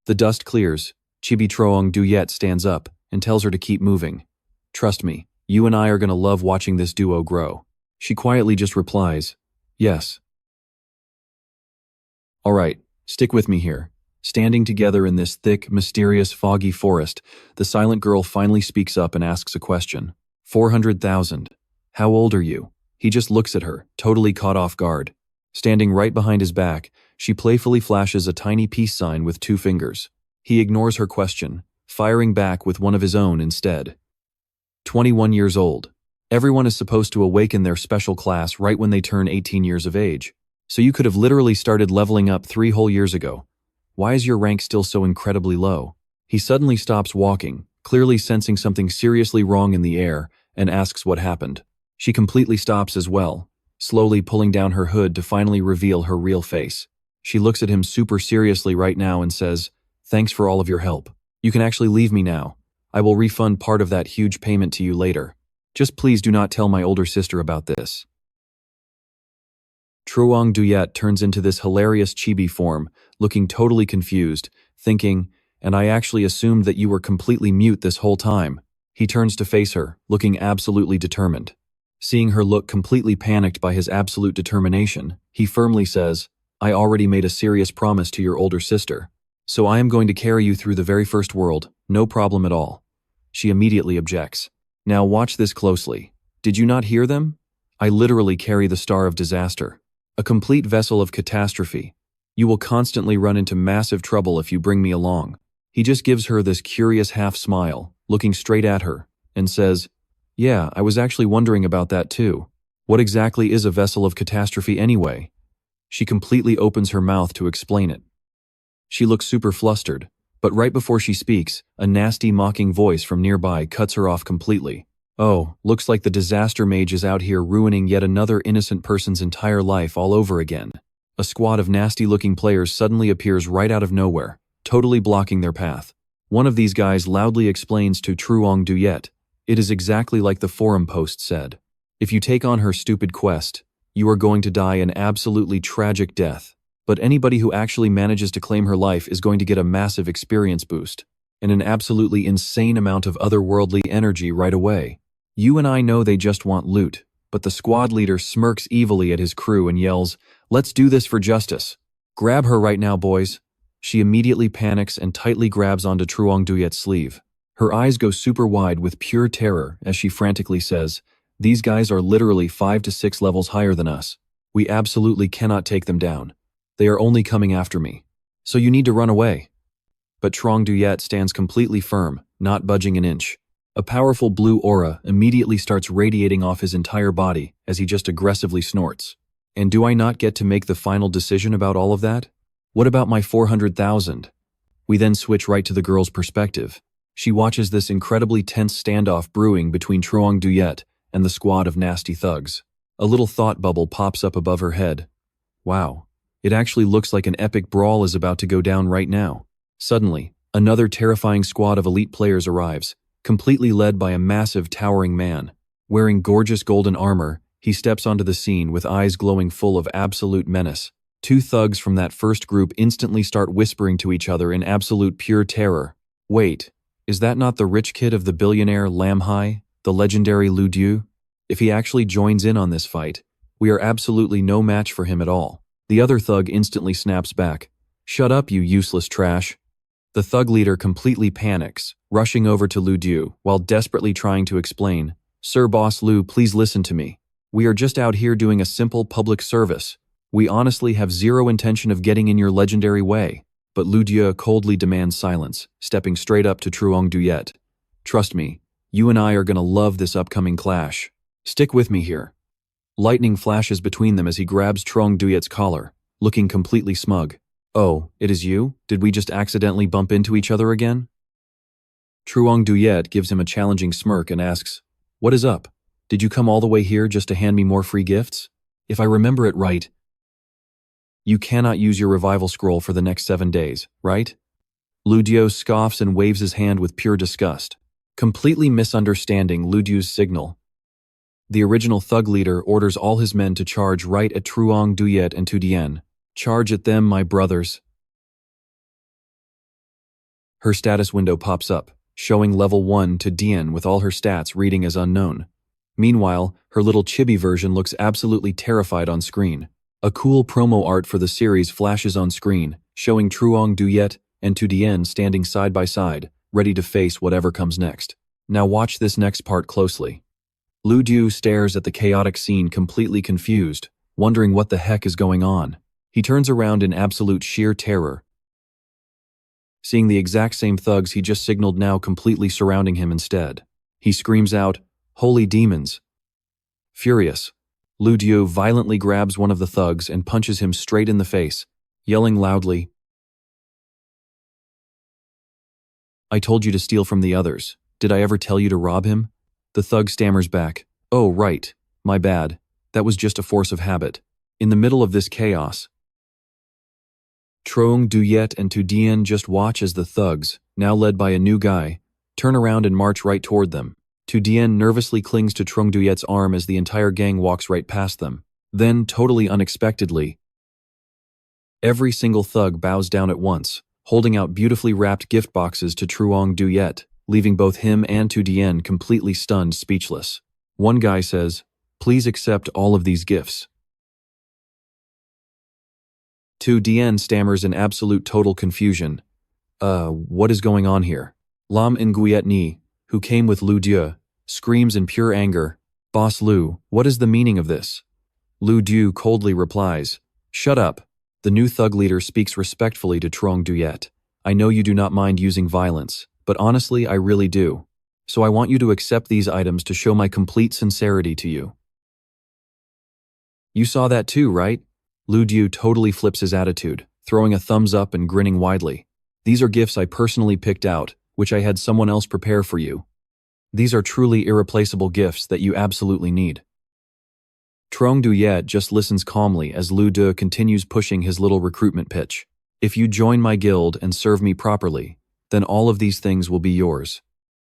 Speaker 1: The dust clears. Chibi Truong Duyet stands up and tells her to keep moving. "Trust me, you and I are gonna love watching this duo grow." She quietly just replies, "Yes." All right, stick with me here. Standing together in this thick, mysterious, foggy forest, the silent girl finally speaks up and asks a question. 400,000. How old are you? He just looks at her, totally caught off guard. Standing right behind his back, she playfully flashes a tiny peace sign with 2 fingers. He ignores her question, firing back with one of his own instead. 21 years old. Everyone is supposed to awaken their special class right when they turn 18 years of age. So you could have literally started leveling up 3 whole years ago. Why is your rank still so incredibly low? He suddenly stops walking, clearly sensing something seriously wrong in the air, and asks what happened. She completely stops as well, slowly pulling down her hood to finally reveal her real face. She looks at him super seriously right now and says, "Thanks for all of your help. You can actually leave me now. I will refund part of that huge payment to you later. Just please do not tell my older sister about this." Truong Duyet turns into this hilarious chibi form, looking totally confused, thinking, and I actually assumed that you were completely mute this whole time. He turns to face her, looking absolutely determined. Seeing her look completely panicked by his absolute determination, he firmly says, I already made a serious promise to your older sister, so I am going to carry you through the very first world, no problem at all. She immediately objects. Now watch this closely. Did you not hear them? I literally carry the star of disaster. A complete vessel of catastrophe. You will constantly run into massive trouble if you bring me along. He just gives her this curious half smile, looking straight at her, and says, yeah, I was actually wondering about that too. What exactly is a vessel of catastrophe anyway? She completely opens her mouth to explain it. She looks super flustered, but right before she speaks, a nasty mocking voice from nearby cuts her off completely. Oh, looks like the disaster mage is out here ruining yet another innocent person's entire life all over again. A squad of nasty-looking players suddenly appears right out of nowhere, totally blocking their path. One of these guys loudly explains to Truong Duyet, it is exactly like the forum post said. If you take on her stupid quest, you are going to die an absolutely tragic death. But anybody who actually manages to claim her life is going to get a massive experience boost, and an absolutely insane amount of otherworldly energy right away. You and I know they just want loot, but the squad leader smirks evilly at his crew and yells, let's do this for justice. Grab her right now, boys. She immediately panics and tightly grabs onto Truong Duyet's sleeve. Her eyes go super wide with pure terror as she frantically says, these guys are literally 5 to 6 levels higher than us. We absolutely cannot take them down. They are only coming after me. So you need to run away. But Truong Duyet stands completely firm, not budging an inch. A powerful blue aura immediately starts radiating off his entire body as he just aggressively snorts. And do I not get to make the final decision about all of that? What about my 400,000? We then switch right to the girl's perspective. She watches this incredibly tense standoff brewing between Truong Duyet and the squad of nasty thugs. A little thought bubble pops up above her head. Wow, it actually looks like an epic brawl is about to go down right now. Suddenly, another terrifying squad of elite players arrives, completely led by a massive towering man. Wearing gorgeous golden armor, he steps onto the scene with eyes glowing full of absolute menace. Two thugs from that first group instantly start whispering to each other in absolute pure terror. Wait, is that not the rich kid of the billionaire Lam Hai, the legendary Lu Diu? If he actually joins in on this fight, we are absolutely no match for him at all. The other thug instantly snaps back. Shut up, you useless trash. The thug leader completely panics, rushing over to Lu Diu while desperately trying to explain, Sir Boss Lu, please listen to me. We are just out here doing a simple public service. We honestly have zero intention of getting in your legendary way. But Lu Diu coldly demands silence, stepping straight up to Truong Duyet. Trust me, you and I are gonna love this upcoming clash. Stick with me here. Lightning flashes between them as he grabs Truong Duyet's collar, looking completely smug. Oh, it is you? Did we just accidentally bump into each other again? Truong Duyet gives him a challenging smirk and asks, what is up? Did you come all the way here just to hand me more free gifts? If I remember it right, you cannot use your revival scroll for the next 7 days, right? Lu Diu scoffs and waves his hand with pure disgust, completely misunderstanding Lu Diu's signal. The original thug leader orders all his men to charge right at Truong Duyet and Tudien. Charge at them, my brothers. Her status window pops up, showing level 1 to Dien with all her stats reading as unknown. Meanwhile, her little chibi version looks absolutely terrified on screen. A cool promo art for the series flashes on screen, showing Truong Duyet and Tudien standing side by side, ready to face whatever comes next. Now watch this next part closely. Lu Diu stares at the chaotic scene completely confused, wondering what the heck is going on. He turns around in absolute sheer terror, seeing the exact same thugs he just signaled now completely surrounding him instead. He screams out, "Holy demons!" Furious, Lu Diu violently grabs one of the thugs and punches him straight in the face, yelling loudly, "I told you to steal from the others. Did I ever tell you to rob him?" The thug stammers back, "Oh right, my bad. That was just a force of habit." In the middle of this chaos, Truong Duyet and Tudien just watch as the thugs, now led by a new guy, turn around and march right toward them. Tudien nervously clings to Truong Duyet's arm as the entire gang walks right past them. Then, totally unexpectedly, every single thug bows down at once, holding out beautifully wrapped gift boxes to Truong Duyet, leaving both him and Tu Dien completely stunned, speechless. One guy says, "Please accept all of these gifts." Tu Dien stammers in absolute total confusion. What is going on here?" Lam Nguyen Ni, who came with Lu Dieu, screams in pure anger, "Boss Lu, what is the meaning of this?" Lu Dieu coldly replies, "Shut up." The new thug leader speaks respectfully to Truong Duyet. "I know you do not mind using violence, but honestly, I really do. So I want you to accept these items to show my complete sincerity to you." "You saw that too, right?" Lu Dieu totally flips his attitude, throwing a thumbs up and grinning widely. "These are gifts I personally picked out, which I had someone else prepare for you. These are truly irreplaceable gifts that you absolutely need." Truong Duyet just listens calmly as Lu De continues pushing his little recruitment pitch. "If you join my guild and serve me properly, then all of these things will be yours.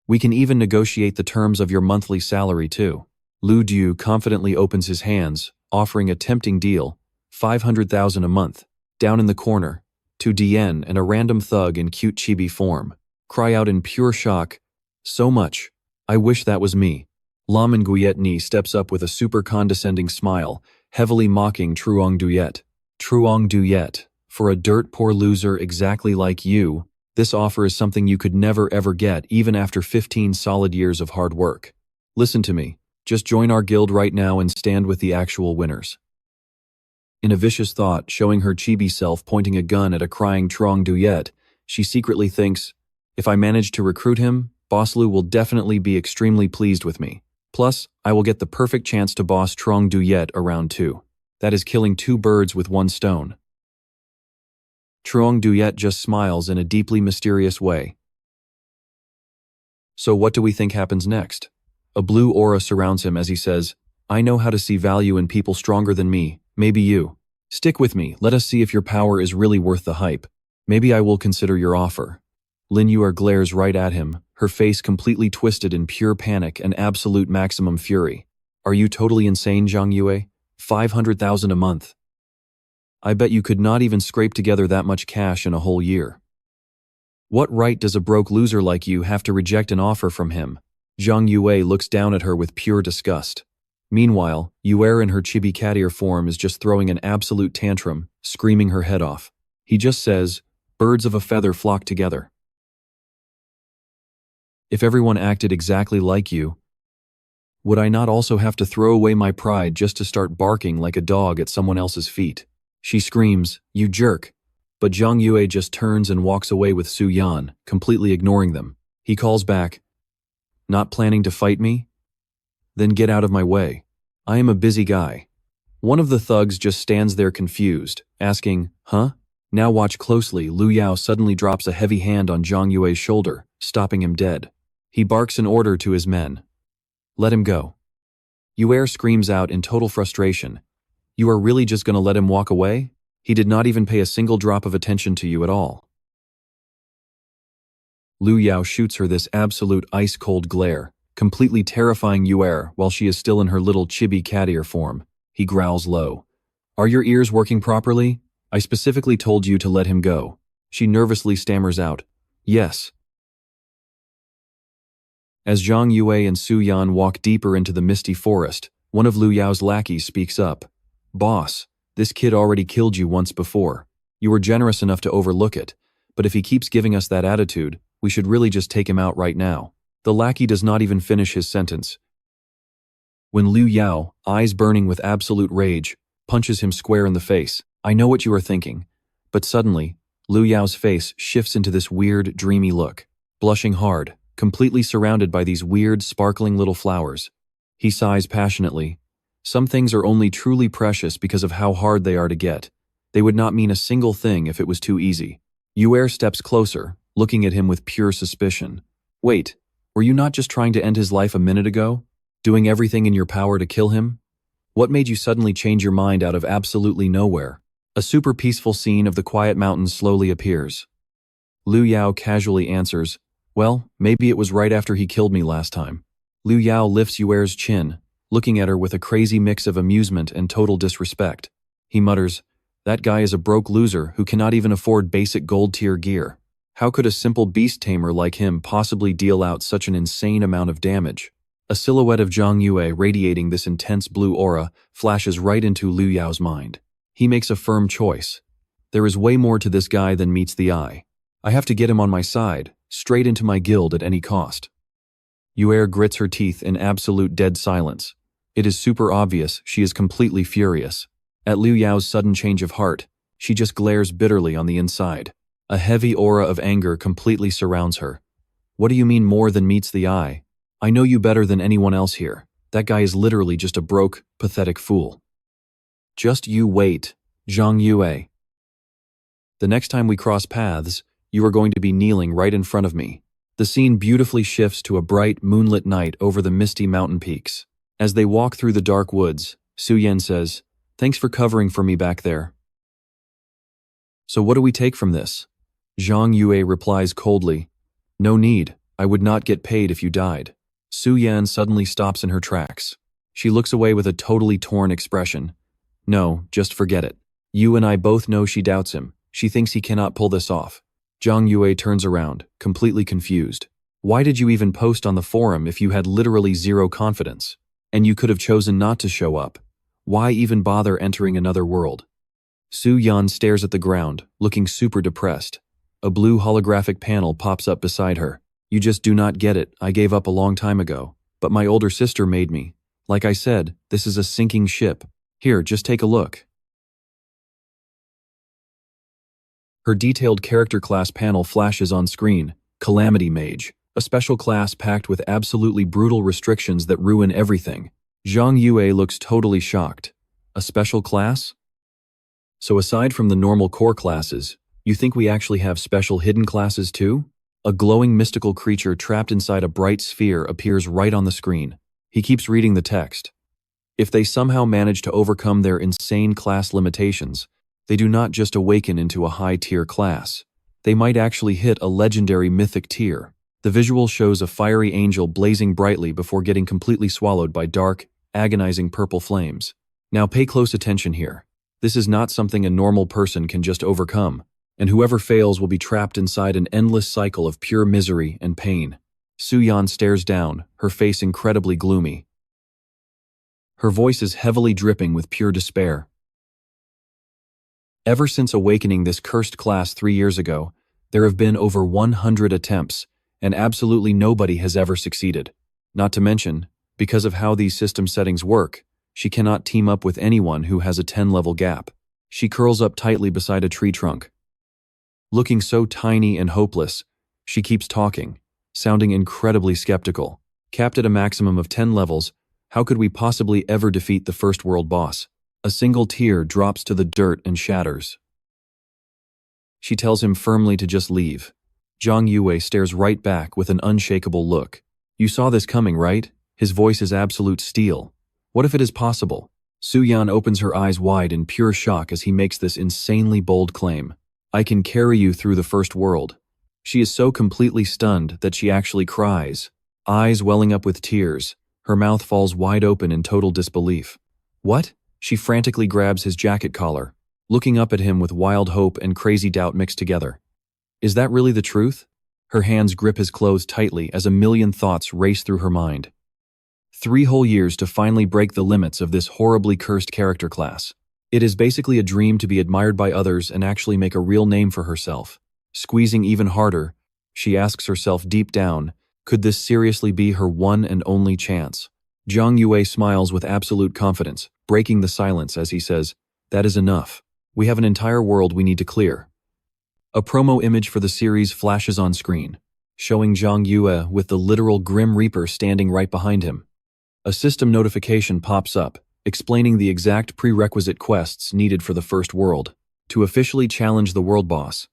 Speaker 1: We can even negotiate the terms of your monthly salary too." Lu Dieu confidently opens his hands, offering a tempting deal, 500,000 a month. Down in the corner, Tu Dien and a random thug in cute chibi form cry out in pure shock, "So much. I wish that was me." Lam Nguyen Ni steps up with a super condescending smile, heavily mocking Truong Duyet. "Truong Duyet, for a dirt poor loser exactly like you, this offer is something you could never ever get even after 15 solid years of hard work. Listen to me, just join our guild right now and stand with the actual winners." In a vicious thought, showing her chibi self pointing a gun at a crying Truong Duyet, she secretly thinks, "If I manage to recruit him, Boss Lu will definitely be extremely pleased with me. Plus, I will get the perfect chance to boss Truong Duyet around too. That is killing two birds with one stone." Truong Duyet just smiles in a deeply mysterious way. So what do we think happens next? A blue aura surrounds him as he says, "I know how to see value in people stronger than me, maybe you. Stick with me, let us see if your power is really worth the hype. Maybe I will consider your offer." Lin Yue glares right at him, her face completely twisted in pure panic and absolute maximum fury. "Are you totally insane, Zhang Yue? 500,000 a month. I bet you could not even scrape together that much cash in a whole year. What right does a broke loser like you have to reject an offer from him?" Zhang Yue looks down at her with pure disgust. Meanwhile, Yue in her chibi cattier form is just throwing an absolute tantrum, screaming her head off. He just says, "Birds of a feather flock together. If everyone acted exactly like you, would I not also have to throw away my pride just to start barking like a dog at someone else's feet?" She screams, "You jerk." But Zhang Yue just turns and walks away with Su Yan, completely ignoring them. He calls back, "Not planning to fight me? Then get out of my way. I am a busy guy." One of the thugs just stands there confused, asking, "Huh?" Now watch closely. Lu Yao suddenly drops a heavy hand on Zhang Yue's shoulder, stopping him dead. He barks an order to his men. "Let him go." Yue screams out in total frustration, "You are really just going to let him walk away? He did not even pay a single drop of attention to you at all." Lu Yao shoots her this absolute ice-cold glare, completely terrifying Yue while she is still in her little chibi cattier form. He growls low, "Are your ears working properly? I specifically told you to let him go." She nervously stammers out, "Yes." As Zhang Yue and Su Yan walk deeper into the misty forest, one of Lu Yao's lackeys speaks up. "Boss, this kid already killed you once before. You were generous enough to overlook it, but if he keeps giving us that attitude, we should really just take him out right now." The lackey does not even finish his sentence when Lu Yao, eyes burning with absolute rage, punches him square in the face. "I know what you are thinking." But suddenly, Lu Yao's face shifts into this weird, dreamy look, blushing hard, completely surrounded by these weird, sparkling little flowers. He sighs passionately. Some things are only truly precious because of how hard they are to get. They would not mean a single thing if it was too easy. Yue steps closer, looking at him with pure suspicion. "Wait, were you not just trying to end his life a minute ago? Doing everything in your power to kill him? What made you suddenly change your mind out of absolutely nowhere?" A super peaceful scene of the quiet mountains slowly appears. Lu Yao casually answers, "Well, maybe it was right after he killed me last time." Lu Yao lifts Yue's chin, looking at her with a crazy mix of amusement and total disrespect. He mutters, "That guy is a broke loser who cannot even afford basic gold-tier gear. How could a simple beast tamer like him possibly deal out such an insane amount of damage?" A silhouette of Zhang Yue radiating this intense blue aura flashes right into Liu Yao's mind. He makes a firm choice. There is way more to this guy than meets the eye. I have to get him on my side, straight into my guild at any cost. Yue grits her teeth in absolute dead silence. It is super obvious she is completely furious. At Liu Yao's sudden change of heart, she just glares bitterly on the inside. A heavy aura of anger completely surrounds her. What do you mean more than meets the eye? I know you better than anyone else here. That guy is literally just a broke, pathetic fool. Just you wait, Zhang Yue. The next time we cross paths, you are going to be kneeling right in front of me. The scene beautifully shifts to a bright, moonlit night over the misty mountain peaks. As they walk through the dark woods, Su Yan says, "Thanks for covering for me back there." "So what do we take from this?" Zhang Yue replies coldly, "No need, I would not get paid if you died." Su Yan suddenly stops in her tracks. She looks away with a totally torn expression. "No, just forget it. You and I both know she doubts him. She thinks he cannot pull this off." Zhang Yue turns around, completely confused. "Why did you even post on the forum if you had literally zero confidence? And you could have chosen not to show up. Why even bother entering another world?" Su Yan stares at the ground, looking super depressed. A blue holographic panel pops up beside her. "You just do not get it. I gave up a long time ago. But my older sister made me. Like I said, this is a sinking ship. Here, just take a look." Her detailed character class panel flashes on screen. Calamity Mage, a special class packed with absolutely brutal restrictions that ruin everything. Zhang Yue looks totally shocked. A special class? So aside from the normal core classes, you think we actually have special hidden classes too? A glowing mystical creature trapped inside a bright sphere appears right on the screen. He keeps reading the text. If they somehow manage to overcome their insane class limitations, they do not just awaken into a high-tier class. They might actually hit a legendary mythic tier. The visual shows a fiery angel blazing brightly before getting completely swallowed by dark, agonizing purple flames. Now pay close attention here. This is not something a normal person can just overcome, and whoever fails will be trapped inside an endless cycle of pure misery and pain. Su Yan stares down, her face incredibly gloomy. Her voice is heavily dripping with pure despair. Ever since awakening this cursed class 3 years ago, there have been over 100 attempts, and absolutely nobody has ever succeeded. Not to mention, because of how these system settings work, she cannot team up with anyone who has a 10-level gap. She curls up tightly beside a tree trunk. Looking so tiny and hopeless, she keeps talking, sounding incredibly skeptical. Capped at a maximum of 10 levels, how could we possibly ever defeat the first world boss? A single tear drops to the dirt and shatters. She tells him firmly to just leave. Zhang Yue stares right back with an unshakable look. "You saw this coming, right?" His voice is absolute steel. "What if it is possible?" Su Yan opens her eyes wide in pure shock as he makes this insanely bold claim. "I can carry you through the first world." She is so completely stunned that she actually cries. Eyes welling up with tears, her mouth falls wide open in total disbelief. "What?" She frantically grabs his jacket collar, looking up at him with wild hope and crazy doubt mixed together. Is that really the truth? Her hands grip his clothes tightly as a million thoughts race through her mind. 3 whole years to finally break the limits of this horribly cursed character class. It is basically a dream to be admired by others and actually make a real name for herself. Squeezing even harder, she asks herself deep down, could this seriously be her one and only chance? Zhang Yue smiles with absolute confidence, breaking the silence as he says, "That is enough. We have an entire world we need to clear." A promo image for the series flashes on screen, showing Zhang Yue with the literal Grim Reaper standing right behind him. A system notification pops up, explaining the exact prerequisite quests needed for the first world, to officially challenge the world boss.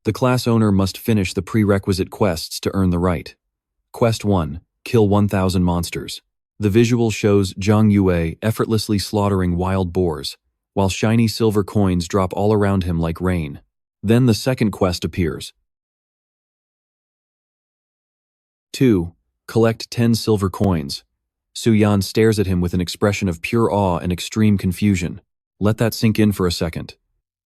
Speaker 1: The class owner must finish the prerequisite quests to earn the right. Quest 1, kill 1,000 monsters. The visual shows Zhang Yue effortlessly slaughtering wild boars, while shiny silver coins drop all around him like rain. Then the second quest appears. 2. Collect 10 silver coins. Su Yan stares at him with an expression of pure awe and extreme confusion. Let that sink in for a second.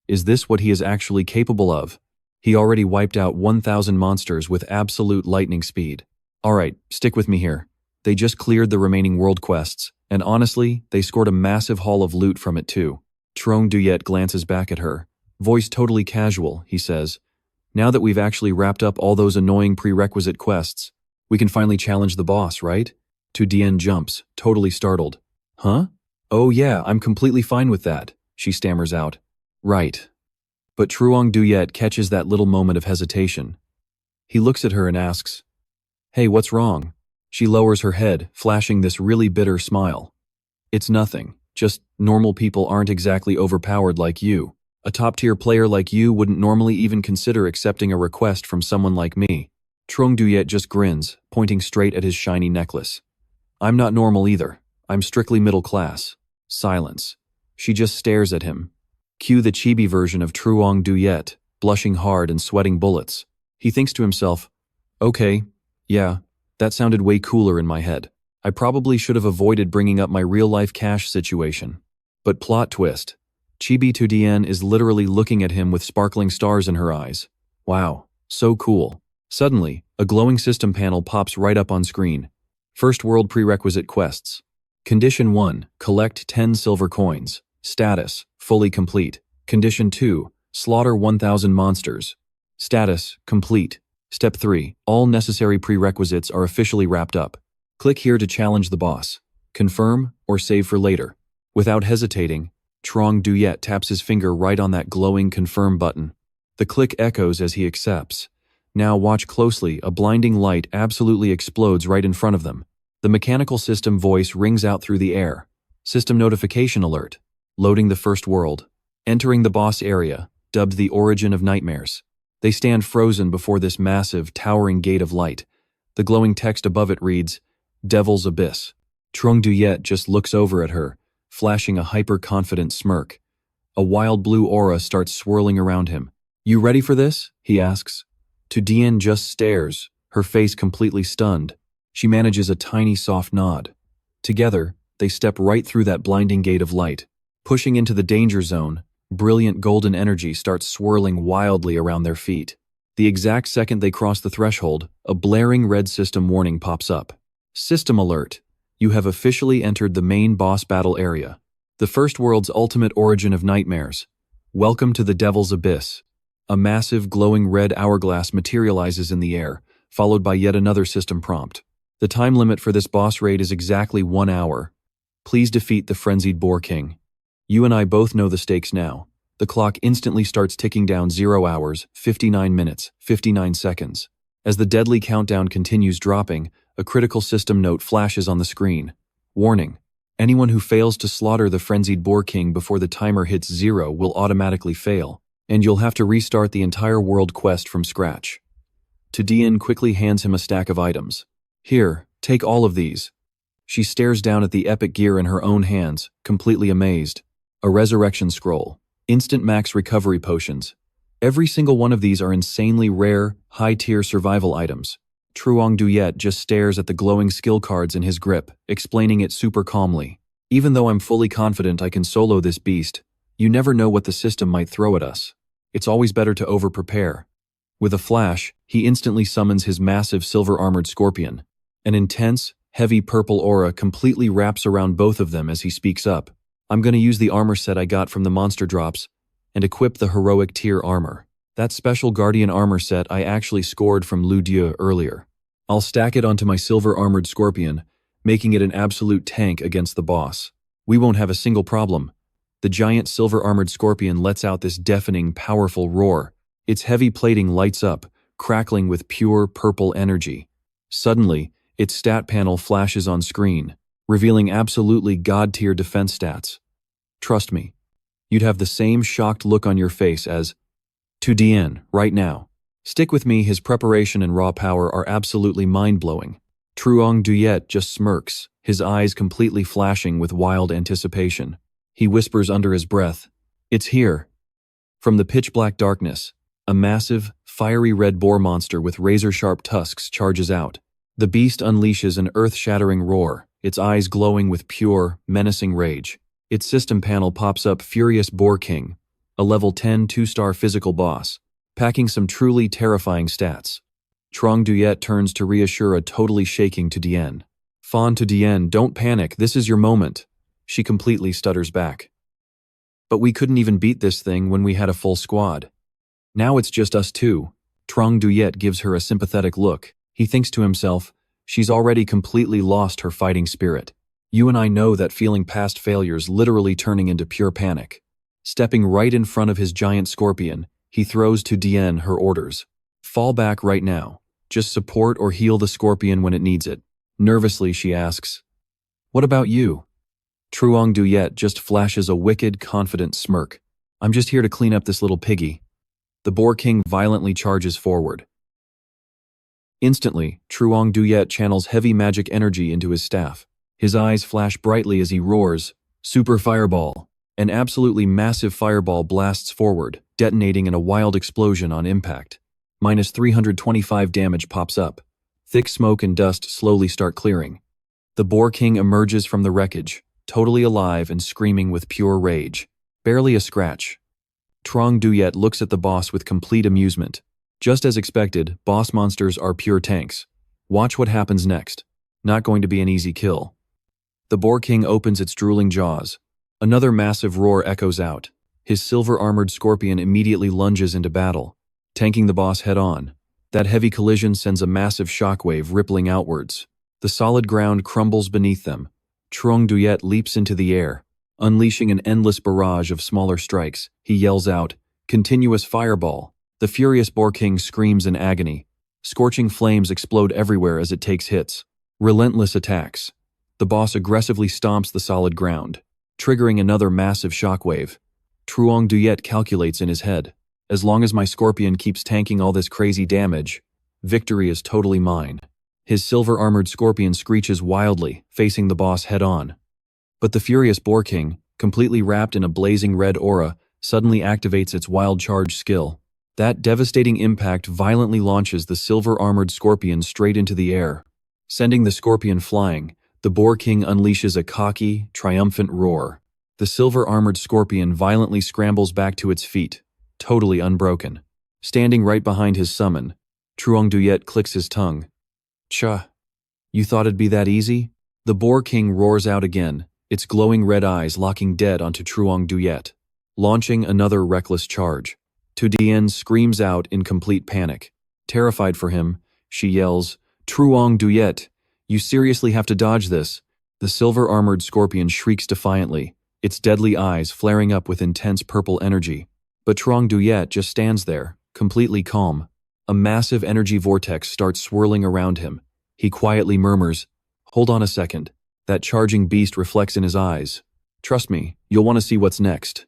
Speaker 1: Is this what he is actually capable of? He already wiped out 1,000 monsters with absolute lightning speed. Alright, stick with me here. They just cleared the remaining world quests, and honestly, they scored a massive haul of loot from it too. Trong Duyet glances back at her. Voice totally casual, he says. Now that we've actually wrapped up all those annoying prerequisite quests, we can finally challenge the boss, right? Tu Dien jumps, totally startled. Huh? Oh yeah, I'm completely fine with that, she stammers out. Right. But Truong Duyet catches that little moment of hesitation. He looks at her and asks, Hey, what's wrong? She lowers her head, flashing this really bitter smile. It's nothing, just normal people aren't exactly overpowered like you. A top-tier player like you wouldn't normally even consider accepting a request from someone like me. Truong Duyet just grins, pointing straight at his shiny necklace. I'm not normal either. I'm strictly middle class. Silence. She just stares at him. Cue the chibi version of Truong Duyet, blushing hard and sweating bullets. He thinks to himself, okay, yeah, that sounded way cooler in my head. I probably should have avoided bringing up my real-life cash situation. But plot twist. Chibi Tudien is literally looking at him with sparkling stars in her eyes. Wow, so cool. Suddenly, a glowing system panel pops right up on screen. First world prerequisite quests. Condition 1, collect 10 silver coins. Status, fully complete. Condition 2, slaughter 1,000 monsters. Status, complete. Step 3, all necessary prerequisites are officially wrapped up. Click here to challenge the boss. Confirm or save for later. Without hesitating, Truong Duyet taps his finger right on that glowing confirm button. The click echoes as he accepts. Now watch closely, a blinding light absolutely explodes right in front of them. The mechanical system voice rings out through the air. System notification alert. Loading the first world. Entering the boss area, dubbed the Origin of Nightmares. They stand frozen before this massive, towering gate of light. The glowing text above it reads, Devil's Abyss. Truong Duyet just looks over at her, flashing a hyper-confident smirk. A wild blue aura starts swirling around him. You ready for this? He asks. Tu Dien just stares, her face completely stunned. She manages a tiny soft nod. Together, they step right through that blinding gate of light. Pushing into the danger zone, brilliant golden energy starts swirling wildly around their feet. The exact second they cross the threshold, a blaring red system warning pops up. System alert. You have officially entered the main boss battle area. The first world's ultimate origin of nightmares. Welcome to the Devil's Abyss. A massive glowing red hourglass materializes in the air, followed by yet another system prompt. The time limit for this boss raid is exactly 1 hour. Please defeat the frenzied Boar King. You and I both know the stakes now. The clock instantly starts ticking down 0 hours, 59 minutes, 59 seconds. As the deadly countdown continues dropping, a critical system note flashes on the screen. Warning. Anyone who fails to slaughter the frenzied Boar King before the timer hits 0 will automatically fail, and you'll have to restart the entire world quest from scratch. Tu Dien quickly hands him a stack of items. Here, take all of these. She stares down at the epic gear in her own hands, completely amazed. A resurrection scroll. Instant max recovery potions. Every single one of these are insanely rare, high-tier survival items. Truong Duyet just stares at the glowing skill cards in his grip, explaining it super calmly. Even though I'm fully confident I can solo this beast, you never know what the system might throw at us. It's always better to over-prepare. With a flash, he instantly summons his massive silver-armored scorpion. An intense, heavy purple aura completely wraps around both of them as he speaks up. I'm gonna use the armor set I got from the monster drops and equip the heroic tier armor. That special guardian armor set I actually scored from Lu Dieu earlier. I'll stack it onto my silver-armored scorpion, making it an absolute tank against the boss. We won't have a single problem. The giant silver-armored scorpion lets out this deafening, powerful roar. Its heavy plating lights up, crackling with pure purple energy. Suddenly, its stat panel flashes on screen, revealing absolutely god-tier defense stats. Trust me, you'd have the same shocked look on your face as Tu Dien right now. Stick with me, his preparation and raw power are absolutely mind-blowing. Truong Duyet just smirks, his eyes completely flashing with wild anticipation. He whispers under his breath, It's here. From the pitch-black darkness, a massive, fiery red boar monster with razor-sharp tusks charges out. The beast unleashes an earth-shattering roar, its eyes glowing with pure, menacing rage. Its system panel pops up Furious Boar King, a level 10 2-star physical boss, packing some truly terrifying stats. Trong Duyet turns to reassure a totally shaking to Dian. Fawn to Dian, don't panic, this is your moment. She completely stutters back. But we couldn't even beat this thing when we had a full squad. Now it's just us two. Trong Duyet gives her a sympathetic look. He thinks to himself, she's already completely lost her fighting spirit. You and I know that feeling past failures literally turning into pure panic. Stepping right in front of his giant scorpion, he throws to Dian her orders. Fall back right now. Just support or heal the scorpion when it needs it. Nervously, she asks, what about you? Truong Duyet just flashes a wicked, confident smirk. I'm just here to clean up this little piggy. The Boar King violently charges forward. Instantly, Truong Duyet channels heavy magic energy into his staff. His eyes flash brightly as he roars, Super Fireball! An absolutely massive fireball blasts forward, detonating in a wild explosion on impact. Minus 325 damage pops up. Thick smoke and dust slowly start clearing. The Boar King emerges from the wreckage, totally alive and screaming with pure rage. Barely a scratch. Truong Duyet looks at the boss with complete amusement. Just as expected, boss monsters are pure tanks. Watch what happens next. Not going to be an easy kill. The Boar King opens its drooling jaws. Another massive roar echoes out. His silver-armored scorpion immediately lunges into battle, tanking the boss head-on. That heavy collision sends a massive shockwave rippling outwards. The solid ground crumbles beneath them. Truong Duyet leaps into the air, unleashing an endless barrage of smaller strikes. He yells out, Continuous Fireball! The furious Boar King screams in agony. Scorching flames explode everywhere as it takes hits. Relentless attacks. The boss aggressively stomps the solid ground, triggering another massive shockwave. Truong Duyet calculates in his head. As long as my scorpion keeps tanking all this crazy damage, victory is totally mine. His silver-armored scorpion screeches wildly, facing the boss head-on. But the furious Boar King, completely wrapped in a blazing red aura, suddenly activates its wild charge skill. That devastating impact violently launches the silver-armored scorpion straight into the air. Sending the scorpion flying, the Boar King unleashes a cocky, triumphant roar. The silver-armored scorpion violently scrambles back to its feet, totally unbroken. Standing right behind his summon, Truong Duyet clicks his tongue. Cha! You thought it'd be that easy? The Boar King roars out again, its glowing red eyes locking dead onto Truong Duyet, launching another reckless charge. Tu Dian screams out in complete panic. Terrified for him, she yells, Truong Duyet! You seriously have to dodge this. The silver-armored scorpion shrieks defiantly, its deadly eyes flaring up with intense purple energy. But Truong Duyet just stands there, completely calm. A massive energy vortex starts swirling around him. He quietly murmurs, Hold on a second. That charging beast reflects in his eyes. Trust me, you'll want to see what's next.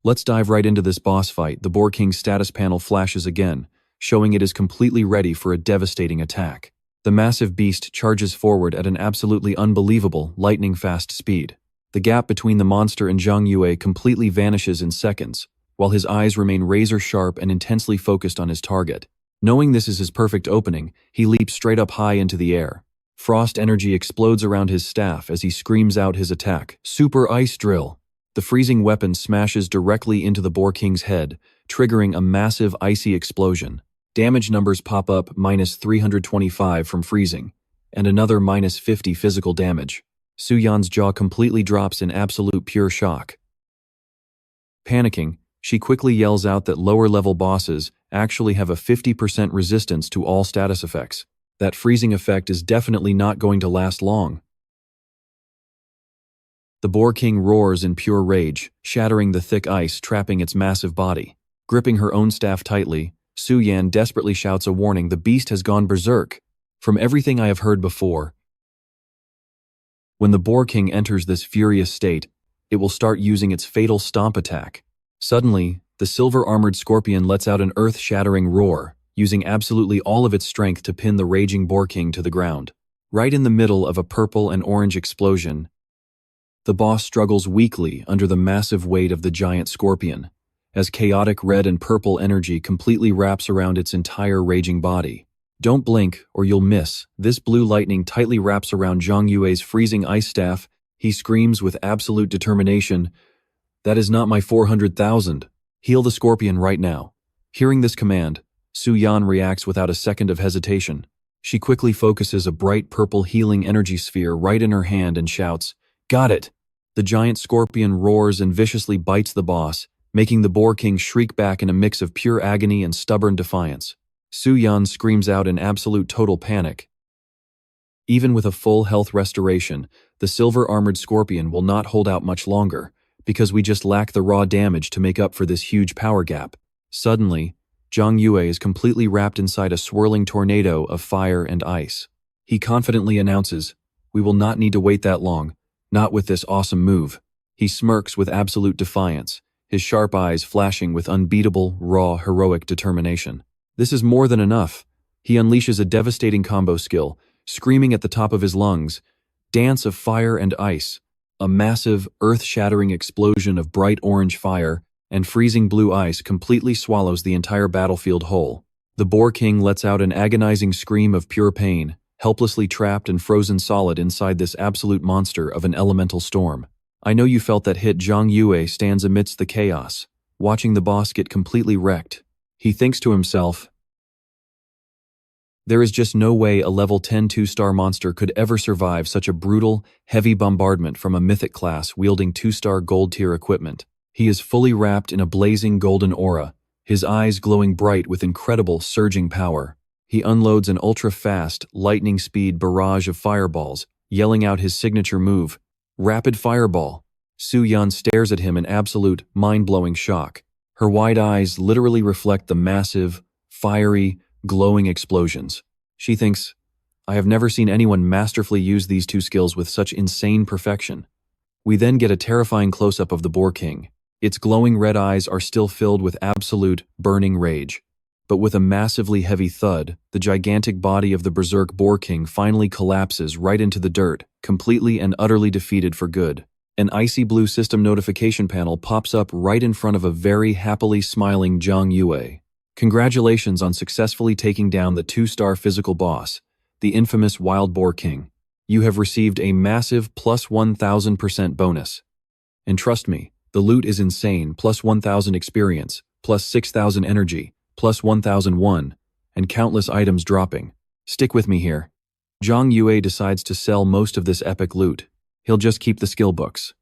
Speaker 1: Let's dive right into this boss fight. The Boar King's status panel flashes again, showing it is completely ready for a devastating attack. The massive beast charges forward at an absolutely unbelievable, lightning-fast speed. The gap between the monster and Zhang Yue completely vanishes in seconds, while his eyes remain razor-sharp and intensely focused on his target. Knowing this is his perfect opening, he leaps straight up high into the air. Frost energy explodes around his staff as he screams out his attack, Super Ice Drill! The freezing weapon smashes directly into the Boar King's head, triggering a massive icy explosion. Damage numbers pop up minus 325 from freezing, and another minus 50 physical damage. Su Yan's jaw completely drops in absolute pure shock. Panicking, she quickly yells out that lower-level bosses actually have a 50% resistance to all status effects. That freezing effect is definitely not going to last long. The Boar King roars in pure rage, shattering the thick ice trapping its massive body. Gripping her own staff tightly, Su Yan desperately shouts a warning. The beast has gone berserk. From everything I have heard before, when the Boar King enters this furious state, it will start using its fatal stomp attack. Suddenly, the silver-armored scorpion lets out an earth-shattering roar, using absolutely all of its strength to pin the raging Boar King to the ground. Right in the middle of a purple and orange explosion, the boss struggles weakly under the massive weight of the giant scorpion, as chaotic red and purple energy completely wraps around its entire raging body. Don't blink, or you'll miss. This blue lightning tightly wraps around Zhang Yue's freezing ice staff. He screams with absolute determination, "That is not my 400,000. Heal the scorpion right now." Hearing this command, Su Yan reacts without a second of hesitation. She quickly focuses a bright purple healing energy sphere right in her hand and shouts, "Got it!" The giant scorpion roars and viciously bites the boss, making the Boar King shriek back in a mix of pure agony and stubborn defiance. Su Yan screams out in absolute total panic. Even with a full health restoration, the silver-armored scorpion will not hold out much longer, because we just lack the raw damage to make up for this huge power gap. Suddenly, Zhang Yue is completely wrapped inside a swirling tornado of fire and ice. He confidently announces, "We will not need to wait that long, not with this awesome move." He smirks with absolute defiance, his sharp eyes flashing with unbeatable, raw, heroic determination. This is more than enough. He unleashes a devastating combo skill, screaming at the top of his lungs, "Dance of fire and ice." A massive, earth-shattering explosion of bright orange fire and freezing blue ice completely swallows the entire battlefield whole. The Boar King lets out an agonizing scream of pure pain, helplessly trapped and frozen solid inside this absolute monster of an elemental storm. I know you felt that hit. Zhang Yue stands amidst the chaos, watching the boss get completely wrecked. He thinks to himself, there is just no way a level 10 2-star monster could ever survive such a brutal, heavy bombardment from a mythic class wielding 2-star gold-tier equipment. He is fully wrapped in a blazing golden aura, his eyes glowing bright with incredible, surging power. He unloads an ultra-fast, lightning-speed barrage of fireballs, yelling out his signature move, "Rapid Fireball." Su Yan stares at him in absolute, mind-blowing shock. Her wide eyes literally reflect the massive, fiery, glowing explosions. She thinks, I have never seen anyone masterfully use these two skills with such insane perfection. We then get a terrifying close-up of the Boar King. Its glowing red eyes are still filled with absolute, burning rage. But with a massively heavy thud, the gigantic body of the berserk Boar King finally collapses right into the dirt, completely and utterly defeated for good. An icy blue system notification panel pops up right in front of a very happily smiling Zhang Yue. Congratulations on successfully taking down the 2-star physical boss, the infamous Wild Boar King. You have received a massive plus 1000% bonus. And trust me, the loot is insane, plus 1000 experience, plus 6000 energy, plus 1001, and countless items dropping. Stick with me here. Zhang Yue decides to sell most of this epic loot. He'll just keep the skill books.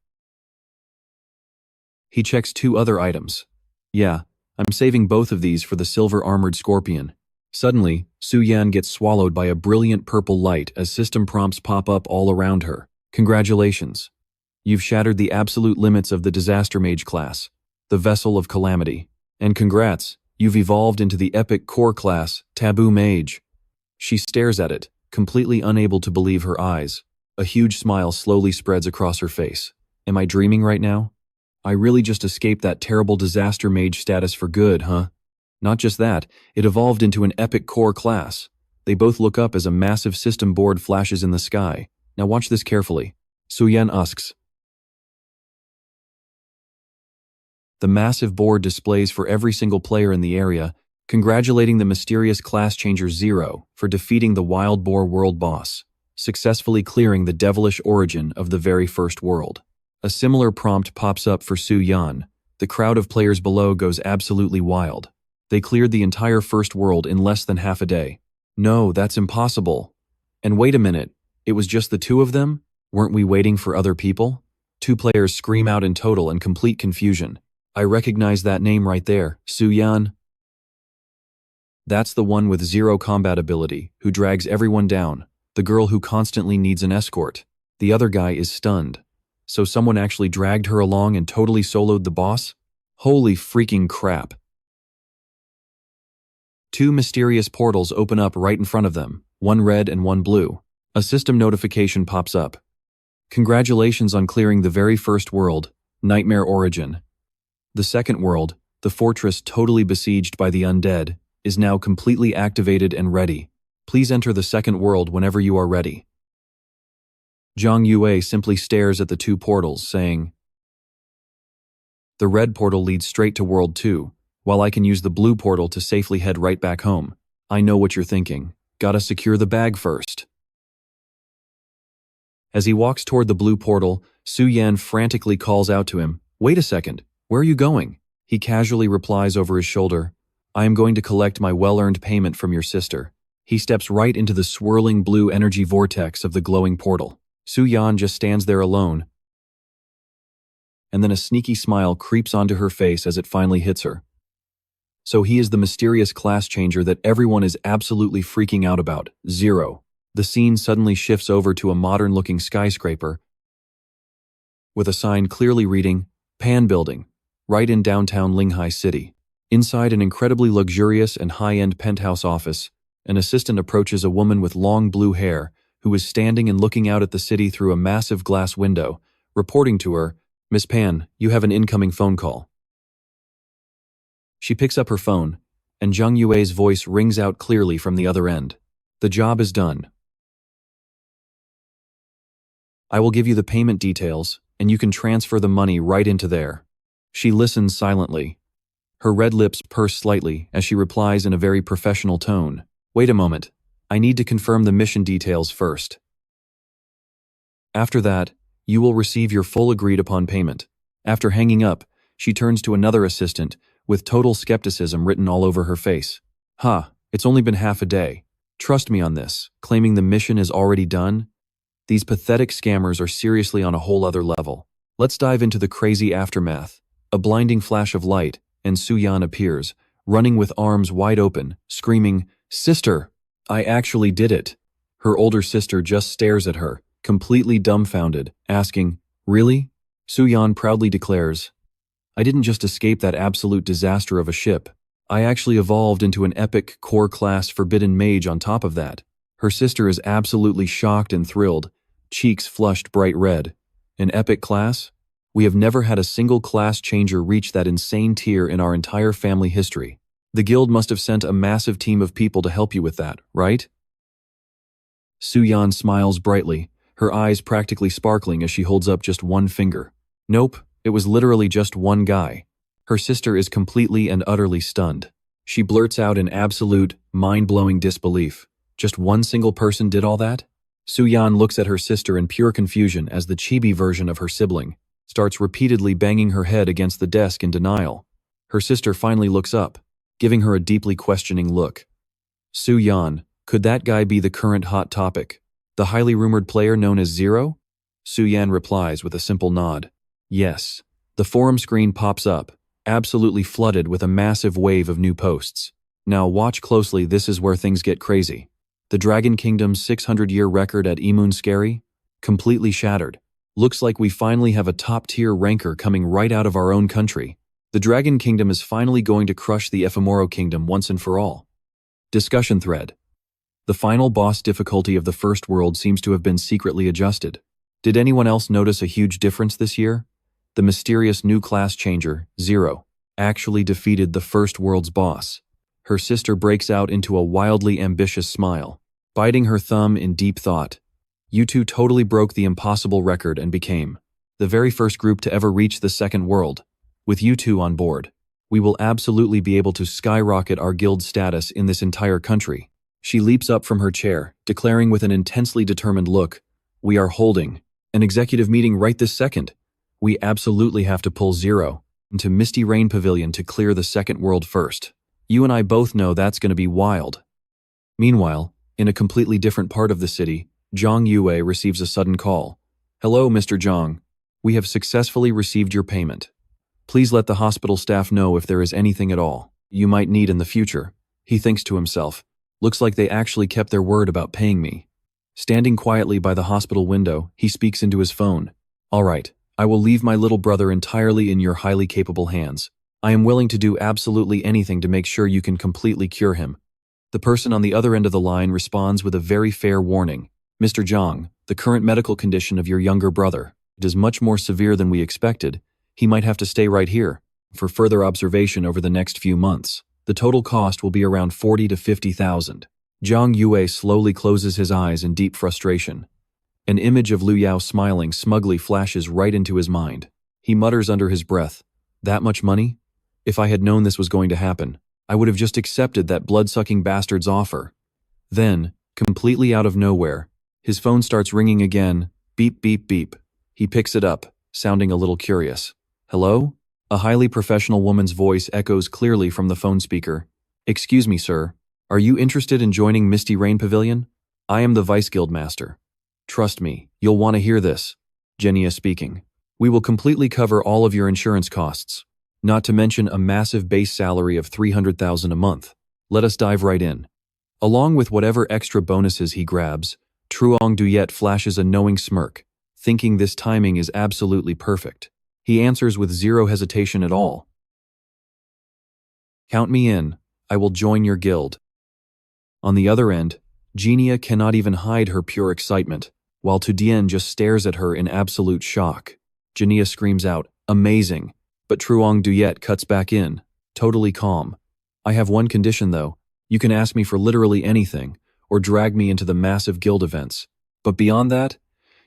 Speaker 1: He checks 2 other items. Yeah, I'm saving both of these for the silver-armored scorpion. Suddenly, Su Yan gets swallowed by a brilliant purple light as system prompts pop up all around her. Congratulations. You've shattered the absolute limits of the Disaster Mage class, the Vessel of Calamity. And congrats, you've evolved into the epic core class, Taboo Mage. She stares at it, completely unable to believe her eyes. A huge smile slowly spreads across her face. Am I dreaming right now? I really just escaped that terrible Disaster Mage status for good, huh? Not just that, it evolved into an epic core class. They both look up as a massive system board flashes in the sky. Now watch this carefully. Su Yan asks. The massive board displays for every single player in the area, congratulating the mysterious class changer Zero for defeating the Wild Boar world boss, successfully clearing the devilish origin of the very first world. A similar prompt pops up for Su Yan. The crowd of players below goes absolutely wild. They cleared the entire first world in less than half a day. No, that's impossible. And wait a minute, it was just the 2 of them? Weren't we waiting for other people? 2 players scream out in total and complete confusion. I recognize that name right there, Su Yan. That's the one with 0 combat ability, who drags everyone down, the girl who constantly needs an escort. The other guy is stunned. So someone actually dragged her along and totally soloed the boss? Holy freaking crap. 2 mysterious portals open up right in front of them, one red and one blue. A system notification pops up. Congratulations on clearing the very first world, Nightmare Origin. The second world, the fortress totally besieged by the undead, is now completely activated and ready. Please enter the second world whenever you are ready. Zhang Yue simply stares at the 2 portals, saying, The red portal leads straight to World 2, while I can use the blue portal to safely head right back home. I know what you're thinking. Gotta secure the bag first. As he walks toward the blue portal, Su Yan frantically calls out to him, "Wait a second, where are you going?" He casually replies over his shoulder, "I am going to collect my well-earned payment from your sister." He steps right into the swirling blue energy vortex of the glowing portal. Su Yan just stands there alone, and then a sneaky smile creeps onto her face as it finally hits her. So he is the mysterious class changer that everyone is absolutely freaking out about. Zero. The scene suddenly shifts over to a modern-looking skyscraper with a sign clearly reading, Pan Building, right in downtown Linghai City. Inside an incredibly luxurious and high-end penthouse office, an assistant approaches a woman with long blue hair who is standing and looking out at the city through a massive glass window, reporting to her, "Miss Pan, you have an incoming phone call." She picks up her phone, and Zhang Yue's voice rings out clearly from the other end. "The job is done. I will give you the payment details, and you can transfer the money right into there." She listens silently. Her red lips purse slightly as she replies in a very professional tone, "Wait a moment. I need to confirm the mission details first. After that, you will receive your full agreed-upon payment." After hanging up, she turns to another assistant, with total skepticism written all over her face. It's only been half a day. Trust me on this," claiming the mission is already done. These pathetic scammers are seriously on a whole other level. Let's dive into the crazy aftermath. A blinding flash of light, and Su Yan appears, running with arms wide open, screaming, "Sister! I actually did it." Her older sister just stares at her, completely dumbfounded, asking, "Really?" Su Yan proudly declares, "I didn't just escape that absolute disaster of a ship. I actually evolved into an epic core-class forbidden mage on top of that." Her sister is absolutely shocked and thrilled, cheeks flushed bright red. "An epic class? We have never had a single class changer reach that insane tier in our entire family history. The guild must have sent a massive team of people to help you with that, right?" Su Yan smiles brightly, her eyes practically sparkling as she holds up just one finger. "Nope, it was literally just one guy." Her sister is completely and utterly stunned. She blurts out in absolute, mind-blowing disbelief. "Just one single person did all that?" Su Yan looks at her sister in pure confusion as the chibi version of her sibling starts repeatedly banging her head against the desk in denial. Her sister finally looks up, giving her a deeply questioning look. "Su Yan, could that guy be the current hot topic? The highly rumored player known as Zero?" Su Yan replies with a simple nod. "Yes." The forum screen pops up, absolutely flooded with a massive wave of new posts. Now watch closely, this is where things get crazy. The Dragon Kingdom's 600-year record at Emun Scary? Completely shattered. Looks like we finally have a top-tier ranker coming right out of our own country. The Dragon Kingdom is finally going to crush the Ephemeral Kingdom once and for all. Discussion thread. The final boss difficulty of the first world seems to have been secretly adjusted. Did anyone else notice a huge difference this year? The mysterious new class changer, Zero, actually defeated the first world's boss. Her sister breaks out into a wildly ambitious smile, biting her thumb in deep thought. "You two totally broke the impossible record and became the very first group to ever reach the second world. With you two on board, we will absolutely be able to skyrocket our guild status in this entire country." She leaps up from her chair, declaring with an intensely determined look, "We are holding an executive meeting right this second. We absolutely have to pull Zero into Misty Rain Pavilion to clear the second world first. You and I both know that's going to be wild." Meanwhile, in a completely different part of the city, Zhang Yue receives a sudden call. "Hello, Mr. Zhang. We have successfully received your payment. Please let the hospital staff know if there is anything at all you might need in the future." He thinks to himself, "Looks like they actually kept their word about paying me." Standing quietly by the hospital window, he speaks into his phone. "All right, I will leave my little brother entirely in your highly capable hands. I am willing to do absolutely anything to make sure you can completely cure him." The person on the other end of the line responds with a very fair warning. "Mr. Zhang, the current medical condition of your younger brother, it is much more severe than we expected. He might have to stay right here for further observation over the next few months. The total cost will be around 40 to 50,000. Zhang Yue slowly closes his eyes in deep frustration. An image of Lu Yao smiling smugly flashes right into his mind. He mutters under his breath, "That much money? If I had known this was going to happen, I would have just accepted that blood-sucking bastard's offer." Then, completely out of nowhere, his phone starts ringing again, beep beep beep. He picks it up, sounding a little curious. Hello? A highly professional woman's voice echoes clearly from the phone speaker. Excuse me, sir. Are you interested in joining Misty Rain Pavilion? I am the Vice Guild Master. Trust me, you'll want to hear this. Genia speaking. We will completely cover all of your insurance costs, not to mention a massive base salary of 300,000 a month. Let us dive right in. Along with whatever extra bonuses he grabs, Truong Duyet flashes a knowing smirk, thinking this timing is absolutely perfect. He answers with zero hesitation at all. Count me in. I will join your guild. On the other end, Genia cannot even hide her pure excitement, while Tudien just stares at her in absolute shock. Genia screams out, amazing, but Truong Duyet cuts back in, totally calm. I have one condition though. You can ask me for literally anything, or drag me into the massive guild events. But beyond that,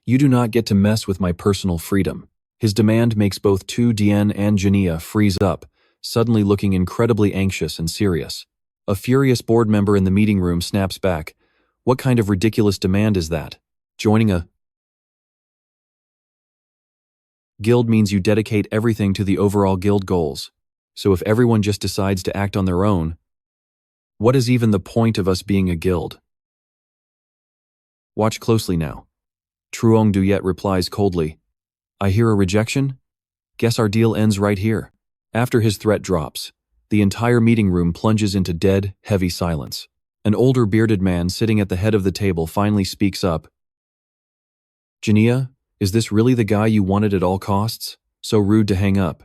Speaker 1: you do not get to mess with my personal freedom. His demand makes both Tu Dien and Genia freeze up, suddenly looking incredibly anxious and serious. A furious board member in the meeting room snaps back. What kind of ridiculous demand is that? Joining a guild means you dedicate everything to the overall guild goals. So if everyone just decides to act on their own, what is even the point of us being a guild? Watch closely now. Truong Duyet replies coldly. I hear a rejection? Guess our deal ends right here. After his threat drops, the entire meeting room plunges into dead, heavy silence. An older bearded man sitting at the head of the table finally speaks up. Genia, is this really the guy you wanted at all costs? So rude to hang up.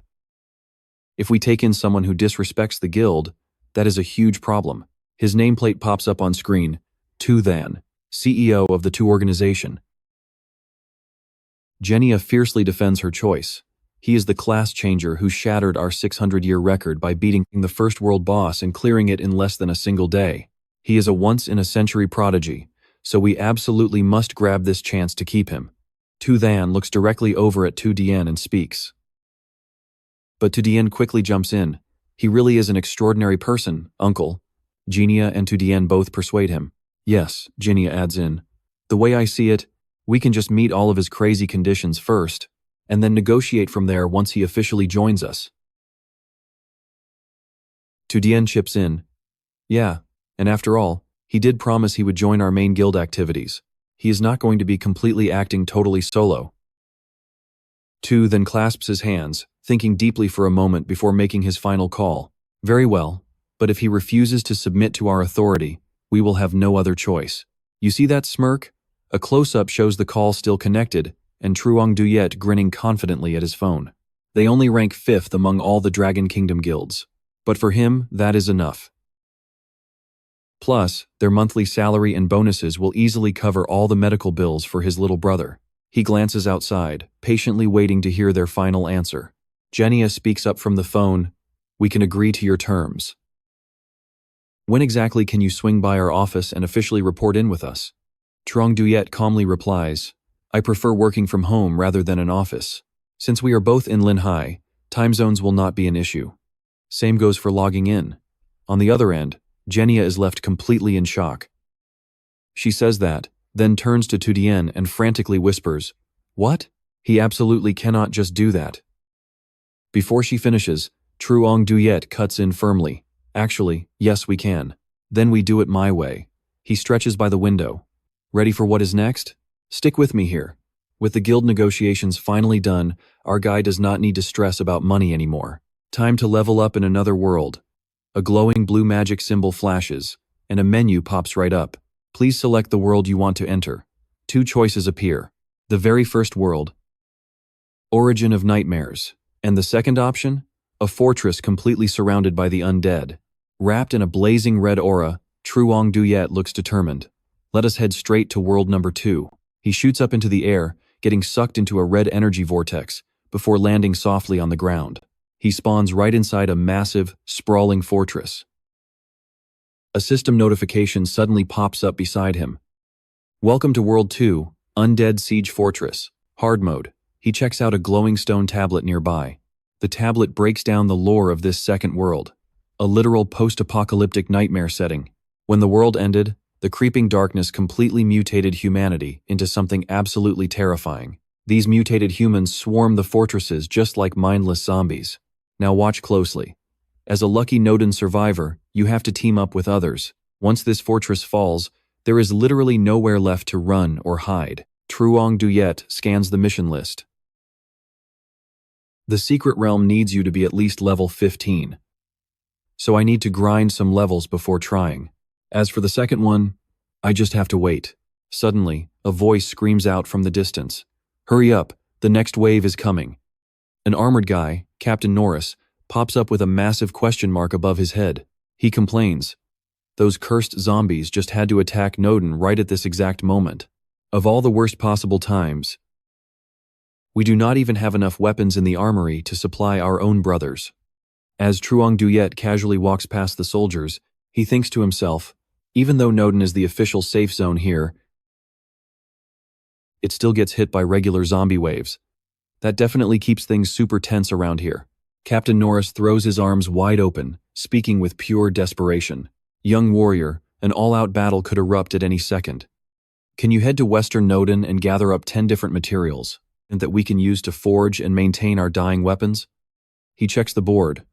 Speaker 1: If we take in someone who disrespects the guild, that is a huge problem. His nameplate pops up on screen. Tu Than, CEO of the Tu organization. Genia fiercely defends her choice. He is the class changer who shattered our 600-year record by beating the first world boss and clearing it in less than a single day. He is a once-in-a-century prodigy, so we absolutely must grab this chance to keep him. Tu Than looks directly over at Tu Dien and speaks. But Tu Dien quickly jumps in. He really is an extraordinary person, uncle. Genia and Tu Dien both persuade him. Yes, Genia adds in. The way I see it, we can just meet all of his crazy conditions first, and then negotiate from there once he officially joins us. Tu Dien chips in. Yeah, and after all, he did promise he would join our main guild activities. He is not going to be completely acting totally solo. Tu then clasps his hands, thinking deeply for a moment before making his final call. Very well, but if he refuses to submit to our authority, we will have no other choice. You see that smirk? A close-up shows the call still connected, and Truong Duyet grinning confidently at his phone. They only rank 5th among all the Dragon Kingdom guilds, but for him, that is enough. Plus, their monthly salary and bonuses will easily cover all the medical bills for his little brother. He glances outside, patiently waiting to hear their final answer. Genia speaks up from the phone. We can agree to your terms. When exactly can you swing by our office and officially report in with us? Truong Duyet calmly replies, I prefer working from home rather than an office. Since we are both in Linhai, time zones will not be an issue. Same goes for logging in. On the other end, Genia is left completely in shock. She says that, then turns to Tu Dien and frantically whispers, What? He absolutely cannot just do that. Before she finishes, Truong Duyet cuts in firmly. Actually, yes we can. Then we do it my way. He stretches by the window. Ready for what is next? Stick with me here. With the guild negotiations finally done, our guy does not need to stress about money anymore. Time to level up in another world. A glowing blue magic symbol flashes, and a menu pops right up. Please select the world you want to enter. 2 choices appear. The very first world, Origin of Nightmares, and the second option, a fortress completely surrounded by the undead. Wrapped in a blazing red aura, Truong Duyet looks determined. Let us head straight to world number 2. He shoots up into the air, getting sucked into a red energy vortex, before landing softly on the ground. He spawns right inside a massive, sprawling fortress. A system notification suddenly pops up beside him. Welcome to World 2, Undead Siege Fortress, Hard Mode. He checks out a glowing stone tablet nearby. The tablet breaks down the lore of this second world. A literal post-apocalyptic nightmare setting. When the world ended, The creeping darkness completely mutated humanity into something absolutely terrifying. These mutated humans swarm the fortresses just like mindless zombies. Now watch closely. As a lucky Nodin survivor, you have to team up with others. Once this fortress falls, there is literally nowhere left to run or hide. Truong Duyet scans the mission list. The secret realm needs you to be at least level 15. So I need to grind some levels before trying. As for the second one, I just have to wait. Suddenly, a voice screams out from the distance. Hurry up, the next wave is coming. An armored guy, Captain Norris, pops up with a massive question mark above his head. He complains. Those cursed zombies just had to attack Nodin right at this exact moment. Of all the worst possible times, we do not even have enough weapons in the armory to supply our own brothers. As Truong Duyet casually walks past the soldiers, he thinks to himself, even though Nodin is the official safe zone here, it still gets hit by regular zombie waves. That definitely keeps things super tense around here. Captain Norris throws his arms wide open, speaking with pure desperation. Young warrior, an all-out battle could erupt at any second. Can you head to Western Nodin and gather up 10 different materials and that we can use to forge and maintain our dying weapons? He checks the board.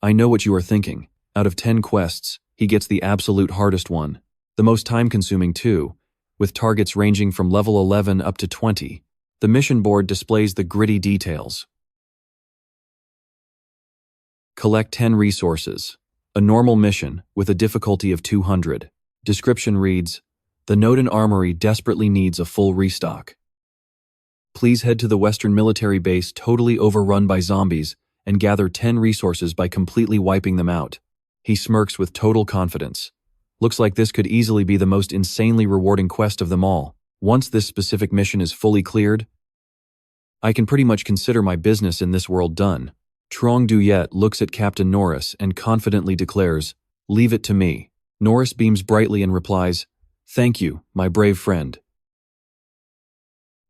Speaker 1: I know what you are thinking. Out of 10 quests, he gets the absolute hardest one. The most time-consuming too, with targets ranging from level 11 up to 20. The mission board displays the gritty details. Collect 10 resources. A normal mission with a difficulty of 200. Description reads, the Nodin Armory desperately needs a full restock. Please head to the Western military base totally overrun by zombies and gather 10 resources by completely wiping them out. He smirks with total confidence. Looks like this could easily be the most insanely rewarding quest of them all. Once this specific mission is fully cleared, I can pretty much consider my business in this world done. Truong Duyet looks at Captain Norris and confidently declares, leave it to me. Norris beams brightly and replies, thank you, my brave friend.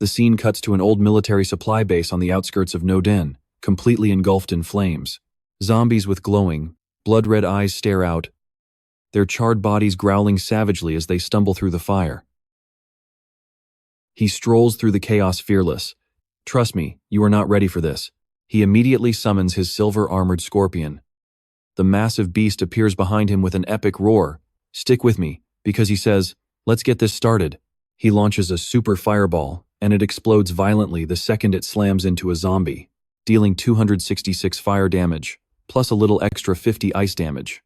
Speaker 1: The scene cuts to an old military supply base on the outskirts of Nodin, completely engulfed in flames. Zombies with glowing, blood-red eyes stare out, their charred bodies growling savagely as they stumble through the fire. He strolls through the chaos fearless. Trust me, you are not ready for this. He immediately summons his silver-armored scorpion. The massive beast appears behind him with an epic roar. Stick with me, because he says, let's get this started. He launches a super fireball, and it explodes violently the second it slams into a zombie, dealing 266 fire damage, plus a little extra 50 ice damage.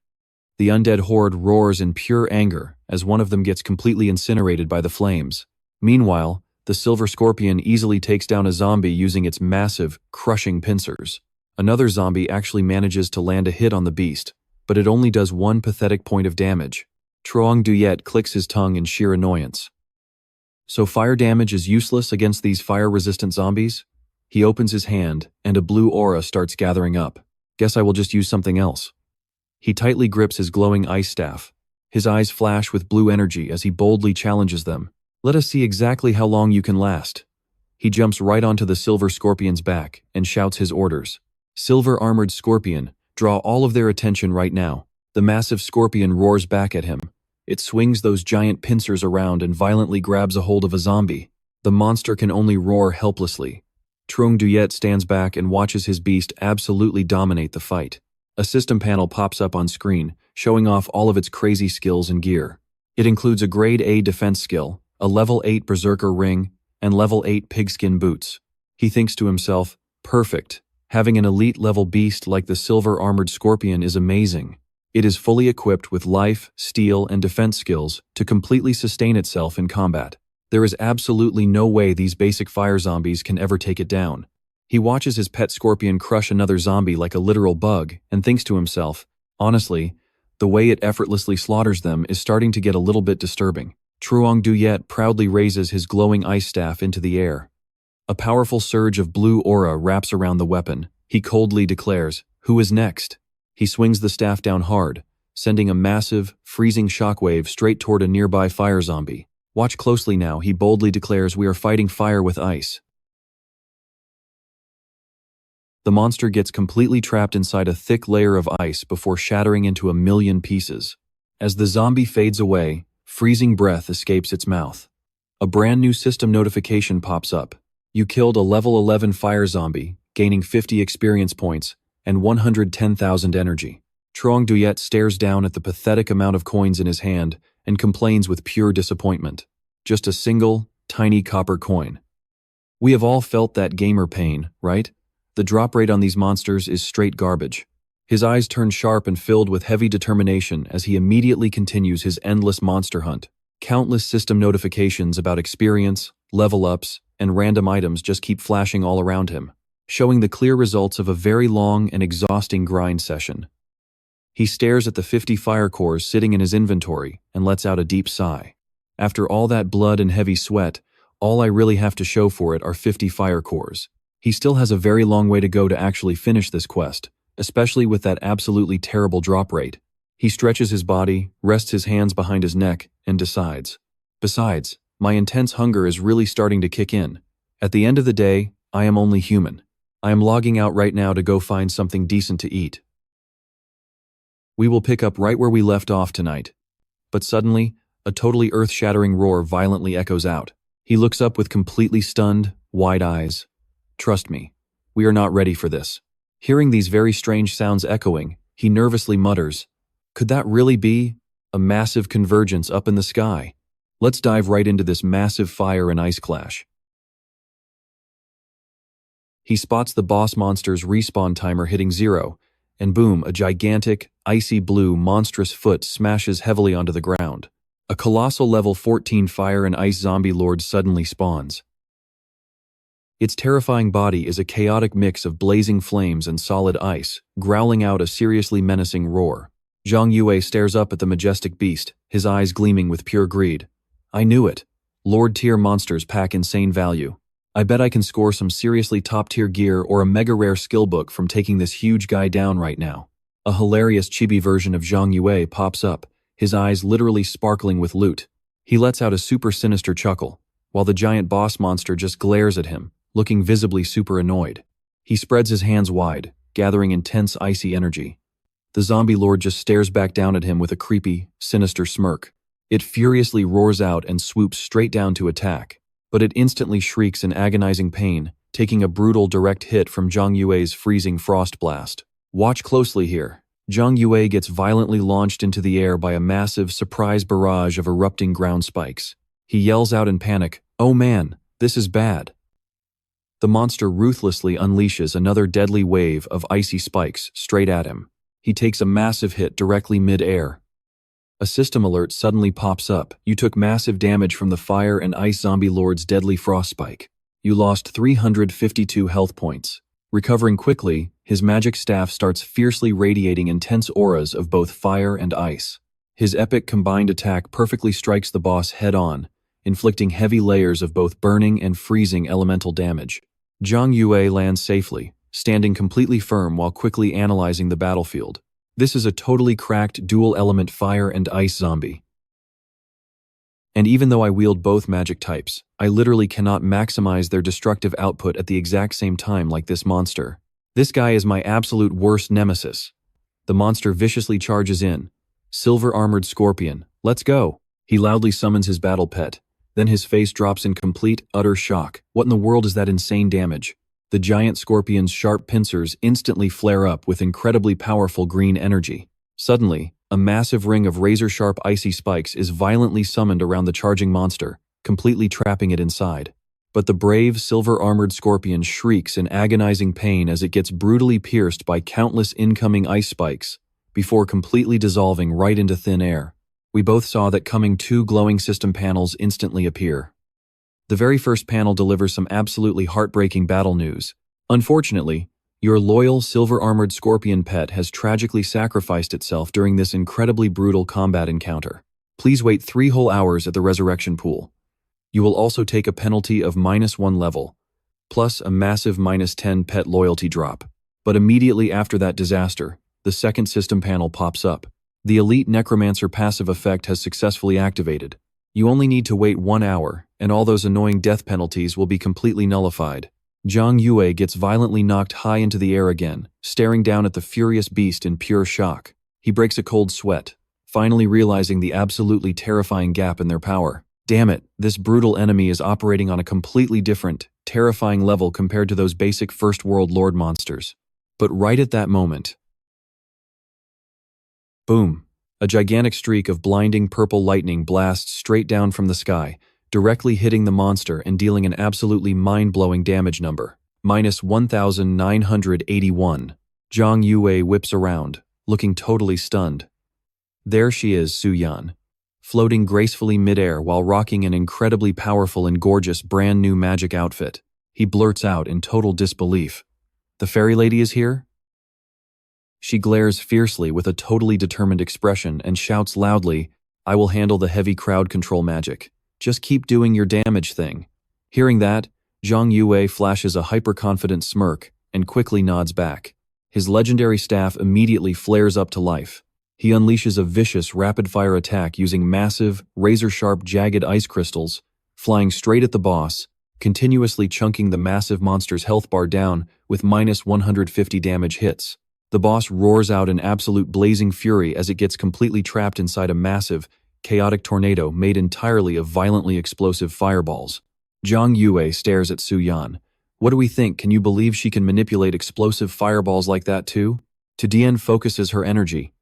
Speaker 1: The undead horde roars in pure anger as one of them gets completely incinerated by the flames. Meanwhile, the silver scorpion easily takes down a zombie using its massive, crushing pincers. Another zombie actually manages to land a hit on the beast, but it only does one pathetic point of damage. Truong Duyet clicks his tongue in sheer annoyance. So fire damage is useless against these fire-resistant zombies? He opens his hand, and a blue aura starts gathering up. Guess I will just use something else. He tightly grips his glowing ice staff. His eyes flash with blue energy as he boldly challenges them. Let us see exactly how long you can last. He jumps right onto the silver scorpion's back and shouts his orders. Silver-armored scorpion, draw all of their attention right now. The massive scorpion roars back at him. It swings those giant pincers around and violently grabs a hold of a zombie. The monster can only roar helplessly. Truong Duyet stands back and watches his beast absolutely dominate the fight. A system panel pops up on screen, showing off all of its crazy skills and gear. It includes a grade A defense skill, a level 8 berserker ring, and level 8 pigskin boots. He thinks to himself, perfect. Having an elite level beast like the silver-armored scorpion is amazing. It is fully equipped with life, steel, and defense skills to completely sustain itself in combat. There is absolutely no way these basic fire zombies can ever take it down. He watches his pet scorpion crush another zombie like a literal bug and thinks to himself, honestly, the way it effortlessly slaughters them is starting to get a little bit disturbing. Truong Duyet proudly raises his glowing ice staff into the air. A powerful surge of blue aura wraps around the weapon. He coldly declares, who is next? He swings the staff down hard, sending a massive, freezing shockwave straight toward a nearby fire zombie. Watch closely now, he boldly declares, we are fighting fire with ice. The monster gets completely trapped inside a thick layer of ice before shattering into a million pieces. As the zombie fades away, Freezing breath escapes its mouth. A brand new system notification pops up. You killed a level 11 fire zombie, gaining 50 experience points and 110,000 energy. Trong Duyet stares down at the pathetic amount of coins in his hand and complains with pure disappointment. Just a single, tiny copper coin. We have all felt that gamer pain, right? The drop rate on these monsters is straight garbage. His eyes turn sharp and filled with heavy determination as he immediately continues his endless monster hunt. Countless system notifications about experience, level ups, and random items just keep flashing all around him, showing the clear results of a very long and exhausting grind session. He stares at the 50 fire cores sitting in his inventory and lets out a deep sigh. After all that blood and heavy sweat, all I really have to show for it are 50 fire cores. He still has a very long way to go to actually finish this quest, especially with that absolutely terrible drop rate. He stretches his body, rests his hands behind his neck, and decides. Besides, my intense hunger is really starting to kick in. At the end of the day, I am only human. I am logging out right now to go find something decent to eat. We will pick up right where we left off tonight. But suddenly, a totally earth-shattering roar violently echoes out. He looks up with completely stunned, wide eyes. Trust me, we are not ready for this. Hearing these very strange sounds echoing, he nervously mutters, "Could that really be a massive convergence up in the sky? Let's dive right into this massive fire and ice clash." He spots the boss monster's respawn timer hitting 0, and boom, a gigantic, icy blue, monstrous foot smashes heavily onto the ground. A colossal level 14 fire and ice zombie lord suddenly spawns. Its terrifying body is a chaotic mix of blazing flames and solid ice, growling out a seriously menacing roar. Zhang Yue stares up at the majestic beast, his eyes gleaming with pure greed. I knew it. Lord-tier monsters pack insane value. I bet I can score some seriously top-tier gear or a mega-rare skill book from taking this huge guy down right now. A hilarious chibi version of Zhang Yue pops up, his eyes literally sparkling with loot. He lets out a super sinister chuckle, while the giant boss monster just glares at him, looking visibly super annoyed. He spreads his hands wide, gathering intense icy energy. The zombie lord just stares back down at him with a creepy, sinister smirk. It furiously roars out and swoops straight down to attack, but it instantly shrieks in agonizing pain, taking a brutal direct hit from Zhang Yue's freezing frost blast. Watch closely here. Zhang Yue gets violently launched into the air by a massive surprise barrage of erupting ground spikes. He yells out in panic, "Oh man, this is bad." The monster ruthlessly unleashes another deadly wave of icy spikes straight at him. He takes a massive hit directly mid-air. A system alert suddenly pops up. You took massive damage from the fire and ice zombie lord's deadly frost spike. You lost 352 health points. Recovering quickly, his magic staff starts fiercely radiating intense auras of both fire and ice. His epic combined attack perfectly strikes the boss head-on, inflicting heavy layers of both burning and freezing elemental damage. Zhang Yue lands safely, standing completely firm while quickly analyzing the battlefield. This is a totally cracked dual-element fire and ice zombie. And even though I wield both magic types, I literally cannot maximize their destructive output at the exact same time like this monster. This guy is my absolute worst nemesis. The monster viciously charges in. Silver-armored scorpion, let's go. He loudly summons his battle pet. Then his face drops in complete, utter shock. What in the world is that insane damage? The giant scorpion's sharp pincers instantly flare up with incredibly powerful green energy. Suddenly, a massive ring of razor-sharp icy spikes is violently summoned around the charging monster, completely trapping it inside. But the brave, silver-armored scorpion shrieks in agonizing pain as it gets brutally pierced by countless incoming ice spikes, before completely dissolving right into thin air. We both saw that coming 2 glowing system panels instantly appear. The very first panel delivers some absolutely heartbreaking battle news. Unfortunately, your loyal silver-armored scorpion pet has tragically sacrificed itself during this incredibly brutal combat encounter. Please wait 3 whole hours at the resurrection pool. You will also take a penalty of -1 level, plus a massive -10 pet loyalty drop. But immediately after that disaster, the second system panel pops up. The elite Necromancer passive effect has successfully activated. You only need to wait 1 hour, and all those annoying death penalties will be completely nullified. Zhang Yue gets violently knocked high into the air again, staring down at the furious beast in pure shock. He breaks a cold sweat. finally realizing the absolutely terrifying gap in their power. Damn it, this brutal enemy is operating on a completely different, terrifying level compared to those basic First World Lord monsters. But right at that moment, boom, a gigantic streak of blinding purple lightning blasts straight down from the sky, directly hitting the monster and dealing an absolutely mind-blowing damage number. -1981. Zhang Yue whips around, looking totally stunned. There she is, Su Yan, floating gracefully midair while rocking an incredibly powerful and gorgeous brand new magic outfit. He blurts out in total disbelief, "The fairy lady is here?" She glares fiercely with a totally determined expression and shouts loudly, "I will handle the heavy crowd control magic. Just keep doing your damage thing." Hearing that, Zhang Yue flashes a hyper-confident smirk and quickly nods back. His legendary staff immediately flares up to life. He unleashes a vicious, rapid-fire attack using massive, razor-sharp, jagged ice crystals, flying straight at the boss, continuously chunking the massive monster's health bar down with -150 damage hits. The boss roars out in absolute blazing fury as it gets completely trapped inside a massive, chaotic tornado made entirely of violently explosive fireballs. Zhang Yue stares at Su Yan. "What do we think? Can you believe she can manipulate explosive fireballs like that too?" Tu Dian focuses her energy.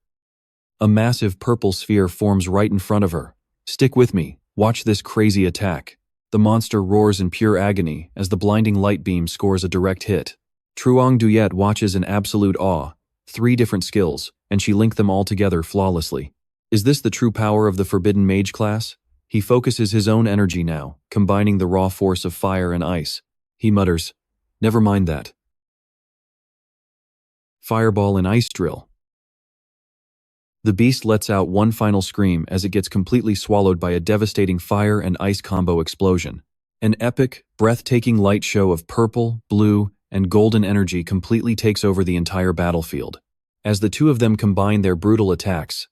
Speaker 1: A massive purple sphere forms right in front of her. "Stick with me. Watch this crazy attack." The monster roars in pure agony as the blinding light beam scores a direct hit. Truong Duyet watches in absolute awe. 3 different skills, and she linked them all together flawlessly. Is this the true power of the Forbidden Mage class? He focuses his own energy now, combining the raw force of fire and ice. He mutters, "Never mind that. Fireball and ice drill." The beast lets out one final scream as it gets completely swallowed by a devastating fire and ice combo explosion. An epic, breathtaking light show of purple, blue, and golden energy completely takes over the entire battlefield. As the two of them combine their brutal attacks,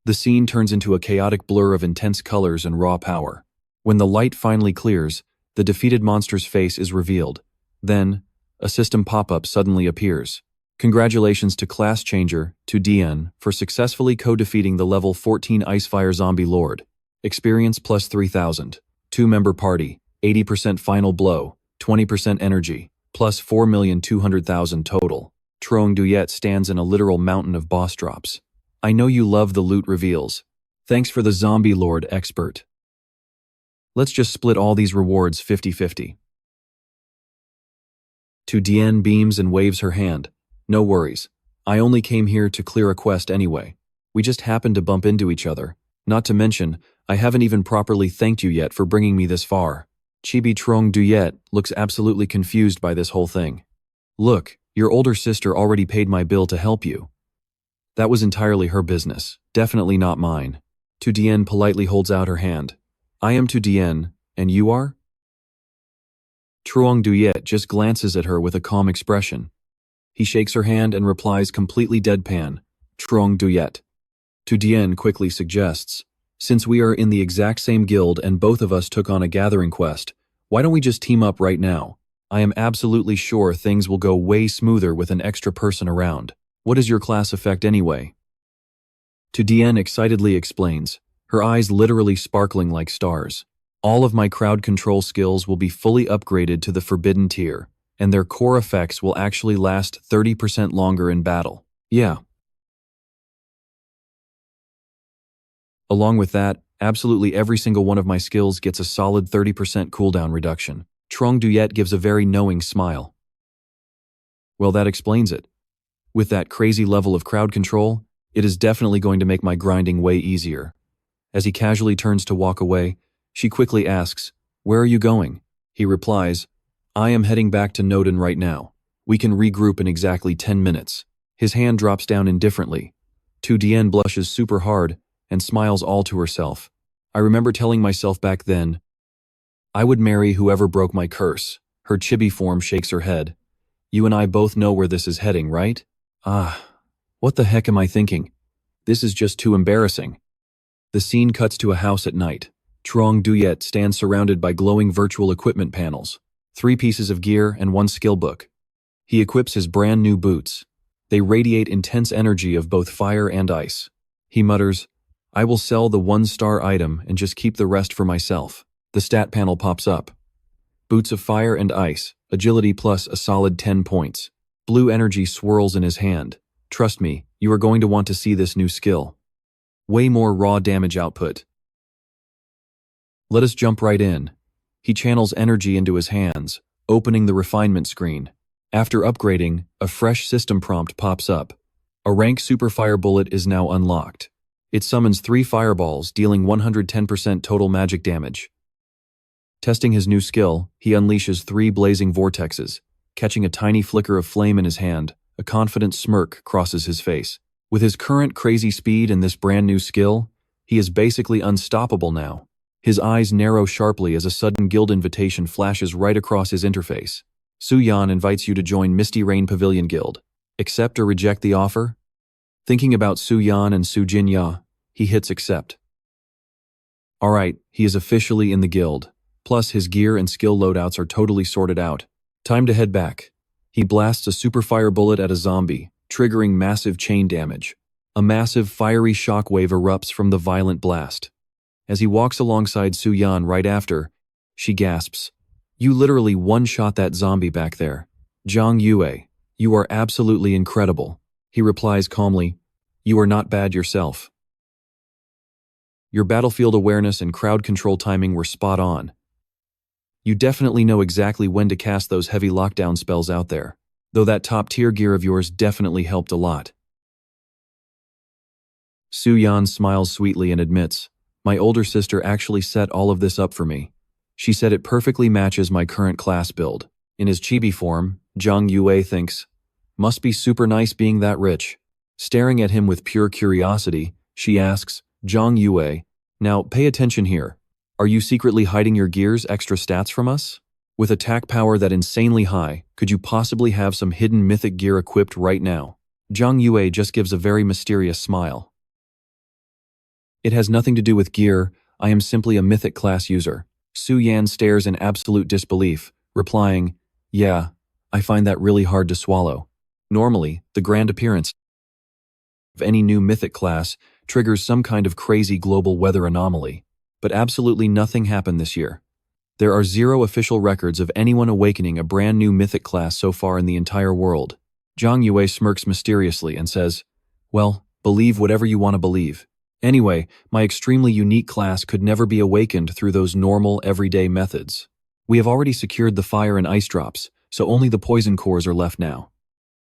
Speaker 1: the scene turns into a chaotic blur of intense colors and raw power. When the light finally clears, the defeated monster's face is revealed. Then, a system pop-up suddenly appears. Congratulations to Class Changer, Tu Dian, for successfully co-defeating the level 14 Icefire Zombie Lord. Experience plus 3,000. 2-member party, 80% final blow, 20% energy, plus 4,200,000 total. Truong Duyet stands in a literal mountain of boss drops. "I know you love the loot reveals. Thanks for the Zombie Lord expert. Let's just split all these rewards 50-50. Tu Dian beams and waves her hand. "No worries. I only came here to clear a quest anyway. We just happened to bump into each other. Not to mention, I haven't even properly thanked you yet for bringing me this far." Chibi Truong Duyet looks absolutely confused by this whole thing. "Look, your older sister already paid my bill to help you. That was entirely her business, definitely not mine." Tu Dian politely holds out her hand. "I am Tu Dian, and you are?" Truong Duyet just glances at her with a calm expression. He shakes her hand and replies completely deadpan, "Truong Duyet." Tu Dian quickly suggests, "Since we are in the exact same guild and both of us took on a gathering quest, why don't we just team up right now? I am absolutely sure things will go way smoother with an extra person around. What is your class effect anyway?" Tu Dian excitedly explains, her eyes literally sparkling like stars. "All of my crowd control skills will be fully upgraded to the forbidden tier, and their core effects will actually last 30% longer in battle. Yeah. Along with that, absolutely every single one of my skills gets a solid 30% cooldown reduction." Truong Duyet gives a very knowing smile. "Well, that explains it. With that crazy level of crowd control, it is definitely going to make my grinding way easier." As he casually turns to walk away, she quickly asks, "Where are you going?" He replies, "I am heading back to Noden right now. We can regroup in exactly 10 minutes. His hand drops down indifferently. Tu Dian blushes super hard and smiles all to herself. I remember telling myself back then, I would marry whoever broke my curse. Her chibi form shakes her head. You and I both know where this is heading, right? What the heck am I thinking? This is just too embarrassing. The scene cuts to a house at night. Truong Duyet stands surrounded by glowing virtual equipment panels, 3 pieces of gear and 1 skill book. He equips his brand new boots. They radiate intense energy of both fire and ice. He mutters, I will sell the 1-star item and just keep the rest for myself. The stat panel pops up. Boots of fire and ice, agility plus a solid 10 points. Blue energy swirls in his hand. Trust me, you are going to want to see this new skill. Way more raw damage output. Let us jump right in. He channels energy into his hands, opening the refinement screen. After upgrading, a fresh system prompt pops up. A rank super fire bullet is now unlocked. It summons 3 fireballs, dealing 110% total magic damage. Testing his new skill, he unleashes 3 blazing vortexes. Catching a tiny flicker of flame in his hand, a confident smirk crosses his face. With his current crazy speed and this brand new skill, he is basically unstoppable now. His eyes narrow sharply as a sudden guild invitation flashes right across his interface. Su-yan invites you to join Misty Rain Pavilion Guild. Accept or reject the offer? Thinking about Su-yan and Su-jin-ya, he hits accept. Alright, he is officially in the guild. Plus his gear and skill loadouts are totally sorted out. Time to head back. He blasts a super fire bullet at a zombie, triggering massive chain damage. A massive fiery shockwave erupts from the violent blast. As he walks alongside Su-yan right after, she gasps, You literally one-shot that zombie back there. Zhang Yue, you are absolutely incredible. He replies calmly, You are not bad yourself. Your battlefield awareness and crowd control timing were spot on. You definitely know exactly when to cast those heavy lockdown spells out there, though that top-tier gear of yours definitely helped a lot. Su-yan smiles sweetly and admits, My older sister actually set all of this up for me. She said it perfectly matches my current class build. In his chibi form, Zhang Yue thinks, Must be super nice being that rich. Staring at him with pure curiosity, she asks, Zhang Yue, now pay attention here. Are you secretly hiding your gear's extra stats from us? With attack power that insanely high, could you possibly have some hidden mythic gear equipped right now? Zhang Yue just gives a very mysterious smile. It has nothing to do with gear, I am simply a mythic class user. Su-yan stares in absolute disbelief, replying, Yeah, I find that really hard to swallow. Normally, the grand appearance of any new mythic class triggers some kind of crazy global weather anomaly. But absolutely nothing happened this year. There are 0 official records of anyone awakening a brand new mythic class so far in the entire world. Zhang Yue smirks mysteriously and says, Well, believe whatever you want to believe. Anyway, my extremely unique class could never be awakened through those normal, everyday methods. We have already secured the fire and ice drops, so only the poison cores are left now.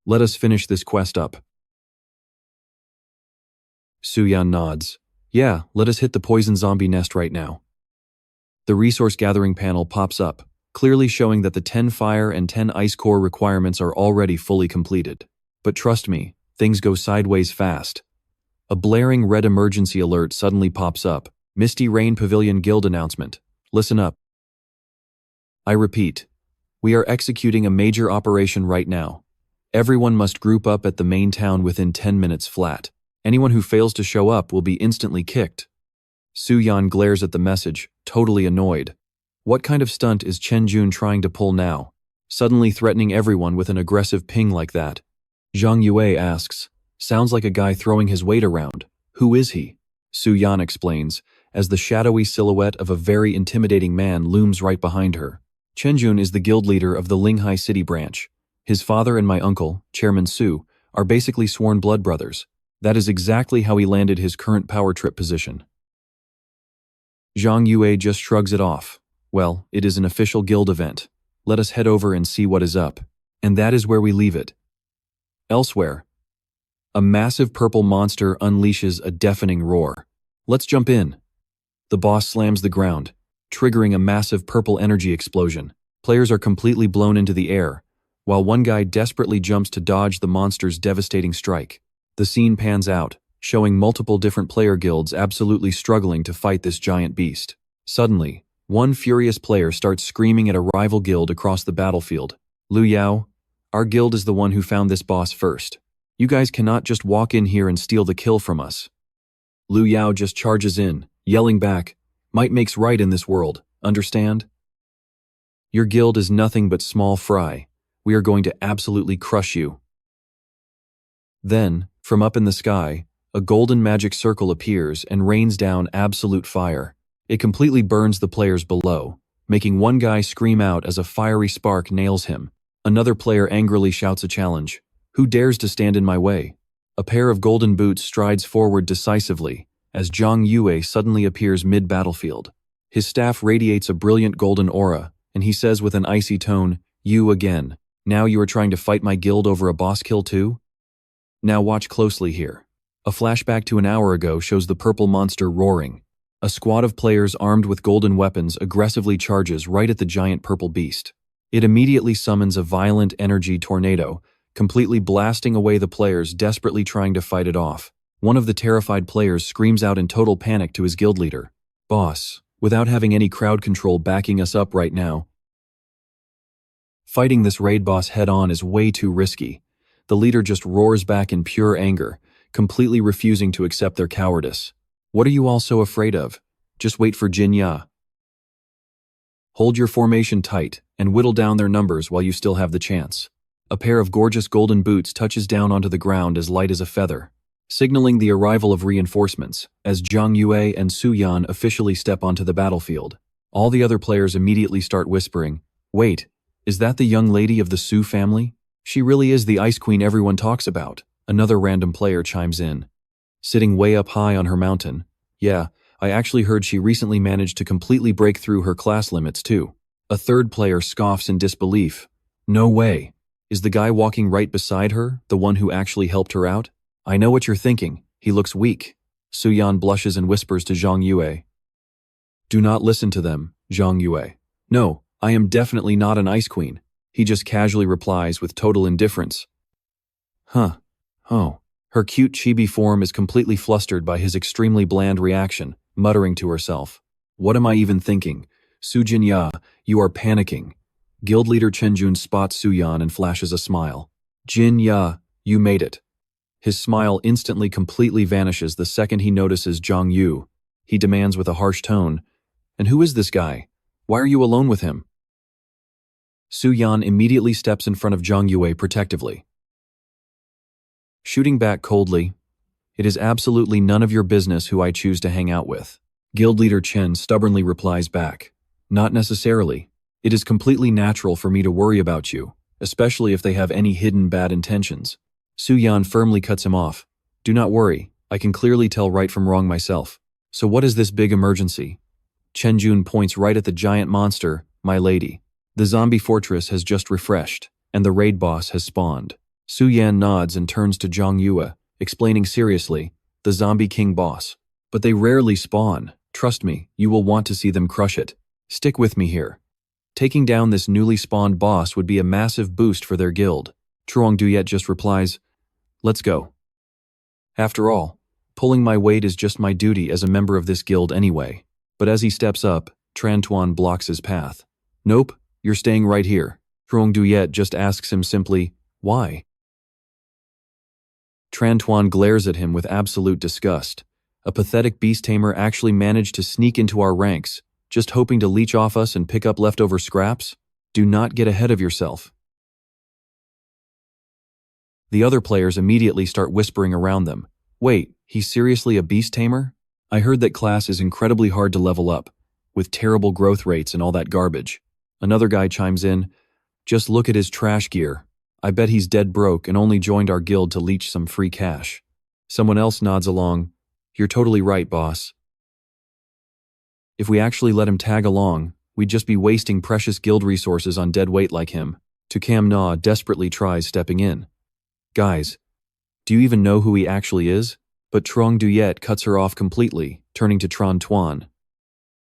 Speaker 1: Let us finish this quest up. Su-yan nods. Yeah, let us hit the poison zombie nest right now. The resource gathering panel pops up, clearly showing that the 10 fire and 10 ice core requirements are already fully completed. But trust me, things go sideways fast. A blaring red emergency alert suddenly pops up. Misty Rain Pavilion Guild announcement. Listen up. I repeat, we are executing a major operation right now. Everyone must group up at the main town within 10 minutes flat. Anyone who fails to show up will be instantly kicked. Su-yan glares at the message, totally annoyed. What kind of stunt is Chen Jun trying to pull now? Suddenly threatening everyone with an aggressive ping like that. Zhang Yue asks, Sounds like a guy throwing his weight around. Who is he? Su-yan explains, as the shadowy silhouette of a very intimidating man looms right behind her. Chen Jun is the guild leader of the Linghai City branch. His father and my uncle, Chairman Su, are basically sworn blood brothers. That is exactly how he landed his current power trip position. Zhang Yue just shrugs it off. Well, it is an official guild event. Let us head over and see what is up. And that is where we leave it. Elsewhere, a massive purple monster unleashes a deafening roar. Let's jump in. The boss slams the ground, triggering a massive purple energy explosion. Players are completely blown into the air, while one guy desperately jumps to dodge the monster's devastating strike. The scene pans out, showing multiple different player guilds absolutely struggling to fight this giant beast. Suddenly, one furious player starts screaming at a rival guild across the battlefield. Liu Yao, our guild is the one who found this boss first. You guys cannot just walk in here and steal the kill from us. Liu Yao just charges in, yelling back, Might makes right in this world, understand? Your guild is nothing but small fry. We are going to absolutely crush you. Then, from up in the sky, A golden magic circle appears and rains down absolute fire. It completely burns the players below, making one guy scream out as a fiery spark nails him. Another player angrily shouts a challenge. Who dares to stand in my way? A pair of golden boots strides forward decisively as Zhang Yue suddenly appears mid-battlefield. His staff radiates a brilliant golden aura, and he says with an icy tone, "You again. Now you are trying to fight my guild over a boss kill too? Now watch closely here." A flashback to an hour ago shows the purple monster roaring. A squad of players armed with golden weapons aggressively charges right at the giant purple beast. It immediately summons a violent energy tornado, completely blasting away the players desperately trying to fight it off. One of the terrified players screams out in total panic to his guild leader, "Boss, without having any crowd control backing us up right now, fighting this raid boss head-on is way too risky." The leader just roars back in pure anger, completely refusing to accept their cowardice. "What are you all so afraid of? Just wait for Jin Ya. Hold your formation tight and whittle down their numbers while you still have the chance." A pair of gorgeous golden boots touches down onto the ground as light as a feather, signaling the arrival of reinforcements as Zhang Yue and Su Yan officially step onto the battlefield. All the other players immediately start whispering, "Wait, is that the young lady of the Su family? She really is the Ice Queen everyone talks about." Another random player chimes in, "Sitting way up high on her mountain. Yeah, I actually heard she recently managed to completely break through her class limits too." A third player scoffs in disbelief. "No way. Is the guy walking right beside her the one who actually helped her out? I know what you're thinking. He looks weak." Su Yan blushes and whispers to Zhang Yue, "Do not listen to them, Zhang Yue. No, I am definitely not an Ice Queen." He just casually replies with total indifference. "Huh. Oh." Her cute chibi form is completely flustered by his extremely bland reaction, muttering to herself, "What am I even thinking? Su Jin Ya, you are panicking." Guild leader Chen Jun spots Su Yan and flashes a smile. "Jin Ya, you made it." His smile instantly completely vanishes the second he notices Zhang Yue. He demands with a harsh tone, "And who is this guy? Why are you alone with him?" Su Yan immediately steps in front of Zhang Yue protectively, shooting back coldly, "It is absolutely none of your business who I choose to hang out with." Guild leader Chen stubbornly replies back, "Not necessarily. It is completely natural for me to worry about you, especially if they have any hidden bad intentions." Su Yan firmly cuts him off. "Do not worry, I can clearly tell right from wrong myself. So what is this big emergency?" Chen Jun points right at the giant monster, "My lady. The zombie fortress has just refreshed, and the raid boss has spawned." Su Yan nods and turns to Zhang Yue, explaining seriously, "The zombie king boss. But they rarely spawn. Trust me, you will want to see them crush it. Stick with me here. Taking down this newly spawned boss would be a massive boost for their guild." Truong Duyet just replies, "Let's go. After all, pulling my weight is just my duty as a member of this guild anyway." But as he steps up, Tran Tuan blocks his path. "Nope, you're staying right here." Truong Duyet just asks him simply, "Why?" Tran Tuan glares at him with absolute disgust. A pathetic beast tamer actually managed to sneak into our ranks, just hoping to leech off us and pick up leftover scraps? Do not get ahead of yourself. The other players immediately start whispering around them, "Wait, he's seriously a beast tamer? I heard that class is incredibly hard to level up, with terrible growth rates and all that garbage." Another guy chimes in, "Just look at his trash gear. I bet he's dead broke and only joined our guild to leech some free cash." Someone else nods along, "You're totally right, boss. If we actually let him tag along, we'd just be wasting precious guild resources on dead weight like him." To Cam Na desperately tries stepping in. "Guys, do you even know who he actually is?" But Truong Duyet cuts her off completely, turning to Tran Tuan.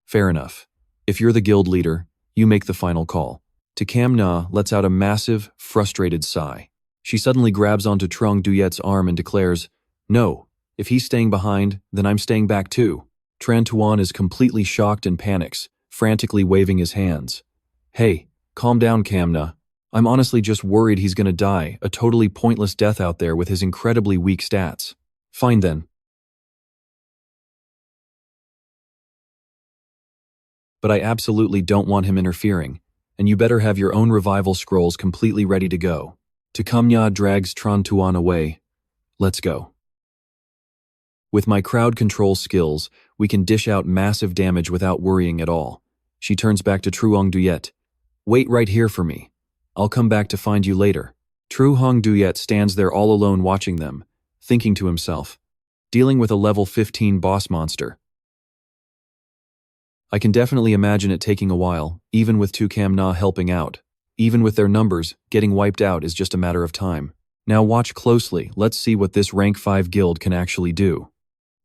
Speaker 1: "Fair enough. If you're the guild leader, you make the final call." To Cam Na lets out a massive, frustrated sigh. She suddenly grabs onto Truong Duyet's arm and declares, "No, if he's staying behind, then I'm staying back too." Tran Tuan is completely shocked and panics, frantically waving his hands. "Hey, calm down, Cam Na. I'm honestly just worried he's gonna die a totally pointless death out there with his incredibly weak stats." "Fine then. But I absolutely don't want him interfering, and you better have your own revival scrolls completely ready to go." Takamnya drags Tran Tuan away. "Let's go." With my crowd control skills, we can dish out massive damage without worrying at all. She turns back to Truong Duyet. Wait right here for me. I'll come back to find you later. Truong Duyet stands there all alone watching them, thinking to himself, dealing with a level 15 boss monster. I can definitely imagine it taking a while, even with Tukam Na helping out. Even with their numbers, getting wiped out is just a matter of time. Now watch closely, let's see what this rank 5 guild can actually do.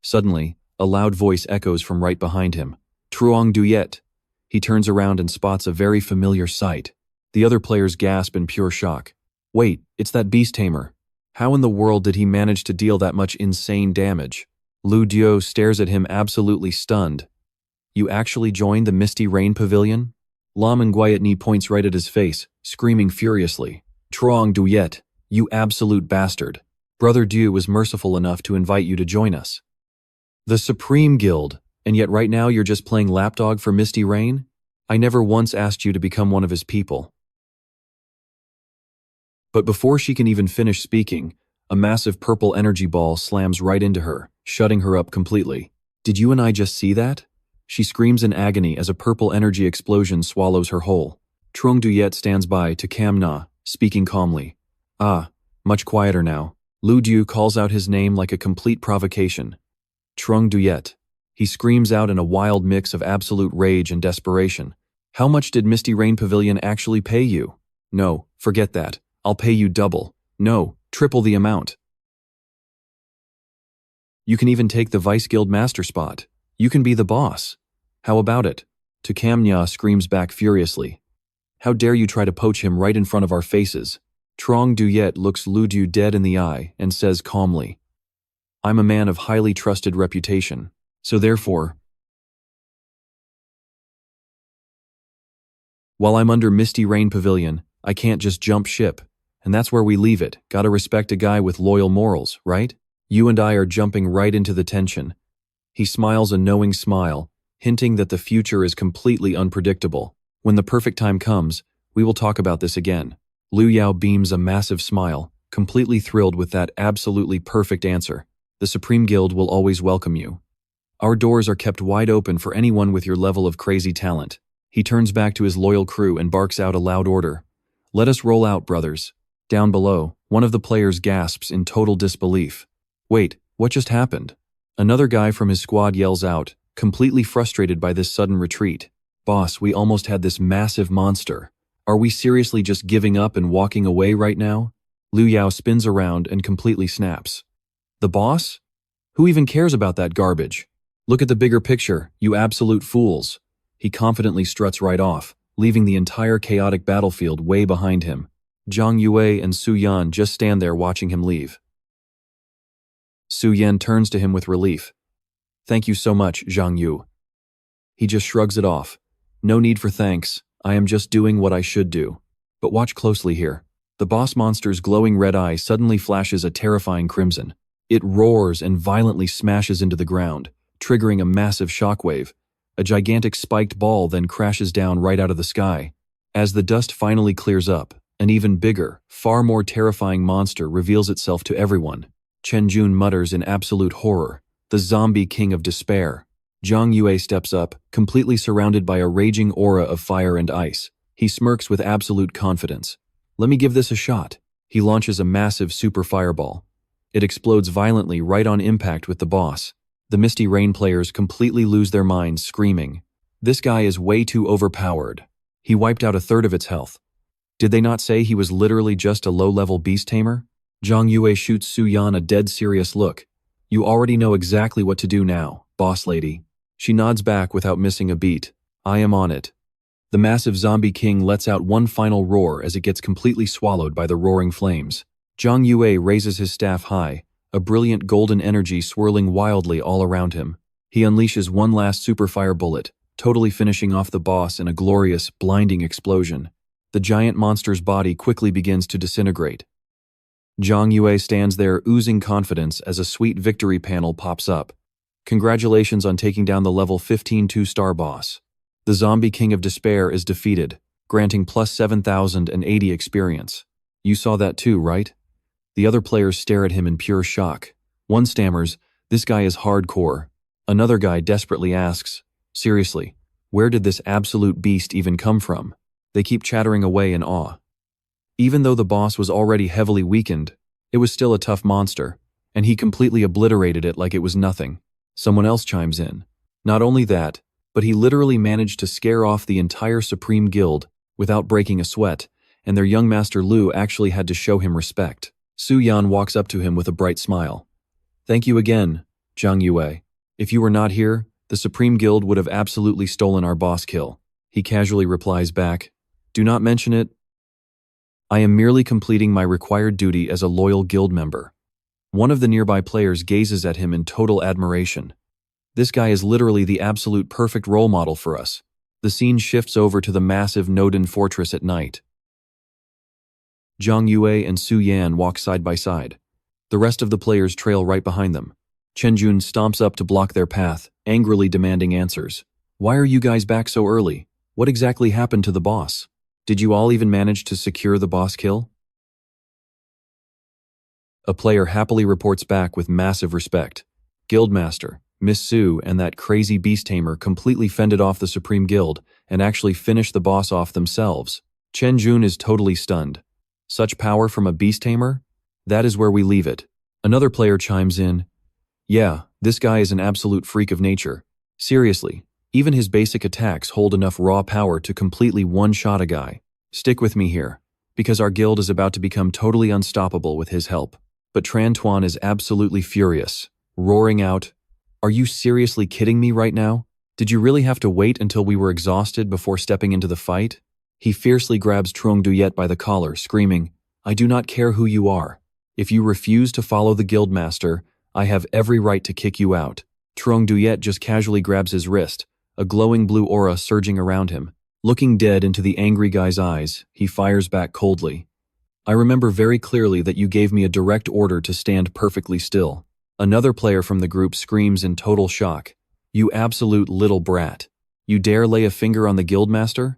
Speaker 1: Suddenly, a loud voice echoes from right behind him. Truong Duyet. He turns around and spots a very familiar sight. The other players gasp in pure shock. Wait, it's that beast tamer. How in the world did he manage to deal that much insane damage? Lu Dio stares at him absolutely stunned. You actually joined the Misty Rain Pavilion? Lam Nguyen points right at his face, screaming furiously. Truong Duyet, you absolute bastard. Brother Dieu was merciful enough to invite you to join us. The Supreme Guild, and yet right now you're just playing lapdog for Misty Rain? I never once asked you to become one of his people. But before she can even finish speaking, a massive purple energy ball slams right into her, shutting her up completely. Did you and I just see that? She screams in agony as a purple energy explosion swallows her whole. Truong Duyet stands by to Cam Na, speaking calmly. Ah, much quieter now. Lu Dieu calls out his name like a complete provocation. Truong Duyet. He screams out in a wild mix of absolute rage and desperation. How much did Misty Rain Pavilion actually pay you? No, forget that. I'll pay you double. No, triple the amount. You can even take the Vice Guild Master spot. You can be the boss. How about it? Tukam Na screams back furiously. How dare you try to poach him right in front of our faces? Truong Duyet looks Lu Dieu dead in the eye and says calmly, I'm a man of highly trusted reputation, so therefore, while I'm under Misty Rain Pavilion, I can't just jump ship, and that's where we leave it. Gotta respect a guy with loyal morals, right? You and I are jumping right into the tension. He smiles a knowing smile, hinting that the future is completely unpredictable. When the perfect time comes, we will talk about this again. Liu Yao beams a massive smile, completely thrilled with that absolutely perfect answer. The Supreme Guild will always welcome you. Our doors are kept wide open for anyone with your level of crazy talent. He turns back to his loyal crew and barks out a loud order. Let us roll out, brothers. Down below, one of the players gasps in total disbelief. Wait, what just happened? Another guy from his squad yells out, completely frustrated by this sudden retreat. Boss, we almost had this massive monster. Are we seriously just giving up and walking away right now? Liu Yao spins around and completely snaps. The boss? Who even cares about that garbage? Look at the bigger picture, you absolute fools. He confidently struts right off, leaving the entire chaotic battlefield way behind him. Zhang Yue and Su Yan just stand there watching him leave. Su Yan turns to him with relief. Thank you so much, Zhang Yue. He just shrugs it off. No need for thanks, I am just doing what I should do. But watch closely here. The boss monster's glowing red eye suddenly flashes a terrifying crimson. It roars and violently smashes into the ground, triggering a massive shockwave. A gigantic spiked ball then crashes down right out of the sky. As the dust finally clears up, an even bigger, far more terrifying monster reveals itself to everyone. Chen Jun mutters in absolute horror, the zombie king of despair. Zhang Yue steps up, completely surrounded by a raging aura of fire and ice. He smirks with absolute confidence. Let me give this a shot. He launches a massive super fireball. It explodes violently right on impact with the boss. The Misty Rain players completely lose their minds, screaming, this guy is way too overpowered. He wiped out a third of its health. Did they not say he was literally just a low-level beast tamer? Zhang Yue shoots Su Yan a dead serious look. You already know exactly what to do now, boss lady. She nods back without missing a beat. I am on it. The massive zombie king lets out one final roar as it gets completely swallowed by the roaring flames. Zhang Yue raises his staff high, a brilliant golden energy swirling wildly all around him. He unleashes one last super fire bullet, totally finishing off the boss in a glorious, blinding explosion. The giant monster's body quickly begins to disintegrate. Zhang Yue stands there oozing confidence as a sweet victory panel pops up. Congratulations on taking down the level 15 2-star boss. The zombie king of despair is defeated, granting plus 7,080 experience. You saw that too, right? The other players stare at him in pure shock. One stammers, This guy is hardcore. Another guy desperately asks, seriously, where did this absolute beast even come from? They keep chattering away in awe. Even though the boss was already heavily weakened, it was still a tough monster, and he completely obliterated it like it was nothing. Someone else chimes in. Not only that, but he literally managed to scare off the entire Supreme Guild without breaking a sweat, and their young master Lu actually had to show him respect. Su Yan walks up to him with a bright smile. Thank you again, Zhang Yue. If you were not here, the Supreme Guild would have absolutely stolen our boss kill. He casually replies back, do not mention it. I am merely completing my required duty as a loyal guild member. One of the nearby players gazes at him in total admiration. This guy is literally the absolute perfect role model for us. The scene shifts over to the massive Noden fortress at night. Zhang Yue and Su Yan walk side by side. The rest of the players trail right behind them. Chen Jun stomps up to block their path, angrily demanding answers. Why are you guys back so early? What exactly happened to the boss? Did you all even manage to secure the boss kill? A player happily reports back with massive respect. Guildmaster, Miss Su, and that crazy beast tamer completely fended off the Supreme Guild and actually finished the boss off themselves. Chen Jun is totally stunned. Such power from a beast tamer? That is where we leave it. Another player chimes in. Yeah, this guy is an absolute freak of nature. Seriously, even his basic attacks hold enough raw power to completely one-shot a guy. Stick with me here, because our guild is about to become totally unstoppable with his help. But Tran Tuan is absolutely furious, roaring out, are you seriously kidding me right now? Did you really have to wait until we were exhausted before stepping into the fight? He fiercely grabs Trung Duyet by the collar, screaming, I do not care who you are. If you refuse to follow the guildmaster, I have every right to kick you out. Trung Duyet just casually grabs his wrist, a glowing blue aura surging around him. Looking dead into the angry guy's eyes, he fires back coldly. I remember very clearly that you gave me a direct order to stand perfectly still. Another player from the group screams in total shock. You absolute little brat. You dare lay a finger on the guildmaster?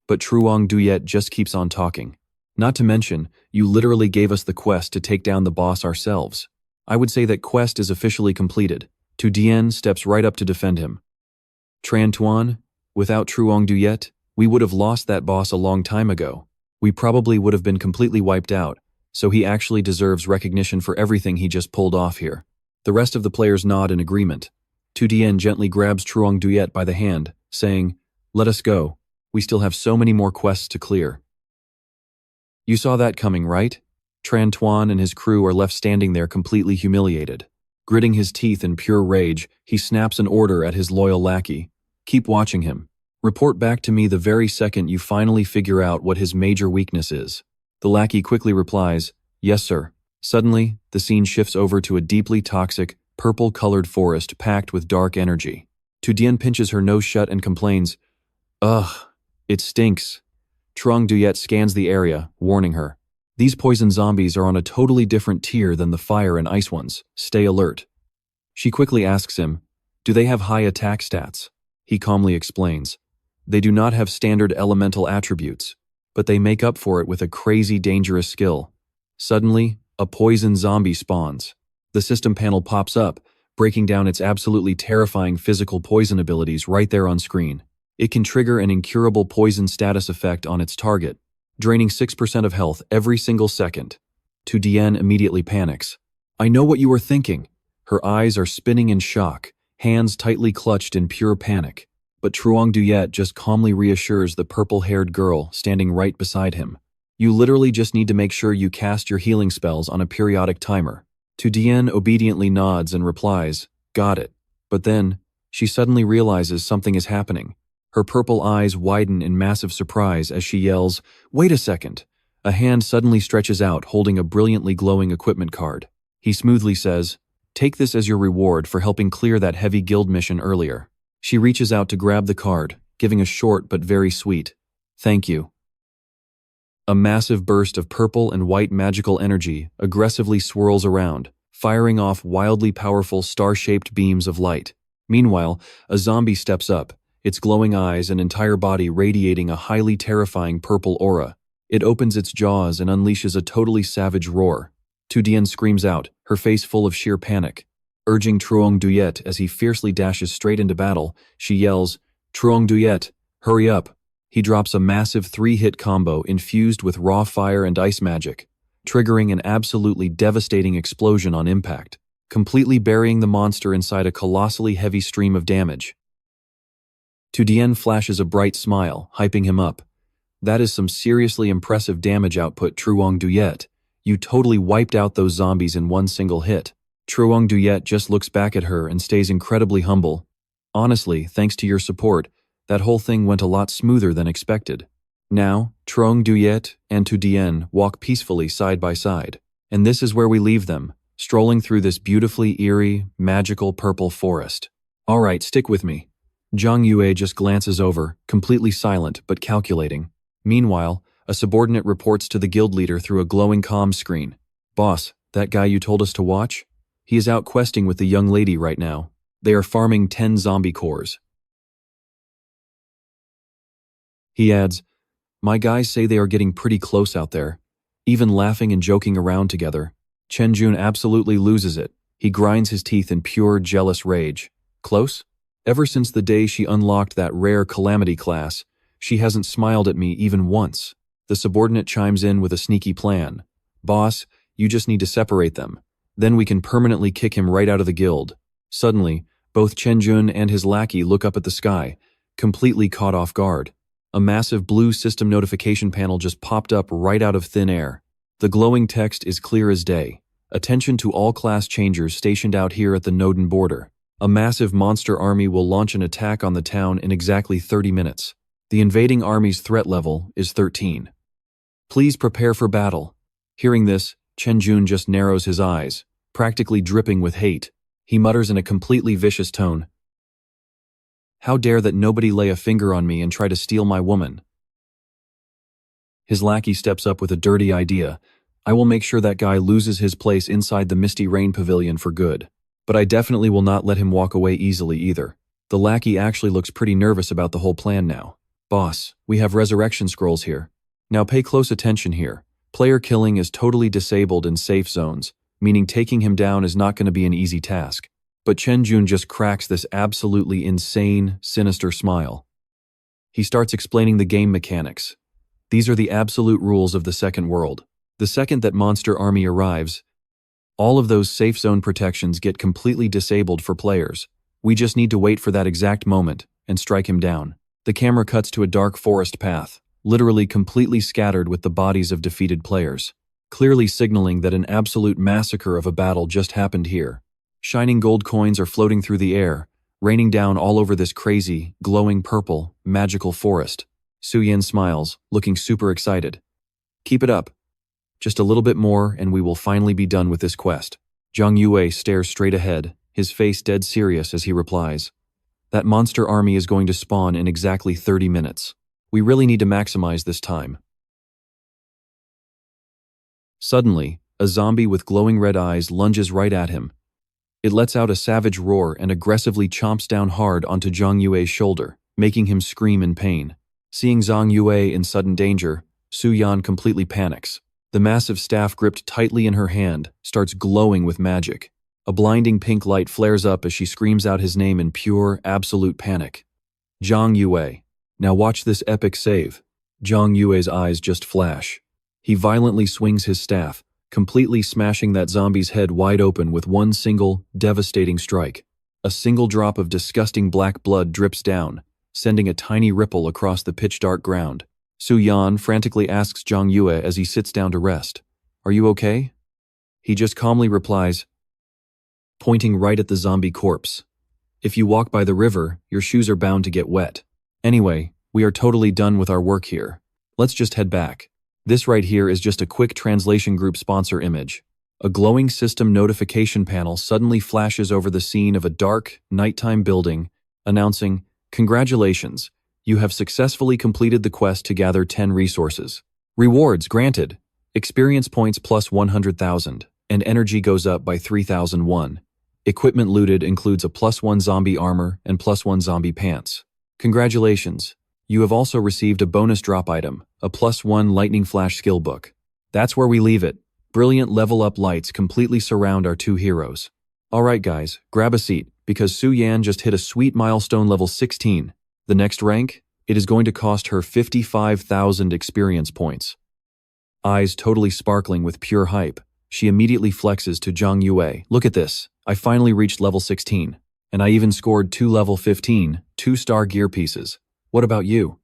Speaker 1: But Truong Duyet just keeps on talking. Not to mention, you literally gave us the quest to take down the boss ourselves. I would say that quest is officially completed. Tu Dien steps right up to defend him. Tran Tuan, without Truong Duyet, we would have lost that boss a long time ago. We probably would have been completely wiped out, so he actually deserves recognition for everything he just pulled off here. The rest of the players nod in agreement. Tu Dien gently grabs Truong Duyet by the hand, saying, let us go. We still have so many more quests to clear. You saw that coming, right? Tran Tuan and his crew are left standing there completely humiliated. Gritting his teeth in pure rage, he snaps an order at his loyal lackey. Keep watching him. Report back to me the very second you finally figure out what his major weakness is. The lackey quickly replies, yes, sir. Suddenly, the scene shifts over to a deeply toxic, purple-colored forest packed with dark energy. Tu Dien pinches her nose shut and complains, ugh, it stinks. Truong Duyet scans the area, warning her. These poison zombies are on a totally different tier than the fire and ice ones. Stay alert. She quickly asks him, do they have high attack stats? He calmly explains. They do not have standard elemental attributes, but they make up for it with a crazy dangerous skill. Suddenly, a poison zombie spawns. The system panel pops up, breaking down its absolutely terrifying physical poison abilities right there on screen. It can trigger an incurable poison status effect on its target, draining 6% of health every single second. Tu Dien immediately panics. I know what you are thinking. Her eyes are spinning in shock, hands tightly clutched in pure panic. But Truong Duyet just calmly reassures the purple-haired girl standing right beside him. You literally just need to make sure you cast your healing spells on a periodic timer. Tu Dien obediently nods and replies, got it. But then, she suddenly realizes something is happening. Her purple eyes widen in massive surprise as she yells, wait a second. A hand suddenly stretches out holding a brilliantly glowing equipment card. He smoothly says, take this as your reward for helping clear that heavy guild mission earlier. She reaches out to grab the card, giving a short but very sweet, thank you. A massive burst of purple and white magical energy aggressively swirls around, firing off wildly powerful star-shaped beams of light. Meanwhile, a zombie steps up, its glowing eyes and entire body radiating a highly terrifying purple aura. It opens its jaws and unleashes a totally savage roar. Tu Dien screams out, her face full of sheer panic. urging Truong Duyet as he fiercely dashes straight into battle. She yells, "Truong Duyet, hurry up." He drops a massive 3-hit combo infused with raw fire and ice magic, triggering an absolutely devastating explosion on impact, completely burying the monster inside a colossally heavy stream of damage. Tu Dien flashes a bright smile, hyping him up. "That is some seriously impressive damage output, Truong Duyet. You totally wiped out those zombies in one single hit." Truong Duyet just looks back at her and stays incredibly humble. "Honestly, thanks to your support, that whole thing went a lot smoother than expected." Now, Truong Duyet and Tu Dien walk peacefully side by side. And this is where we leave them, strolling through this beautifully eerie, magical purple forest. "All right, stick with me." Zhang Yue just glances over, completely silent but calculating. Meanwhile, a subordinate reports to the guild leader through a glowing comms screen. "Boss, that guy you told us to watch? He is out questing with the young lady right now. They are farming 10 zombie cores." He adds, "My guys say they are getting pretty close out there, even laughing and joking around together." Chen Jun absolutely loses it. He grinds his teeth in pure, jealous rage. Close? Ever since the day she unlocked that rare Calamity class, she hasn't smiled at me even once. The subordinate chimes in with a sneaky plan. "Boss, you just need to separate them. Then we can permanently kick him right out of the guild." Suddenly, both Chen Jun and his lackey look up at the sky, completely caught off guard. A massive blue system notification panel just popped up right out of thin air. The glowing text is clear as day. "Attention to all class changers stationed out here at the Noden border. A massive monster army will launch an attack on the town in exactly 30 minutes. The invading army's threat level is 13. Please prepare for battle." Hearing this, Chen Jun just narrows his eyes, practically dripping with hate. He mutters in a completely vicious tone, "How dare that nobody lay a finger on me and try to steal my woman." His lackey steps up with a dirty idea. "I will make sure that guy loses his place inside the Misty Rain Pavilion for good. But I definitely will not let him walk away easily either." The lackey actually looks pretty nervous about the whole plan now. "Boss, we have resurrection scrolls here. Now pay close attention here. Player killing is totally disabled in safe zones, meaning taking him down is not going to be an easy task." But Chen Jun just cracks this absolutely insane, sinister smile. He starts explaining the game mechanics. These are the absolute rules of the second world. The second that Monster Army arrives, all of those safe zone protections get completely disabled for players. We just need to wait for that exact moment and strike him down. The camera cuts to a dark forest path, literally completely scattered with the bodies of defeated players, clearly signaling that an absolute massacre of a battle just happened here. Shining gold coins are floating through the air, raining down all over this crazy, glowing purple, magical forest. Su Yen smiles, looking super excited. "Keep it up. Just a little bit more and we will finally be done with this quest." Zhang Yue stares straight ahead, his face dead serious as he replies, "That monster army is going to spawn in exactly 30 minutes. We really need to maximize this time." Suddenly, a zombie with glowing red eyes lunges right at him. It lets out a savage roar and aggressively chomps down hard onto Zhang Yue's shoulder, making him scream in pain. Seeing Zhang Yue in sudden danger, Su Yan completely panics. The massive staff gripped tightly in her hand starts glowing with magic. A blinding pink light flares up as she screams out his name in pure, absolute panic. "Zhang Yue. Now watch this epic save." Zhang Yue's eyes just flash. He violently swings his staff, completely smashing that zombie's head wide open with one single, devastating strike. A single drop of disgusting black blood drips down, sending a tiny ripple across the pitch-dark ground. Su Yan frantically asks Zhang Yue as he sits down to rest, "Are you okay?" He just calmly replies, pointing right at the zombie corpse, "If you walk by the river, your shoes are bound to get wet. Anyway, we are totally done with our work here. Let's just head back." This right here is just a quick translation group sponsor image. A glowing system notification panel suddenly flashes over the scene of a dark, nighttime building, announcing, "Congratulations, you have successfully completed the quest to gather 10 resources. Rewards granted, experience points plus 100,000, and energy goes up by 3,001. Equipment looted includes a +1 zombie armor and +1 zombie pants. Congratulations. You have also received a bonus drop item, a +1 lightning flash skill book." That's where we leave it. Brilliant level up lights completely surround our two heroes. Alright guys, grab a seat, because Su Yan just hit a sweet milestone level 16. The next rank? It is going to cost her 55,000 experience points. Eyes totally sparkling with pure hype, she immediately flexes to Zhang Yue. Look at this, I finally reached level 16. And I even scored 2 level 15, 2-star gear pieces. What about you?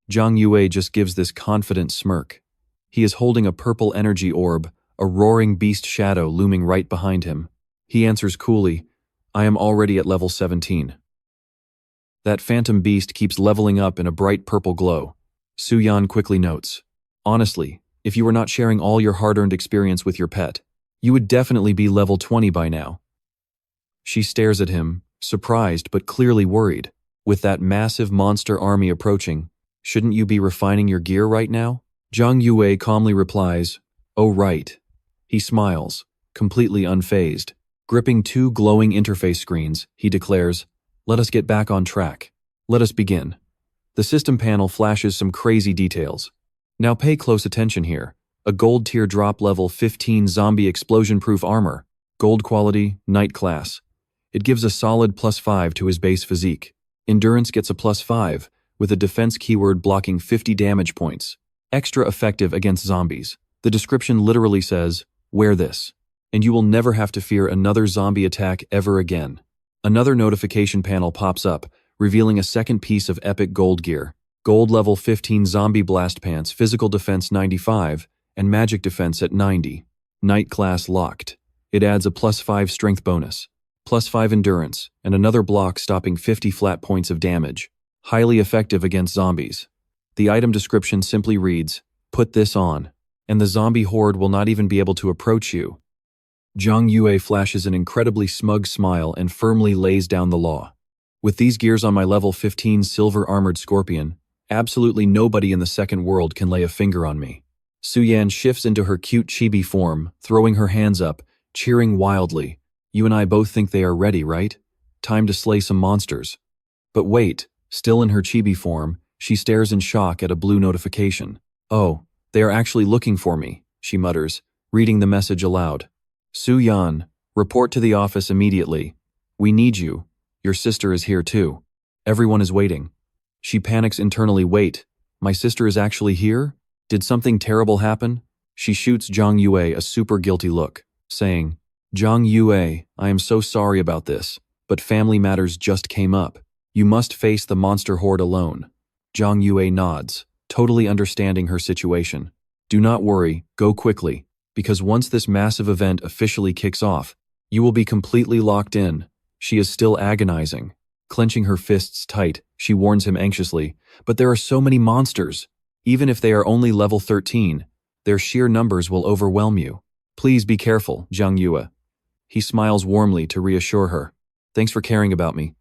Speaker 1: Zhang Yue just gives this confident smirk. He is holding a purple energy orb, a roaring beast shadow looming right behind him. He answers coolly, I am already at level 17. That phantom beast keeps leveling up in a bright purple glow. Su Yan quickly notes, honestly, if you were not sharing all your hard-earned experience with your pet, you would definitely be level 20 by now. She stares at him, surprised but clearly worried. With that massive monster army approaching, shouldn't you be refining your gear right now? Zhang Yue calmly replies, oh right. He smiles, completely unfazed. Gripping 2 glowing interface screens, he declares, let us get back on track. Let us begin. The system panel flashes some crazy details. Now pay close attention here. A gold tier drop level 15 zombie explosion-proof armor. Gold quality, Knight class. It gives a solid +5 to his base physique. Endurance gets a +5, with a defense keyword blocking 50 damage points. Extra effective against zombies. The description literally says, wear this, and you will never have to fear another zombie attack ever again. Another notification panel pops up, revealing a second piece of epic gold gear. Gold level 15 zombie blast pants, physical defense 95, and magic defense at 90. Knight class locked. It adds a +5 strength bonus. +5 endurance, and another block stopping 50 flat points of damage. Highly effective against zombies. The item description simply reads, put this on, and the zombie horde will not even be able to approach you. Zhang Yue flashes an incredibly smug smile and firmly lays down the law. With these gears on my level 15 silver armored scorpion, absolutely nobody in the second world can lay a finger on me. Su Yan shifts into her cute chibi form, throwing her hands up, cheering wildly. You and I both think they are ready, right? Time to slay some monsters. But wait, still in her chibi form, she stares in shock at a blue notification. Oh, they are actually looking for me, she mutters, reading the message aloud. Su Yan, report to the office immediately. We need you. Your sister is here too. Everyone is waiting. She panics internally. Wait, my sister is actually here? Did something terrible happen? She shoots Zhang Yue a super guilty look, saying, Zhang Yue, I am so sorry about this, but family matters just came up. You must face the monster horde alone. Zhang Yue nods, totally understanding her situation. Do not worry, go quickly, because once this massive event officially kicks off, you will be completely locked in. She is still agonizing. Clenching her fists tight, she warns him anxiously, but there are so many monsters. Even if they are only level 13, their sheer numbers will overwhelm you. Please be careful, Zhang Yue. He smiles warmly to reassure her. Thanks for caring about me.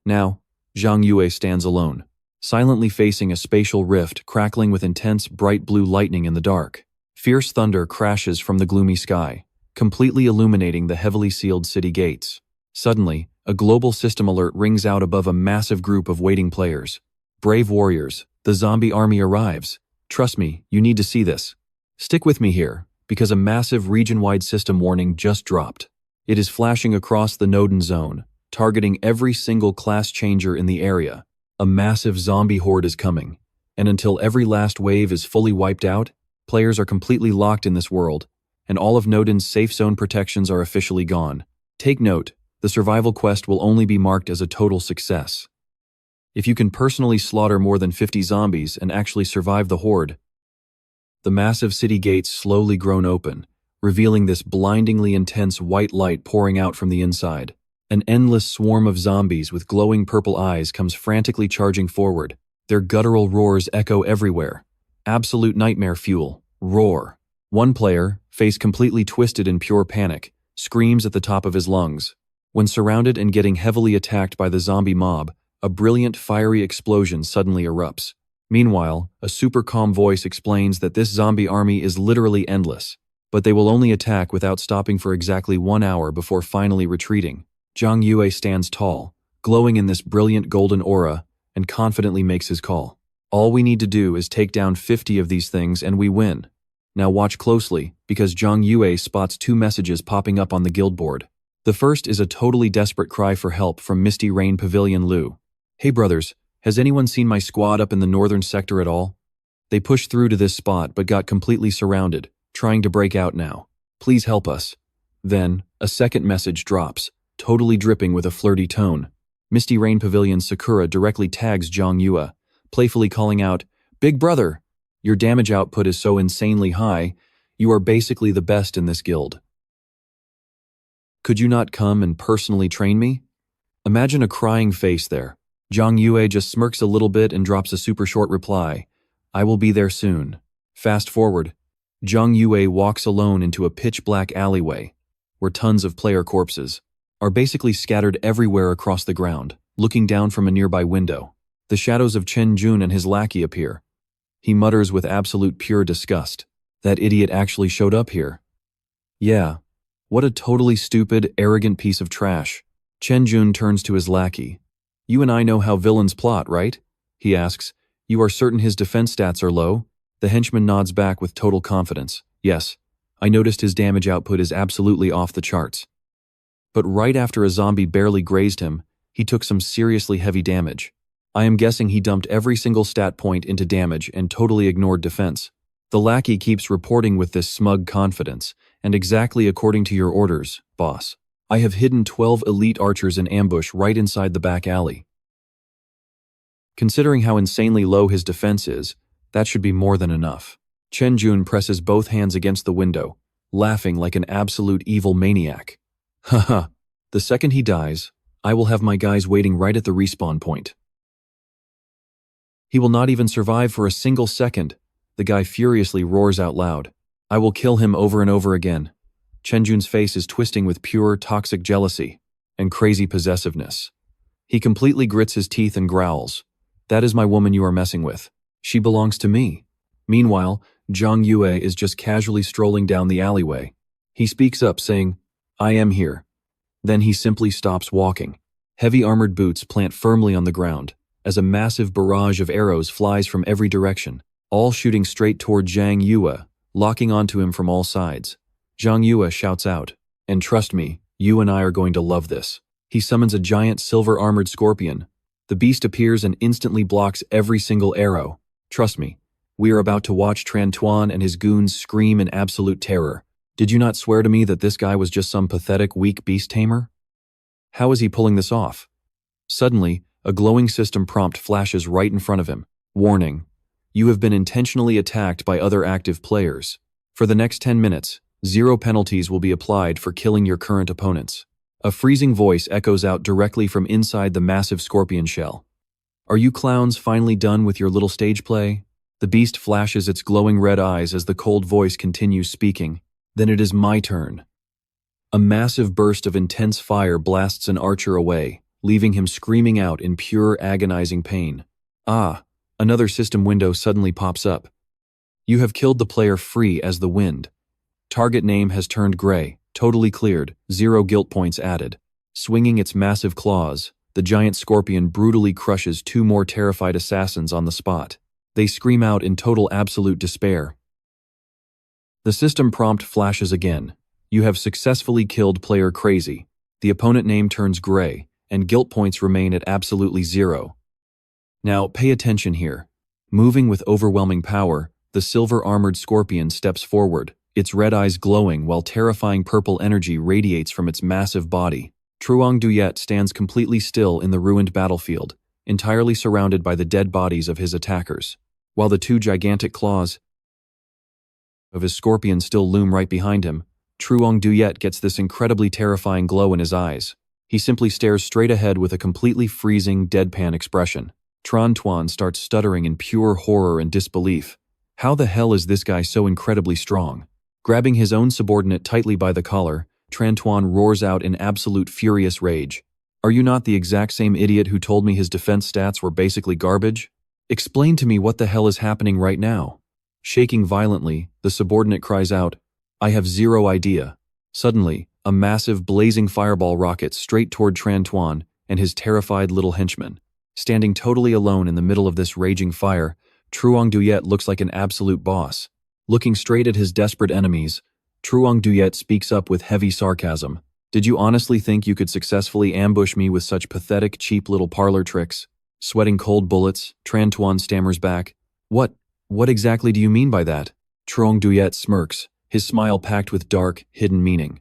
Speaker 1: Now, Zhang Yue stands alone, silently facing a spatial rift crackling with intense bright blue lightning in the dark. Fierce thunder crashes from the gloomy sky, completely illuminating the heavily sealed city gates. Suddenly, a global system alert rings out above a massive group of waiting players. Brave warriors, the zombie army arrives. Trust me, you need to see this. Stick with me here, because a massive region-wide system warning just dropped. It is flashing across the Noden zone, targeting every single class changer in the area. A massive zombie horde is coming, and until every last wave is fully wiped out, players are completely locked in this world, and all of Noden's safe zone protections are officially gone. Take note, the survival quest will only be marked as a total success. If you can personally slaughter more than 50 zombies and actually survive the horde. The massive city gates slowly groan open, revealing this blindingly intense white light pouring out from the inside. An endless swarm of zombies with glowing purple eyes comes frantically charging forward. Their guttural roars echo everywhere. Absolute nightmare fuel. Roar. One player, face completely twisted in pure panic, screams at the top of his lungs. When surrounded and getting heavily attacked by the zombie mob, a brilliant fiery explosion suddenly erupts. Meanwhile, a super calm voice explains that this zombie army is literally endless, but they will only attack without stopping for exactly 1 hour before finally retreating. Zhang Yue stands tall, glowing in this brilliant golden aura, and confidently makes his call. All we need to do is take down 50 of these things and we win. Now watch closely, because Zhang Yue spots two messages popping up on the guild board. The first is a totally desperate cry for help from Misty Rain Pavilion Lu. Hey brothers, has anyone seen my squad up in the northern sector at all? They pushed through to this spot but got completely surrounded, trying to break out now. Please help us. Then, a second message drops, totally dripping with a flirty tone. Misty Rain Pavilion Sakura directly tags Zhang Yue, playfully calling out, "Big brother! Your damage output is so insanely high, you are basically the best in this guild. Could you not come and personally train me?" Imagine a crying face there. Zhang Yue just smirks a little bit and drops a super short reply, "I will be there soon." Fast forward, Zhang Yue walks alone into a pitch-black alleyway, where tons of player corpses are basically scattered everywhere across the ground. Looking down from a nearby window, the shadows of Chen Jun and his lackey appear. He mutters with absolute pure disgust, "That idiot actually showed up here. Yeah, what a totally stupid, arrogant piece of trash." Chen Jun turns to his lackey. "You and I know how villains plot, right?" he asks. "You are certain his defense stats are low?" The henchman nods back with total confidence. "Yes, I noticed his damage output is absolutely off the charts. But right after a zombie barely grazed him, he took some seriously heavy damage. I am guessing he dumped every single stat point into damage and totally ignored defense." The lackey keeps reporting with this smug confidence, "And exactly according to your orders, boss. I have hidden 12 elite archers in ambush right inside the back alley. Considering how insanely low his defense is, that should be more than enough." Chen Jun presses both hands against the window, laughing like an absolute evil maniac. "Haha, the second he dies, I will have my guys waiting right at the respawn point. He will not even survive for a single second," the guy furiously roars out loud. "I will kill him over and over again." Chen Jun's face is twisting with pure, toxic jealousy and crazy possessiveness. He completely grits his teeth and growls, "That is my woman you are messing with. She belongs to me." Meanwhile, Zhang Yue is just casually strolling down the alleyway. He speaks up saying, "I am here." Then he simply stops walking. Heavy armored boots plant firmly on the ground, as a massive barrage of arrows flies from every direction, all shooting straight toward Zhang Yue, locking onto him from all sides. Zhang Yue shouts out, "And trust me, you and I are going to love this." He summons a giant silver-armored scorpion. The beast appears and instantly blocks every single arrow. "Trust me, we are about to watch Tran Tuan and his goons scream in absolute terror. Did you not swear to me that this guy was just some pathetic, weak beast tamer? How is he pulling this off?" Suddenly, a glowing system prompt flashes right in front of him. "Warning. You have been intentionally attacked by other active players. For the next 10 minutes, 0 penalties will be applied for killing your current opponents." A freezing voice echoes out directly from inside the massive scorpion shell. "Are you clowns finally done with your little stage play?" The beast flashes its glowing red eyes as the cold voice continues speaking. "Then it is my turn." A massive burst of intense fire blasts an archer away, leaving him screaming out in pure agonizing pain. Ah, another system window suddenly pops up. You have killed the player free as the wind. Target name has turned gray, totally cleared, 0 guilt points added. Swinging its massive claws, the giant scorpion brutally crushes 2 more terrified assassins on the spot. They scream out in total absolute despair. The system prompt flashes again. You have successfully killed player crazy. The opponent name turns gray, and guilt points remain at absolutely 0. Now, pay attention here. Moving with overwhelming power, the silver-armored scorpion steps forward, its red eyes glowing while terrifying purple energy radiates from its massive body. Truong Duyet stands completely still in the ruined battlefield, entirely surrounded by the dead bodies of his attackers, while the 2 gigantic claws of his scorpion still loom right behind him. Truong Duyet gets this incredibly terrifying glow in his eyes. He simply stares straight ahead with a completely freezing, deadpan expression. Tran Tuan starts stuttering in pure horror and disbelief. How the hell is this guy so incredibly strong? Grabbing his own subordinate tightly by the collar, Tran Tuan roars out in absolute furious rage. "Are you not the exact same idiot who told me his defense stats were basically garbage? Explain to me what the hell is happening right now." Shaking violently, the subordinate cries out, "I have 0 idea." Suddenly, a massive blazing fireball rockets straight toward Tran Tuan and his terrified little henchman. Standing totally alone in the middle of this raging fire, Truong Duyet looks like an absolute boss. Looking straight at his desperate enemies, Truong Duyet speaks up with heavy sarcasm. Did you honestly think you could successfully ambush me with such pathetic, cheap little parlor tricks? Sweating cold bullets, Tran Tuan stammers back. What exactly do you mean by that? Truong Duyet smirks, his smile packed with dark, hidden meaning.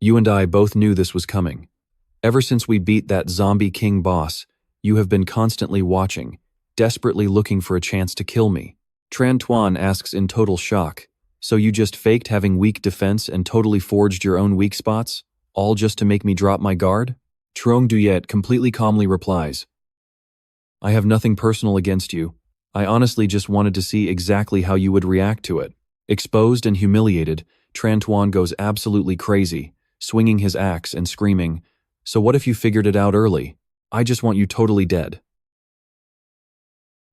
Speaker 1: You and I both knew this was coming. Ever since we beat that zombie king boss, you have been constantly watching, desperately looking for a chance to kill me. Tran Tuan asks in total shock. So you just faked having weak defense and totally forged your own weak spots? All just to make me drop my guard? Truong Duyet completely calmly replies. I have nothing personal against you. I honestly just wanted to see exactly how you would react to it. Exposed and humiliated, Tran Tuan goes absolutely crazy, swinging his axe and screaming, so what if you figured it out early? I just want you totally dead.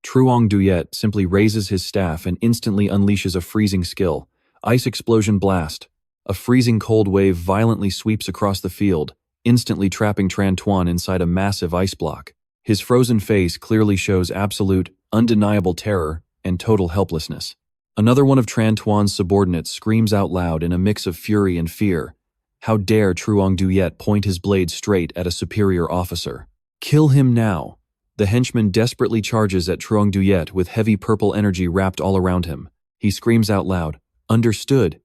Speaker 1: Truong Duyet simply raises his staff and instantly unleashes a freezing skill. Ice Explosion Blast. A freezing cold wave violently sweeps across the field, instantly trapping Tran Tuan inside a massive ice block. His frozen face clearly shows absolute, undeniable terror and total helplessness. Another one of Tran Tuan's subordinates screams out loud in a mix of fury and fear. How dare Truong Duyet point his blade straight at a superior officer? Kill him now! The henchman desperately charges at Truong Duyet with heavy purple energy wrapped all around him. He screams out loud, "Understood!"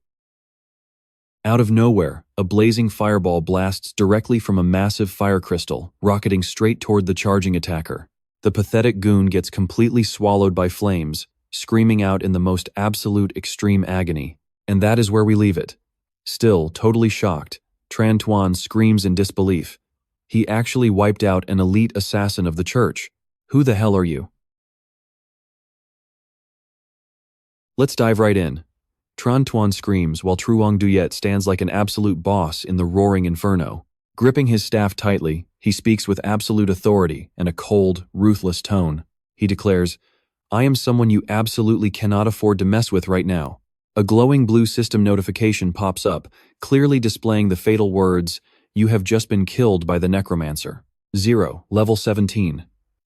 Speaker 1: Out of nowhere, a blazing fireball blasts directly from a massive fire crystal, rocketing straight toward the charging attacker. The pathetic goon gets completely swallowed by flames, screaming out in the most absolute extreme agony. And that is where we leave it. Still, totally shocked, Tran Tuan screams in disbelief. He actually wiped out an elite assassin of the church. Who the hell are you? Let's dive right in. Tran Tuan screams while Truong Duyet stands like an absolute boss in the roaring inferno. Gripping his staff tightly, he speaks with absolute authority and a cold, ruthless tone. He declares, I am someone you absolutely cannot afford to mess with right now. A glowing blue system notification pops up, clearly displaying the fatal words, You have just been killed by the Necromancer. 0, level 17.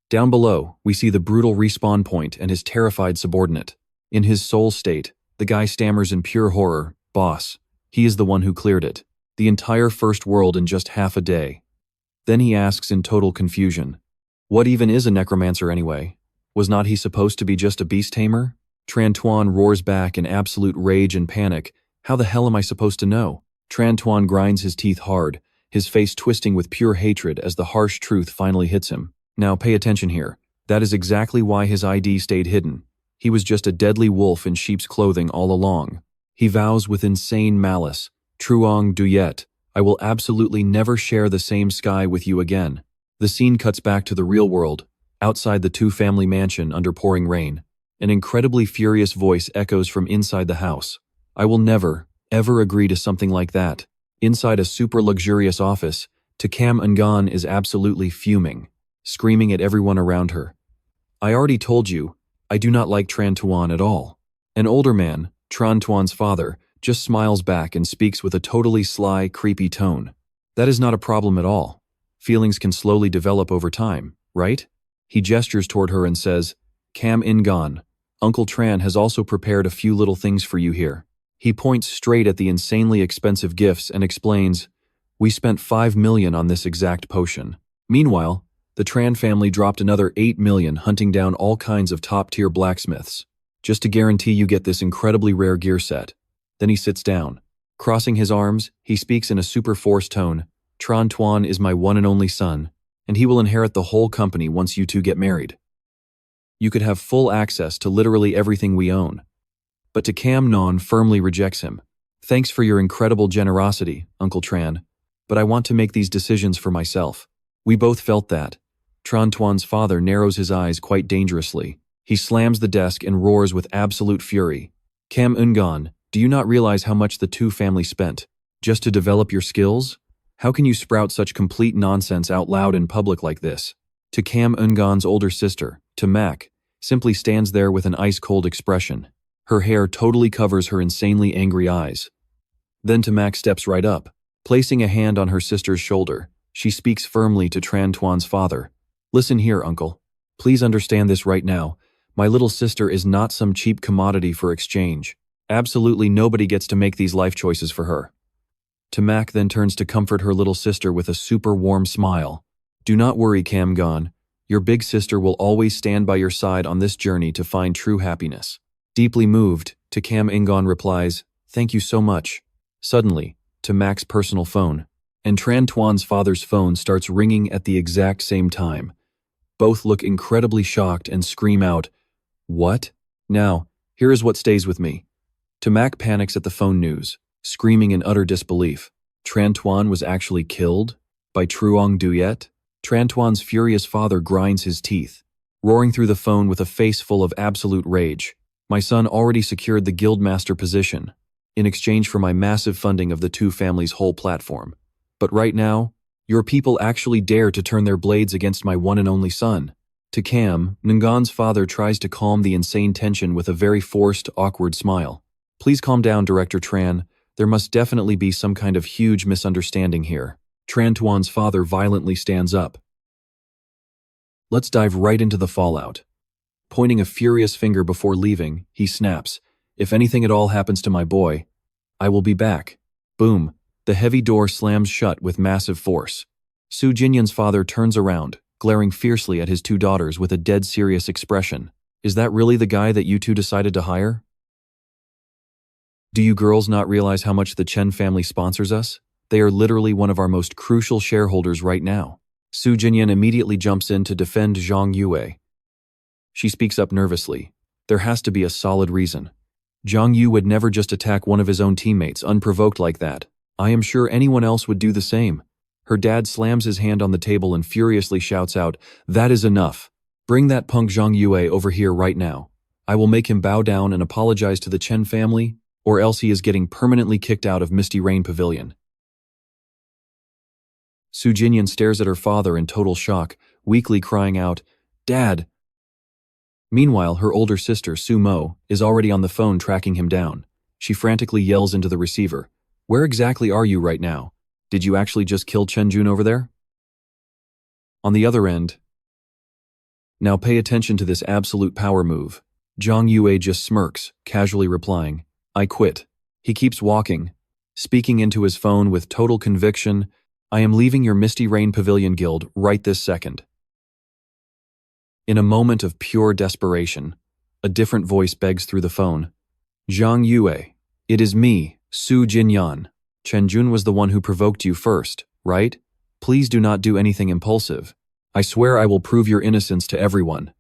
Speaker 1: Down below, we see the brutal respawn point and his terrified subordinate. In his soul state, the guy stammers in pure horror, Boss. He is the one who cleared it. The entire first world in just half a day. Then he asks in total confusion, What even is a Necromancer anyway? Was not he supposed to be just a beast tamer? Tran Tuan roars back in absolute rage and panic. How the hell am I supposed to know? Tran Tuan grinds his teeth hard, his face twisting with pure hatred as the harsh truth finally hits him. Now pay attention here. That is exactly why his ID stayed hidden. He was just a deadly wolf in sheep's clothing all along. He vows with insane malice, Truong Duyet, I will absolutely never share the same sky with you again. The scene cuts back to the real world, outside the two-family mansion under pouring rain. An incredibly furious voice echoes from inside the house. I will never, ever agree to something like that. Inside a super luxurious office, Takam Ngan is absolutely fuming, screaming at everyone around her. I already told you, I do not like Tran Tuan at all. An older man, Tran Tuan's father, just smiles back and speaks with a totally sly, creepy tone. That is not a problem at all. Feelings can slowly develop over time, right? He gestures toward her and says, Kam Ngan, Uncle Tran has also prepared a few little things for you here. He points straight at the insanely expensive gifts and explains, We spent 5 million on this exact potion. Meanwhile, the Tran family dropped another 8 million hunting down all kinds of top-tier blacksmiths, just to guarantee you get this incredibly rare gear set. Then he sits down. Crossing his arms, he speaks in a super force tone, Tran Tuan is my one and only son, and he will inherit the whole company once you two get married. You could have full access to literally everything we own. But Takam Ngan firmly rejects him. Thanks for your incredible generosity, Uncle Tran, but I want to make these decisions for myself. We both felt that. Tran Tuan's father narrows his eyes quite dangerously. He slams the desk and roars with absolute fury. Kam Ngan, do you not realize how much the two families spent? Just to develop your skills? How can you sprout such complete nonsense out loud in public like this? Takam Ngan's older sister, Tamak, simply stands there with an ice-cold expression. Her hair totally covers her insanely angry eyes. Then Tamak steps right up. Placing a hand on her sister's shoulder, she speaks firmly to Tran Tuan's father. Listen here, uncle. Please understand this right now. My little sister is not some cheap commodity for exchange. Absolutely nobody gets to make these life choices for her. Tamak then turns to comfort her little sister with a super warm smile. Do not worry, Kamgon. Your big sister will always stand by your side on this journey to find true happiness. Deeply moved, Takam Ingon replies, Thank you so much. Suddenly, Tamak's personal phone, and Tran Tuan's father's phone starts ringing at the exact same time. Both look incredibly shocked and scream out, What? Now, here is what stays with me. Tamak panics at the phone news, screaming in utter disbelief. Tran Tuan was actually killed? By Truong Duyet? Tran Tuan's furious father grinds his teeth, roaring through the phone with a face full of absolute rage. My son already secured the guildmaster position, in exchange for my massive funding of the two families' whole platform. But right now, your people actually dare to turn their blades against my one and only son. To Cam, Ngan's father tries to calm the insane tension with a very forced, awkward smile. Please calm down, Director Tran. There must definitely be some kind of huge misunderstanding here. Tran Tuan's father violently stands up. Let's dive right into the fallout. Pointing a furious finger before leaving, he snaps, If anything at all happens to my boy, I will be back. Boom. The heavy door slams shut with massive force. Su Jinyan's father turns around, glaring fiercely at his two daughters with a dead serious expression. Is that really the guy that you two decided to hire? Do you girls not realize how much the Chen family sponsors us? They are literally one of our most crucial shareholders right now. Su Jinyan immediately jumps in to defend Zhang Yue. She speaks up nervously. There has to be a solid reason. Zhang Yue would never just attack one of his own teammates unprovoked like that. I am sure anyone else would do the same. Her dad slams his hand on the table and furiously shouts out, That is enough. Bring that punk Zhang Yue over here right now. I will make him bow down and apologize to the Chen family, or else he is getting permanently kicked out of Misty Rain Pavilion. Su Jinyan stares at her father in total shock, weakly crying out, Dad! Meanwhile, her older sister, Su Mo, is already on the phone tracking him down. She frantically yells into the receiver, Where exactly are you right now? Did you actually just kill Chen Jun over there? On the other end, now pay attention to this absolute power move. Zhang Yue just smirks, casually replying, I quit. He keeps walking, speaking into his phone with total conviction, I am leaving your Misty Rain Pavilion Guild right this second. In a moment of pure desperation, a different voice begs through the phone. Zhang Yue, it is me, Su Jinyan. Chen Jun was the one who provoked you first, right? Please do not do anything impulsive. I swear I will prove your innocence to everyone.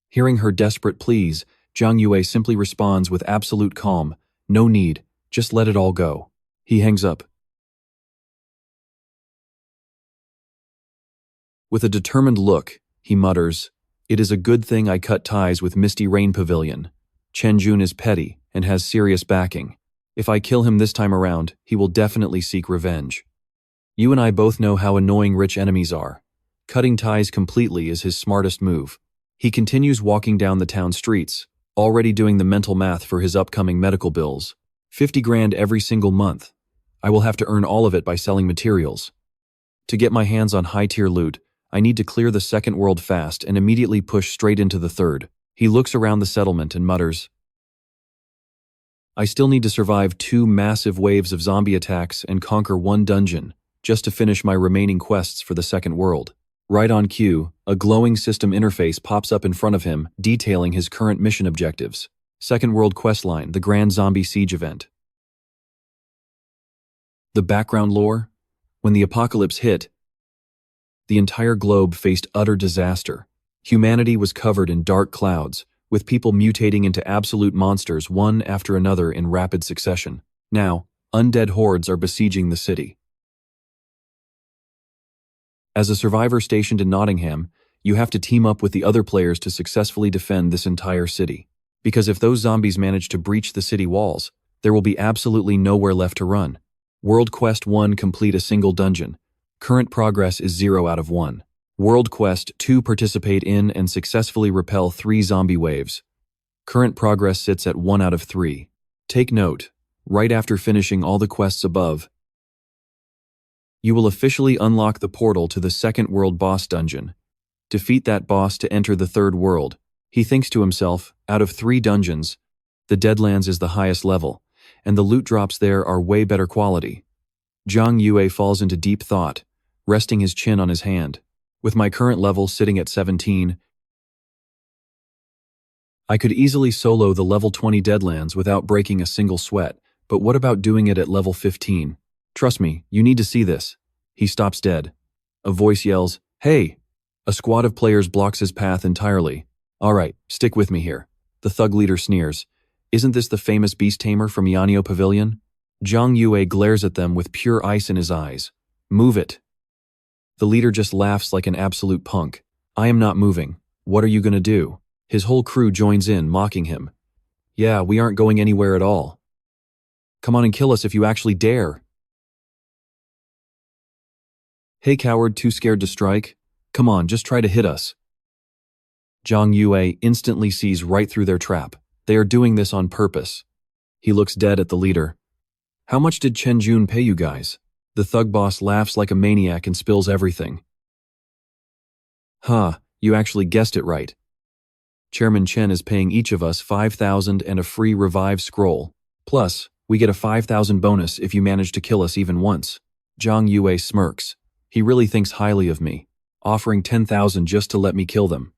Speaker 1: Hearing her desperate pleas, Zhang Yue simply responds with absolute calm, No need, just let it all go. He hangs up. With a determined look, he mutters, It is a good thing I cut ties with Misty Rain Pavilion. Chen Jun is petty and has serious backing. If I kill him this time around, he will definitely seek revenge. You and I both know how annoying rich enemies are. Cutting ties completely is his smartest move. He continues walking down the town streets, already doing the mental math for his upcoming medical bills. 50 grand every single month. I will have to earn all of it by selling materials. To get my hands on high-tier loot, I need to clear the second world fast and immediately push straight into the third. He looks around the settlement and mutters, I still need to survive 2 massive waves of zombie attacks and conquer 1 dungeon, just to finish my remaining quests for the second world. Right on cue, a glowing system interface pops up in front of him, detailing his current mission objectives. Second world questline, the Grand Zombie Siege event. The background lore? When the apocalypse hit, the entire globe faced utter disaster. Humanity was covered in dark clouds, with people mutating into absolute monsters one after another in rapid succession. Now, undead hordes are besieging the city. As a survivor stationed in Nottingham, you have to team up with the other players to successfully defend this entire city. Because if those zombies manage to breach the city walls, there will be absolutely nowhere left to run. World Quest 1 complete a single dungeon. Current progress is 0 out of 1. World Quest 2 participate in and successfully repel 3 zombie waves. Current progress sits at 1 out of 3. Take note, right after finishing all the quests above, you will officially unlock the portal to the second world boss dungeon. Defeat that boss to enter the third world. He thinks to himself, out of 3 dungeons, the Deadlands is the highest level, and the loot drops there are way better quality. Zhang Yue falls into deep thought, resting his chin on his hand. With my current level sitting at 17, I could easily solo the level 20 Deadlands without breaking a single sweat, but what about doing it at level 15? Trust me, you need to see this. He stops dead. A voice yells, "Hey!" A squad of players blocks his path entirely. "Alright, stick with me here." The thug leader sneers. "Isn't this the famous beast tamer from Yanyo Pavilion?" Zhang Yue glares at them with pure ice in his eyes. "Move it." The leader just laughs like an absolute punk. "I am not moving. What are you gonna do?" His whole crew joins in, mocking him. "Yeah, we aren't going anywhere at all. Come on and kill us if you actually dare." "Hey coward, too scared to strike? Come on, just try to hit us." Zhang Yue instantly sees right through their trap. They are doing this on purpose. He looks dead at the leader. "How much did Chen Jun pay you guys?" The thug boss laughs like a maniac and spills everything. "Huh, you actually guessed it right. Chairman Chen is paying each of us 5,000 and a free revive scroll. Plus, we get a 5,000 bonus if you manage to kill us even once." Zhang Yue smirks. He really thinks highly of me, offering 10,000 just to let me kill them.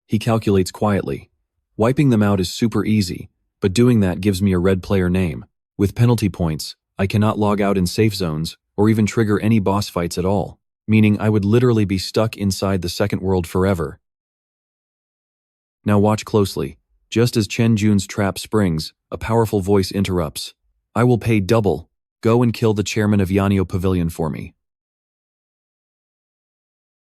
Speaker 1: He calculates quietly. Wiping them out is super easy, but doing that gives me a red player name. With penalty points, I cannot log out in safe zones or even trigger any boss fights at all, meaning I would literally be stuck inside the second world forever. Now watch closely. Just as Chen Jun's trap springs, a powerful voice interrupts. "I will pay double. Go and kill the chairman of Yanyo Pavilion for me.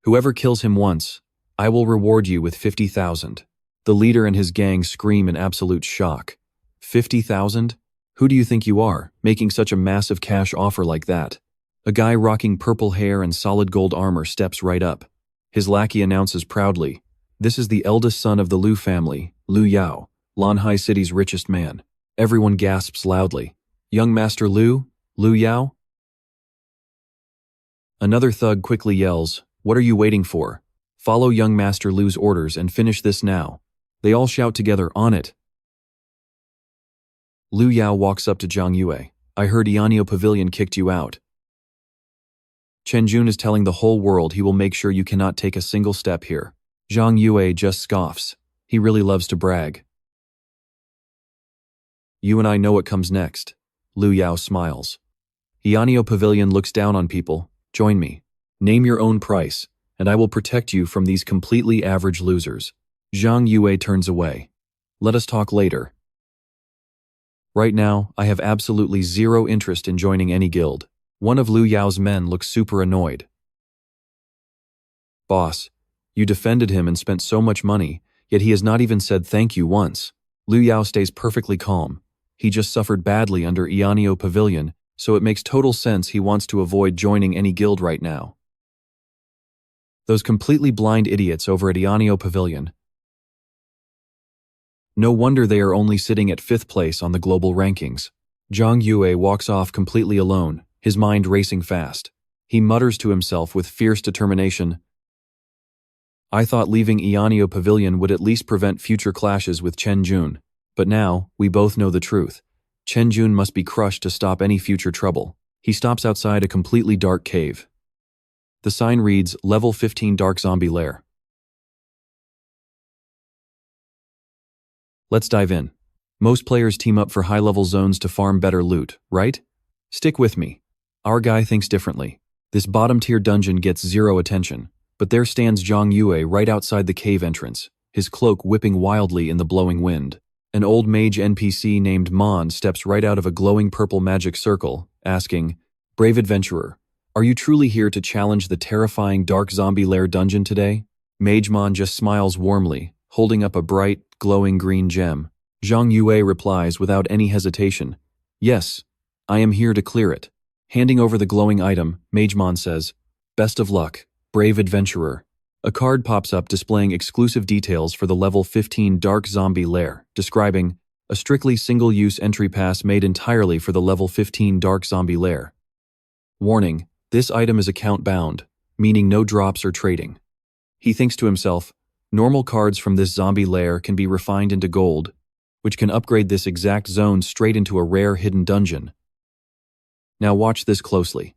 Speaker 1: Whoever kills him once, I will reward you with 50,000. The leader and his gang scream in absolute shock. 50,000? Who do you think you are, making such a massive cash offer like that? A guy rocking purple hair and solid gold armor steps right up. His lackey announces proudly, "This is the eldest son of the Liu family, Liu Yao, Lanhai City's richest man." Everyone gasps loudly. "Young Master Liu? Liu Yao?" Another thug quickly yells, "What are you waiting for? Follow young Master Liu's orders and finish this now." They all shout together, "On it." Liu Yao walks up to Zhang Yue. "I heard Yanyo Pavilion kicked you out. Chen Jun is telling the whole world he will make sure you cannot take a single step here." Zhang Yue just scoffs. He really loves to brag. "You and I know what comes next." Liu Yao smiles. "Yanyo Pavilion looks down on people. Join me. Name your own price, and I will protect you from these completely average losers." Zhang Yue turns away. "Let us talk later. Right now, I have absolutely zero interest in joining any guild." One of Liu Yao's men looks super annoyed. "Boss, you defended him and spent so much money, yet he has not even said thank you once." Liu Yao stays perfectly calm. He just suffered badly under Yanyo Pavilion, so it makes total sense he wants to avoid joining any guild right now. Those completely blind idiots over at Yanyo Pavilion. No wonder they are only sitting at 5th place on the global rankings. Zhang Yue walks off completely alone, his mind racing fast. He mutters to himself with fierce determination, "I thought leaving Yanyo Pavilion would at least prevent future clashes with Chen Jun. But now, we both know the truth. Chen Jun must be crushed to stop any future trouble." He stops outside a completely dark cave. The sign reads, "Level 15 Dark Zombie Lair." Let's dive in. Most players team up for high-level zones to farm better loot, right? Stick with me. Our guy thinks differently. This bottom-tier dungeon gets zero attention, but there stands Zhang Yue right outside the cave entrance, his cloak whipping wildly in the blowing wind. An old mage NPC named Mon steps right out of a glowing purple magic circle, asking, "Brave adventurer, are you truly here to challenge the terrifying Dark Zombie Lair dungeon today?" Mage Mon just smiles warmly, holding up a bright, glowing green gem. Zhang Yue replies without any hesitation, "Yes, I am here to clear it." Handing over the glowing item, Magemon says, "Best of luck, brave adventurer." A card pops up displaying exclusive details for the level 15 Dark Zombie Lair, describing a strictly single-use entry pass made entirely for the level 15 Dark Zombie Lair. Warning, this item is account-bound, meaning no drops or trading. He thinks to himself, Normal cards from this zombie lair can be refined into gold, which can upgrade this exact zone straight into a rare hidden dungeon. Now watch this closely.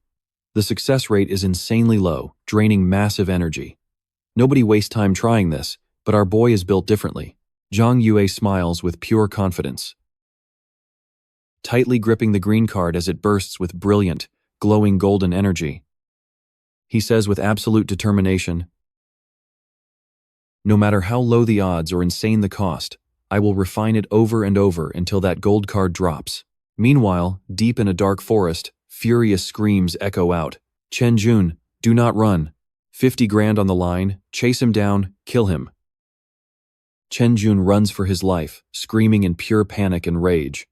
Speaker 1: The success rate is insanely low, draining massive energy. Nobody wastes time trying this, but our boy is built differently. Zhang Yue smiles with pure confidence, tightly gripping the green card as it bursts with brilliant, glowing golden energy. He says with absolute determination, "No matter how low the odds or insane the cost, I will refine it over and over until that gold card drops." Meanwhile, deep in a dark forest, furious screams echo out. "Chen Jun, do not run. 50 grand on the line, chase him down, kill him." Chen Jun runs for his life, screaming in pure panic and rage.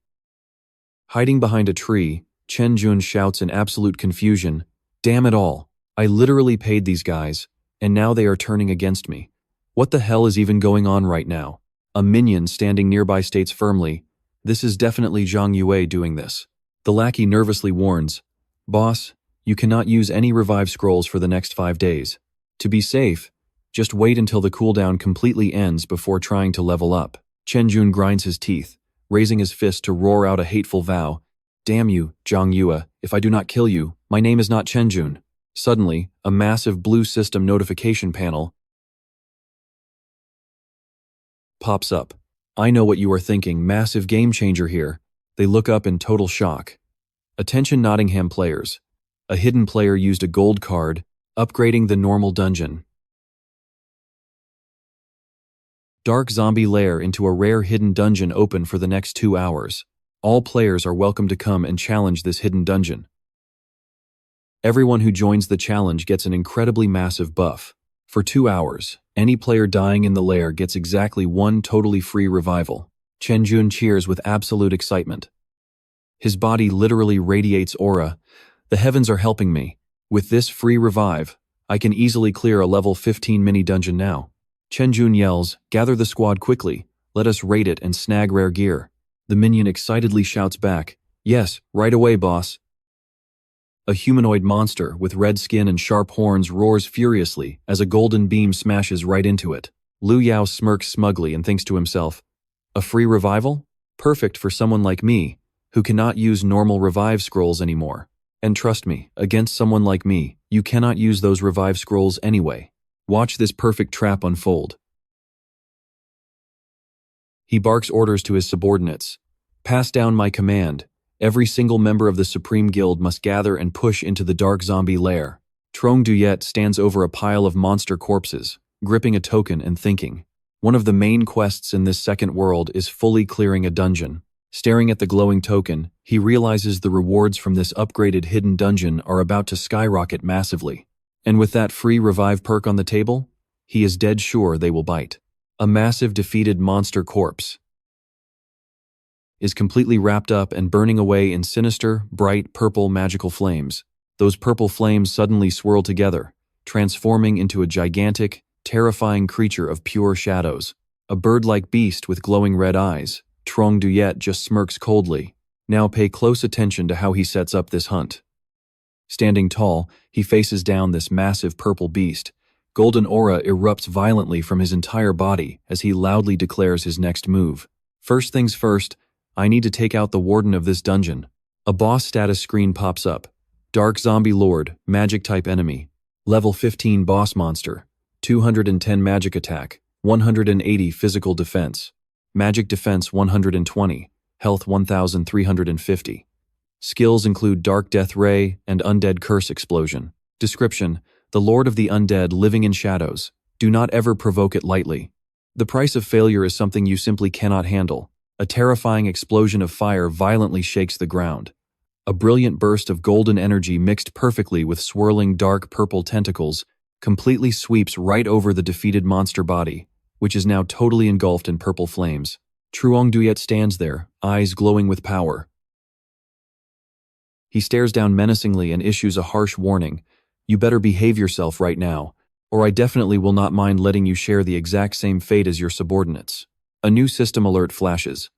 Speaker 1: Hiding behind a tree, Chen Jun shouts in absolute confusion, "Damn it all. I literally paid these guys, and now they are turning against me. What the hell is even going on right now?" A minion standing nearby states firmly, "This is definitely Zhang Yue doing this." The lackey nervously warns, "Boss, you cannot use any revive scrolls for the next 5 days. To be safe, just wait until the cooldown completely ends before trying to level up." Chen Jun grinds his teeth, raising his fist to roar out a hateful vow. "Damn you, Zhang Yue, if I do not kill you, my name is not Chen Jun." Suddenly, a massive blue system notification panel pops up. "I know what you are thinking, massive game changer here." They look up in total shock. "Attention Nottingham players. A hidden player used a gold card, upgrading the normal dungeon. Dark zombie lair into a rare hidden dungeon open for the next 2 hours. All players are welcome to come and challenge this hidden dungeon. Everyone who joins the challenge gets an incredibly massive buff. For 2 hours, any player dying in the lair gets exactly 1 totally free revival." Chen Jun cheers with absolute excitement. His body literally radiates aura. "The heavens are helping me. With this free revive, I can easily clear a level 15 mini-dungeon now." Chen Jun yells, "Gather the squad quickly. Let us raid it and snag rare gear." The minion excitedly shouts back, "Yes, right away, boss." A humanoid monster with red skin and sharp horns roars furiously as a golden beam smashes right into it. Lu Yao smirks smugly and thinks to himself, "A free revival? Perfect for someone like me, who cannot use normal revive scrolls anymore. And trust me, against someone like me, you cannot use those revive scrolls anyway. Watch this perfect trap unfold." He barks orders to his subordinates. "Pass down my command. Every single member of the Supreme Guild must gather and push into the dark zombie lair." Trong Duyet stands over a pile of monster corpses, gripping a token and thinking. One of the main quests in this second world is fully clearing a dungeon. Staring at the glowing token, he realizes the rewards from this upgraded hidden dungeon are about to skyrocket massively. And with that free revive perk on the table, he is dead sure they will bite. A massive defeated monster corpse is completely wrapped up and burning away in sinister, bright, purple magical flames. Those purple flames suddenly swirl together, transforming into a gigantic, terrifying creature of pure shadows. A bird-like beast with glowing red eyes, Trong Duyet just smirks coldly. Now pay close attention to how he sets up this hunt. Standing tall, he faces down this massive purple beast. Golden aura erupts violently from his entire body as he loudly declares his next move. "First things first, I need to take out the warden of this dungeon." A boss status screen pops up. Dark Zombie Lord, magic type enemy. Level 15 boss monster. 210 magic attack, 180 physical defense. Magic defense 120, health 1350. Skills include Dark Death Ray and Undead Curse Explosion. Description: the Lord of the Undead living in shadows. Do not ever provoke it lightly. The price of failure is something you simply cannot handle. A terrifying explosion of fire violently shakes the ground. A brilliant burst of golden energy mixed perfectly with swirling dark purple tentacles completely sweeps right over the defeated monster body, which is now totally engulfed in purple flames. Truong Duyet stands there, eyes glowing with power. He stares down menacingly and issues a harsh warning. "You better behave yourself right now, or I definitely will not mind letting you share the exact same fate as your subordinates." A new system alert flashes.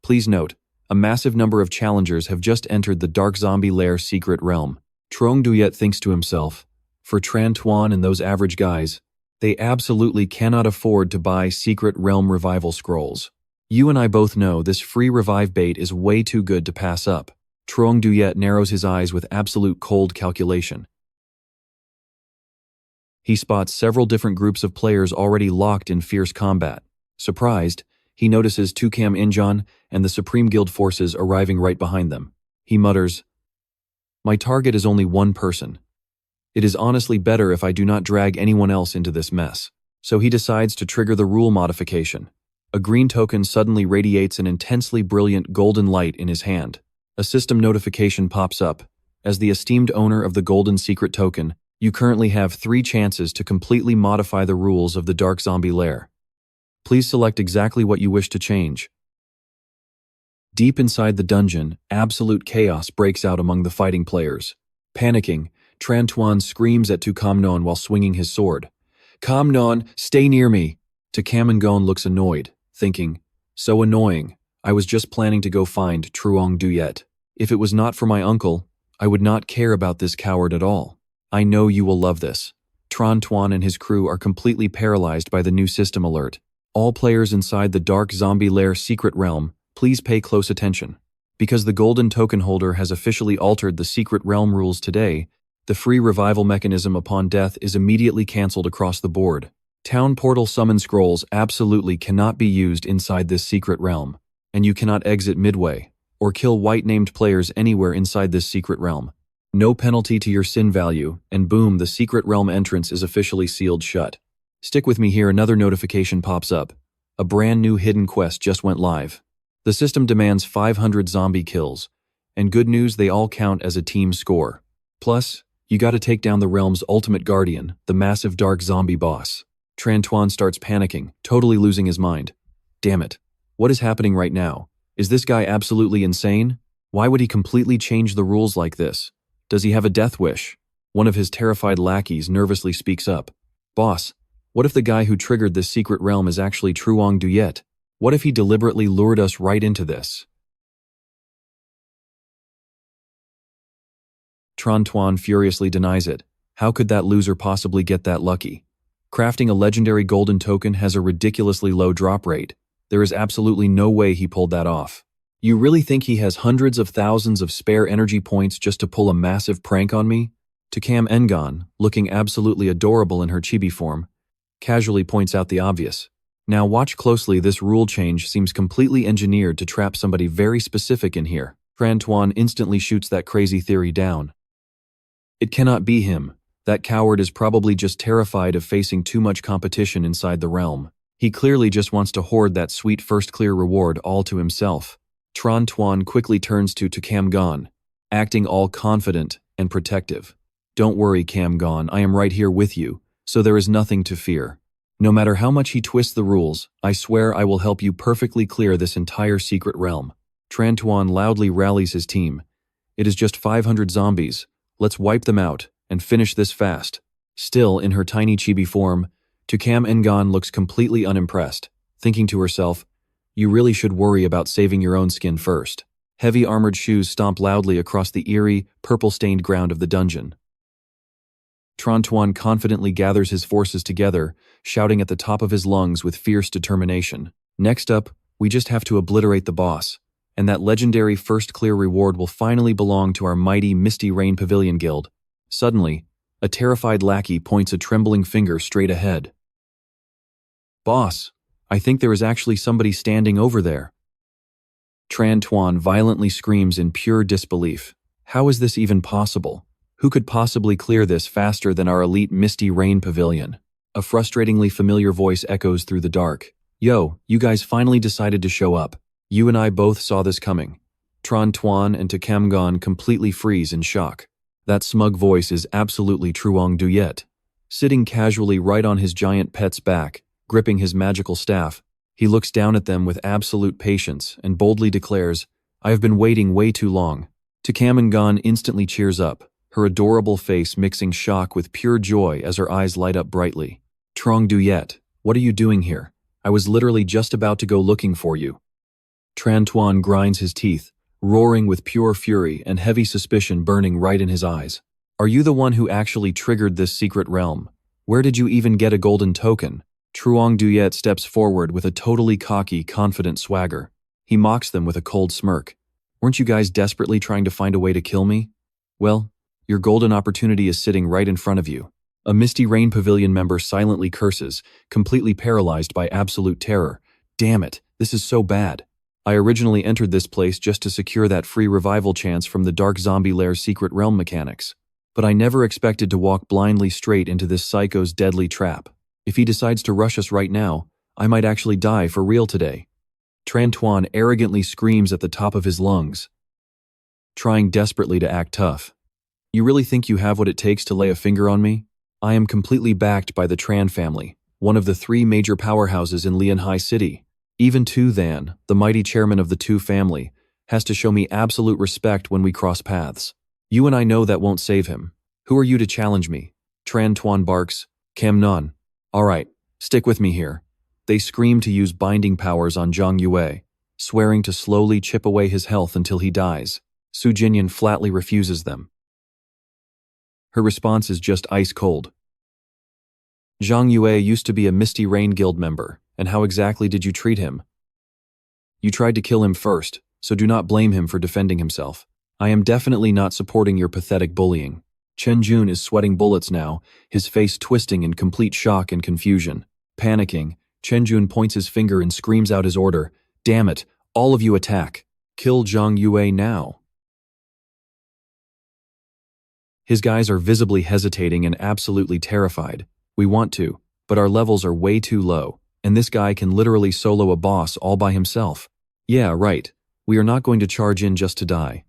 Speaker 1: Please note, a massive number of challengers have just entered the Dark Zombie Lair secret realm. Trong Duyet thinks to himself, "For Tran Tuan and those average guys, They absolutely cannot afford to buy Secret Realm Revival Scrolls. You and I both know this free revive bait is way too good to pass up. Truong Duyet narrows his eyes with absolute cold calculation. He spots several different groups of players already locked in fierce combat. Surprised, he notices Tukam Injan and the Supreme Guild forces arriving right behind them. He mutters, "My target is only one person. It is honestly better if I do not drag anyone else into this mess." So he decides to trigger the rule modification. A green token suddenly radiates an intensely brilliant golden light in his hand. A system notification pops up. As the esteemed owner of the golden secret token, you currently have 3 chances to completely modify the rules of the Dark Zombie Lair. Please select exactly what you wish to change. Deep inside the dungeon, absolute chaos breaks out among the fighting players. Panicking, Tran Tuan screams at Tukamnon while swinging his sword. "Kamnon, stay near me!" Tukamnon looks annoyed, thinking, "So annoying. I was just planning to go find Truong Duyet. If it was not for my uncle, I would not care about this coward at all. I know you will love this." Tran Tuan and his crew are completely paralyzed by the new system alert. All players inside the Dark Zombie Lair secret realm, please pay close attention. Because the golden token holder has officially altered the secret realm rules today, the free revival mechanism upon death is immediately cancelled across the board. Town portal summon scrolls absolutely cannot be used inside this secret realm, and you cannot exit midway, or kill white-named players anywhere inside this secret realm. No penalty to your sin value, and boom, the secret realm entrance is officially sealed shut. Stick with me here, another notification pops up. A brand new hidden quest just went live. The system demands 500 zombie kills, and good news, they all count as a team score. Plus, you gotta take down the realm's ultimate guardian, the massive dark zombie boss. Tran Tuan starts panicking, totally losing his mind. Damn it. What is happening right now? Is this guy absolutely insane? Why would he completely change the rules like this? Does he have a death wish? One of his terrified lackeys nervously speaks up. "Boss, what if the guy who triggered this secret realm is actually Truong Duyet? What if he deliberately lured us right into this?" Tran Tuan furiously denies it. How could that loser possibly get that lucky? Crafting a legendary golden token has a ridiculously low drop rate. There is absolutely no way he pulled that off. You really think he has hundreds of thousands of spare energy points just to pull a massive prank on me? Tukam Ngan, looking absolutely adorable in her chibi form, casually points out the obvious. Now watch closely, this rule change seems completely engineered to trap somebody very specific in here. Tran Tuan instantly shoots that crazy theory down. It cannot be him. That coward is probably just terrified of facing too much competition inside the realm. He clearly just wants to hoard that sweet first clear reward all to himself. Tran Tuan quickly turns to Tukam Ngan, acting all confident and protective. "Don't worry, Kam Ngan, I am right here with you, so there is nothing to fear. No matter how much he twists the rules, I swear I will help you perfectly clear this entire secret realm." Tran Tuan loudly rallies his team. "It is just 500 zombies. Let's wipe them out and finish this fast." Still in her tiny chibi form, Tukam Ngan looks completely unimpressed, thinking to herself, "You really should worry about saving your own skin first." Heavy armored shoes stomp loudly across the eerie, purple-stained ground of the dungeon. Tran Tuan confidently gathers his forces together, shouting at the top of his lungs with fierce determination. "Next up, we just have to obliterate the boss, and that legendary first clear reward will finally belong to our mighty Misty Rain Pavilion Guild." Suddenly, a terrified lackey points a trembling finger straight ahead. "Boss, I think there is actually somebody standing over there." Tran Tuan violently screams in pure disbelief. How is this even possible? Who could possibly clear this faster than our elite Misty Rain Pavilion? A frustratingly familiar voice echoes through the dark. "Yo, you guys finally decided to show up. You and I both saw this coming." Tran Tuan and Tukam Ngan completely freeze in shock. That smug voice is absolutely Truong Duyet. Sitting casually right on his giant pet's back, gripping his magical staff, he looks down at them with absolute patience and boldly declares, "I have been waiting way too long." Tukam Ngan instantly cheers up, her adorable face mixing shock with pure joy as her eyes light up brightly. "Truong Duyet, what are you doing here? I was literally just about to go looking for you." Tran Tuan grinds his teeth, roaring with pure fury and heavy suspicion burning right in his eyes. "Are you the one who actually triggered this secret realm? Where did you even get a golden token? Truong Duyet steps forward with a totally cocky, confident swagger. He mocks them with a cold smirk. Weren't you guys desperately trying to find a way to kill me? Well, your golden opportunity is sitting right in front of you. A Misty Rain Pavilion member silently curses, completely paralyzed by absolute terror. Damn it, this is so bad. I originally entered this place just to secure that free revival chance from the Dark Zombie Lair's secret realm mechanics. But I never expected to walk blindly straight into this psycho's deadly trap. If he decides to rush us right now, I might actually die for real today. Tran Tuan arrogantly screams at the top of his lungs, trying desperately to act tough. You really think you have what it takes to lay a finger on me? I am completely backed by the Tran family, one of the 3 major powerhouses in Lianhai City. Even Tu Than, the mighty chairman of the Tu family, has to show me absolute respect when we cross paths. You and I know that won't save him. Who are you to challenge me? Tran Tuan barks. Cam Non. Alright, stick with me here. They scream to use binding powers on Zhang Yue, swearing to slowly chip away his health until he dies. Su Jinyan flatly refuses them. Her response is just ice cold. Zhang Yue used to be a Misty Rain Guild member, and how exactly did you treat him? You tried to kill him first, so do not blame him for defending himself. I am definitely not supporting your pathetic bullying. Chen Jun is sweating bullets now, his face twisting in complete shock and confusion. Panicking, Chen Jun points his finger and screams out his order. Damn it, all of you attack. Kill Zhang Yue now. His guys are visibly hesitating and absolutely terrified. We want to, but our levels are way too low, and this guy can literally solo a boss all by himself. Yeah, right. We are not going to charge in just to die.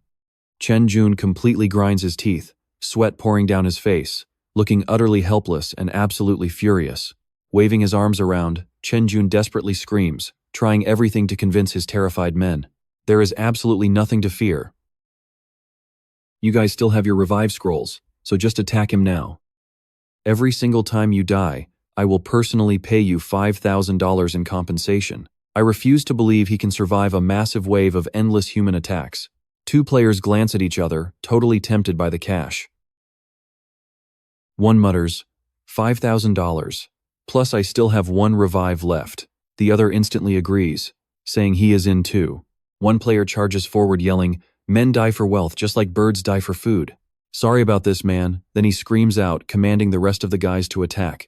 Speaker 1: Chen Jun completely grinds his teeth, sweat pouring down his face, looking utterly helpless and absolutely furious. Waving his arms around, Chen Jun desperately screams, trying everything to convince his terrified men. There is absolutely nothing to fear. You guys still have your revive scrolls, so just attack him now. Every single time you die, I will personally pay you $5,000 in compensation. I refuse to believe he can survive a massive wave of endless human attacks. 2 players glance at each other, totally tempted by the cash. One mutters, $5,000. Plus I still have 1 revive left. The other instantly agrees, saying he is in too. One player charges forward yelling, men die for wealth just like birds die for food. Sorry about this, man. Then he screams out, commanding the rest of the guys to attack.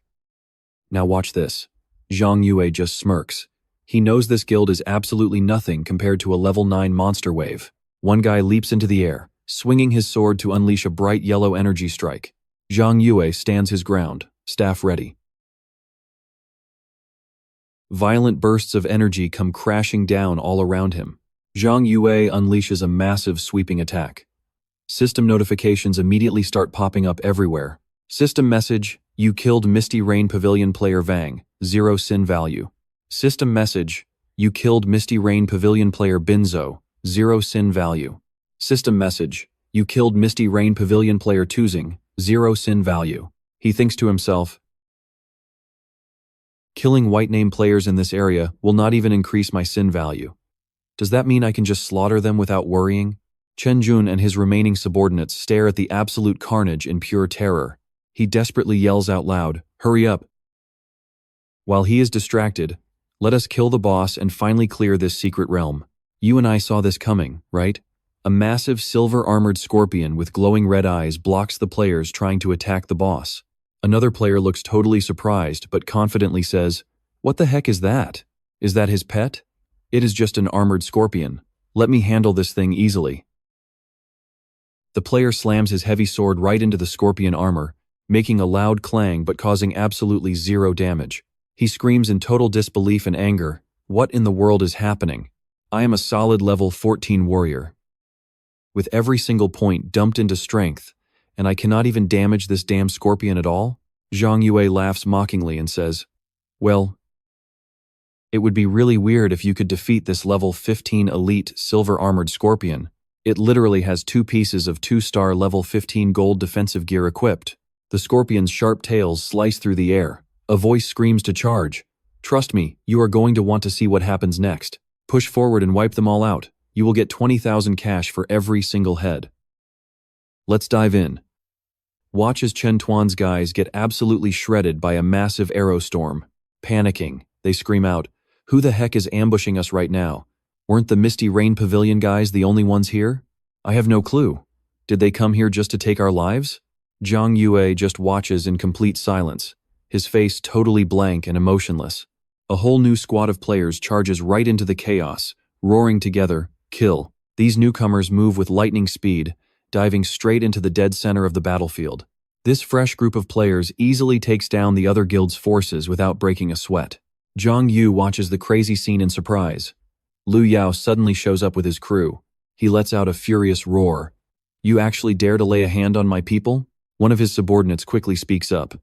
Speaker 1: Now watch this. Zhang Yue just smirks. He knows this guild is absolutely nothing compared to a level 9 monster wave. One guy leaps into the air, swinging his sword to unleash a bright yellow energy strike. Zhang Yue stands his ground, staff ready. Violent bursts of energy come crashing down all around him. Zhang Yue unleashes a massive sweeping attack. System notifications immediately start popping up everywhere. System message, you killed Misty Rain Pavilion player Vang, 0 sin value. System message, you killed Misty Rain Pavilion player Binzo, 0 sin value. System message, you killed Misty Rain Pavilion player Tuzing, 0 sin value. He thinks to himself, killing white name players in this area will not even increase my sin value. Does that mean I can just slaughter them without worrying? Chen Jun and his remaining subordinates stare at the absolute carnage in pure terror. He desperately yells out loud, hurry up. While he is distracted, let us kill the boss and finally clear this secret realm. You and I saw this coming, right? A massive silver-armored scorpion with glowing red eyes blocks the players trying to attack the boss. Another player looks totally surprised but confidently says, what the heck is that? Is that his pet? It is just an armored scorpion. Let me handle this thing easily. The player slams his heavy sword right into the scorpion armor, making a loud clang but causing absolutely 0 damage. He screams in total disbelief and anger, what in the world is happening? I am a solid level 14 warrior, with every single point dumped into strength, and I cannot even damage this damn scorpion at all? Zhang Yue laughs mockingly and says, well, it would be really weird if you could defeat this level 15 elite silver-armored scorpion. It literally has 2 pieces of 2-star level 15 gold defensive gear equipped. The scorpion's sharp tails slice through the air. A voice screams to charge. Trust me, you are going to want to see what happens next. Push forward and wipe them all out. You will get 20,000 cash for every single head. Let's dive in. Watch as Chen Tuan's guys get absolutely shredded by a massive arrow storm. Panicking, they scream out, "Who the heck is ambushing us right now? Weren't the Misty Rain Pavilion guys the only ones here? I have no clue. Did they come here just to take our lives?" Zhang Yue just watches in complete silence, his face totally blank and emotionless. A whole new squad of players charges right into the chaos, roaring together, "Kill." These newcomers move with lightning speed, diving straight into the dead center of the battlefield. This fresh group of players easily takes down the other guild's forces without breaking a sweat. Zhang Yue watches the crazy scene in surprise. Lu Yao suddenly shows up with his crew. He lets out a furious roar. "You actually dare to lay a hand on my people?" One of his subordinates quickly speaks up.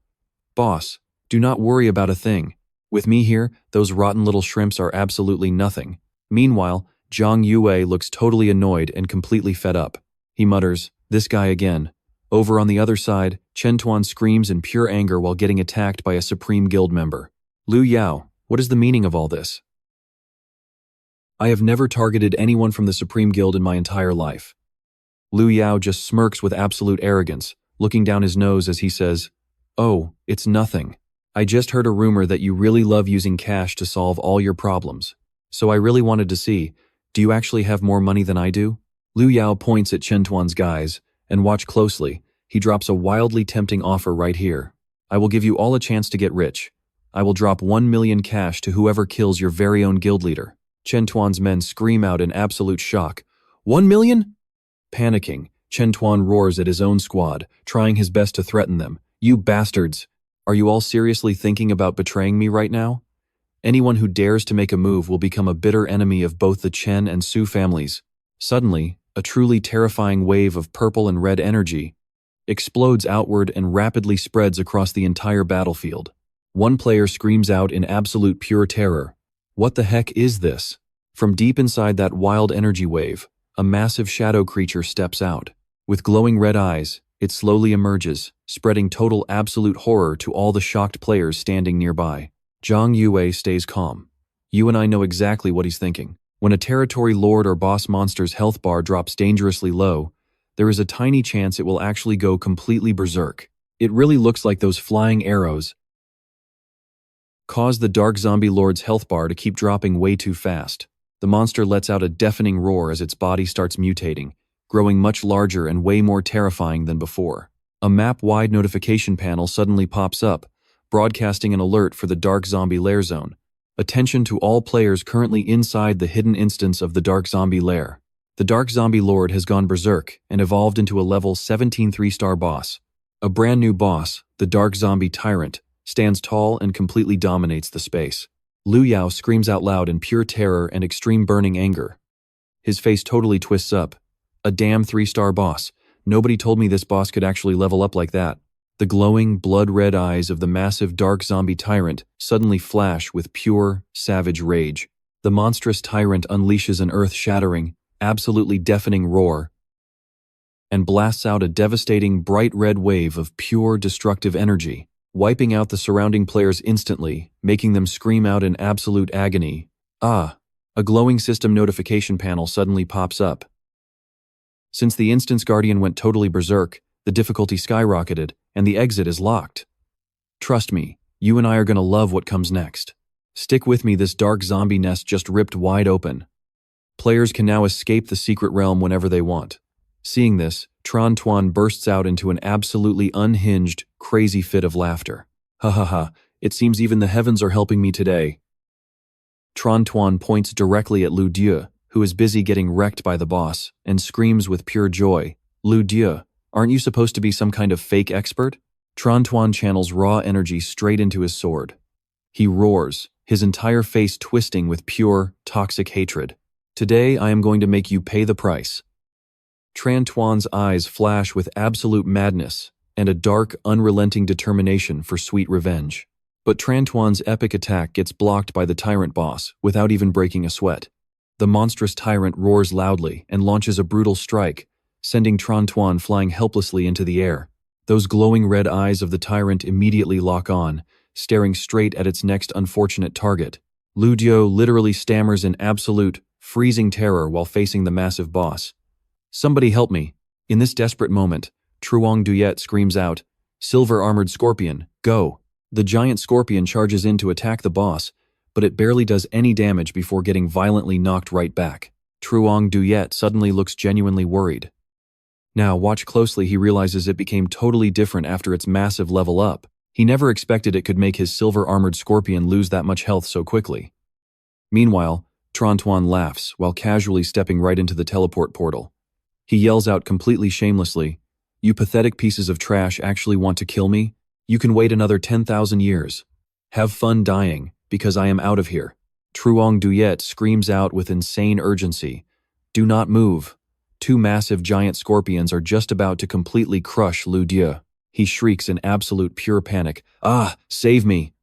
Speaker 1: "Boss, do not worry about a thing. With me here, those rotten little shrimps are absolutely nothing." Meanwhile, Zhang Yue looks totally annoyed and completely fed up. He mutters, "This guy again." Over on the other side, Chen Tuan screams in pure anger while getting attacked by a Supreme Guild member. "Lu Yao, what is the meaning of all this?" "I have never targeted anyone from the Supreme Guild in my entire life." Lu Yao just smirks with absolute arrogance, looking down his nose as he says, "Oh, it's nothing. I just heard a rumor that you really love using cash to solve all your problems. So I really wanted to see, do you actually have more money than I do?" Lu Yao points at Chen Tuan's guys, and watch closely, he drops a wildly tempting offer right here. "I will give you all a chance to get rich. I will drop 1 million cash to whoever kills your very own guild leader." Chen Tuan's men scream out in absolute shock. 1 million? Panicking, Chen Tuan roars at his own squad, trying his best to threaten them. "You bastards! Are you all seriously thinking about betraying me right now? Anyone who dares to make a move will become a bitter enemy of both the Chen and Su families." Suddenly, a truly terrifying wave of purple and red energy explodes outward and rapidly spreads across the entire battlefield. One player screams out in absolute pure terror. "What the heck is this?" From deep inside that wild energy wave, a massive shadow creature steps out. With glowing red eyes, it slowly emerges, spreading total absolute horror to all the shocked players standing nearby. Zhang Yue stays calm. You and I know exactly what he's thinking. When a territory lord or boss monster's health bar drops dangerously low, there is a tiny chance it will actually go completely berserk. It really looks like those flying arrows cause the Dark Zombie Lord's health bar to keep dropping way too fast. The monster lets out a deafening roar as its body starts mutating, growing much larger and way more terrifying than before. A map-wide notification panel suddenly pops up, broadcasting an alert for the Dark Zombie Lair Zone. Attention to all players currently inside the hidden instance of the Dark Zombie Lair. The Dark Zombie Lord has gone berserk and evolved into a level 17 3-star boss. A brand new boss, the Dark Zombie Tyrant, stands tall and completely dominates the space. Lu Yao screams out loud in pure terror and extreme burning anger. His face totally twists up. "A damn 3-star boss. Nobody told me this boss could actually level up like that." The glowing, blood-red eyes of the massive Dark Zombie Tyrant suddenly flash with pure, savage rage. The monstrous tyrant unleashes an earth-shattering, absolutely deafening roar and blasts out a devastating, bright red wave of pure, destructive energy, wiping out the surrounding players instantly, making them scream out in absolute agony. "Ah!" A glowing system notification panel suddenly pops up. Since the Instance Guardian went totally berserk, the difficulty skyrocketed, and the exit is locked. Trust me, you and I are gonna love what comes next. Stick with me, this dark zombie nest just ripped wide open. Players can now escape the secret realm whenever they want. Seeing this, Tran Tuan bursts out into an absolutely unhinged, crazy fit of laughter. "Ha ha ha, it seems even the heavens are helping me today." Tran Tuan points directly at Lu Dieu, who is busy getting wrecked by the boss, and screams with pure joy, "Lu Dieu, aren't you supposed to be some kind of fake expert?" Tran Tuan channels raw energy straight into his sword. He roars, his entire face twisting with pure, toxic hatred. "Today I am going to make you pay the price." Tran Tuan's eyes flash with absolute madness and a dark, unrelenting determination for sweet revenge. But Tran Tuan's epic attack gets blocked by the tyrant boss without even breaking a sweat. The monstrous tyrant roars loudly and launches a brutal strike, sending Tran Tuan flying helplessly into the air. Those glowing red eyes of the tyrant immediately lock on, staring straight at its next unfortunate target. Lu Dieu literally stammers in absolute, freezing terror while facing the massive boss. "Somebody help me." In this desperate moment, Truong Duyet screams out, "Silver-armored scorpion, go!" The giant scorpion charges in to attack the boss, but it barely does any damage before getting violently knocked right back. Truong Duyet suddenly looks genuinely worried. Now, watch closely, he realizes it became totally different after its massive level up. He never expected it could make his silver-armored scorpion lose that much health so quickly. Meanwhile, Trontuan laughs while casually stepping right into the teleport portal. He yells out completely shamelessly, "You pathetic pieces of trash actually want to kill me? You can wait another 10,000 years. Have fun dying, because I am out of here." Truong Duyet screams out with insane urgency, "Do not move." Two massive giant scorpions are just about to completely crush Lu Dieu. He shrieks in absolute pure panic, "Ah, save me!"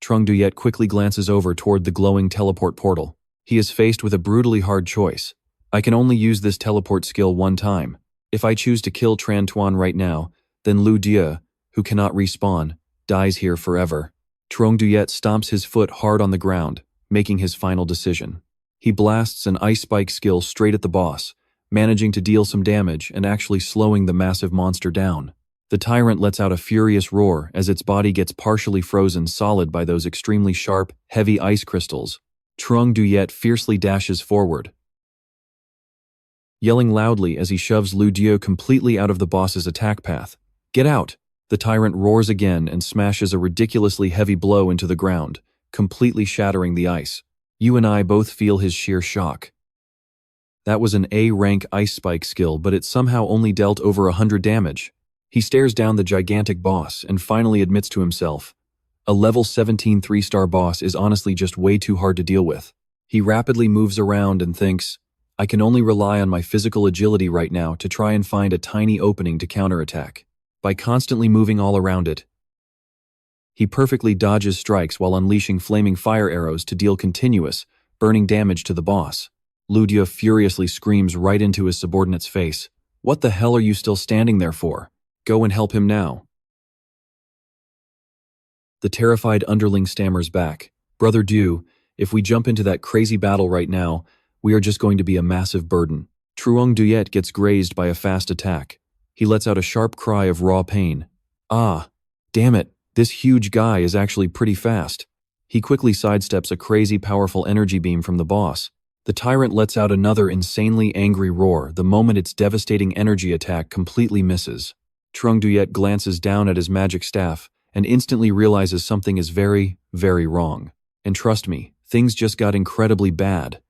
Speaker 1: Truong Duyet quickly glances over toward the glowing teleport portal. He is faced with a brutally hard choice. I can only use this teleport skill one time. If I choose to kill Tran Tuan right now, then Lu Dieu, who cannot respawn, dies here forever. Truong Duyet stomps his foot hard on the ground, making his final decision. He blasts an ice spike skill straight at the boss, managing to deal some damage and actually slowing the massive monster down. The tyrant lets out a furious roar as its body gets partially frozen solid by those extremely sharp, heavy ice crystals. Truong Duyet fiercely dashes forward, yelling loudly as he shoves Lu Dieu completely out of the boss's attack path. "Get out!" The tyrant roars again and smashes a ridiculously heavy blow into the ground, completely shattering the ice. You and I both feel his sheer shock. That was an A-rank ice spike skill, but it somehow only dealt over 100 damage. He stares down the gigantic boss and finally admits to himself, a level 17 3-star boss is honestly just way too hard to deal with. He rapidly moves around and thinks, I can only rely on my physical agility right now to try and find a tiny opening to counterattack. By constantly moving all around it, he perfectly dodges strikes while unleashing flaming fire arrows to deal continuous, burning damage to the boss. Lu Dieu furiously screams right into his subordinate's face, "What the hell are you still standing there for? Go and help him now." The terrified underling stammers back, "Brother Dieu, if we jump into that crazy battle right now, we are just going to be a massive burden." Truong Duyet gets grazed by a fast attack. He lets out a sharp cry of raw pain. Ah, damn it, this huge guy is actually pretty fast. He quickly sidesteps a crazy powerful energy beam from the boss. The tyrant lets out another insanely angry roar the moment its devastating energy attack completely misses. Truong Duyet glances down at his magic staff and instantly realizes something is very, very wrong. And trust me, things just got incredibly bad.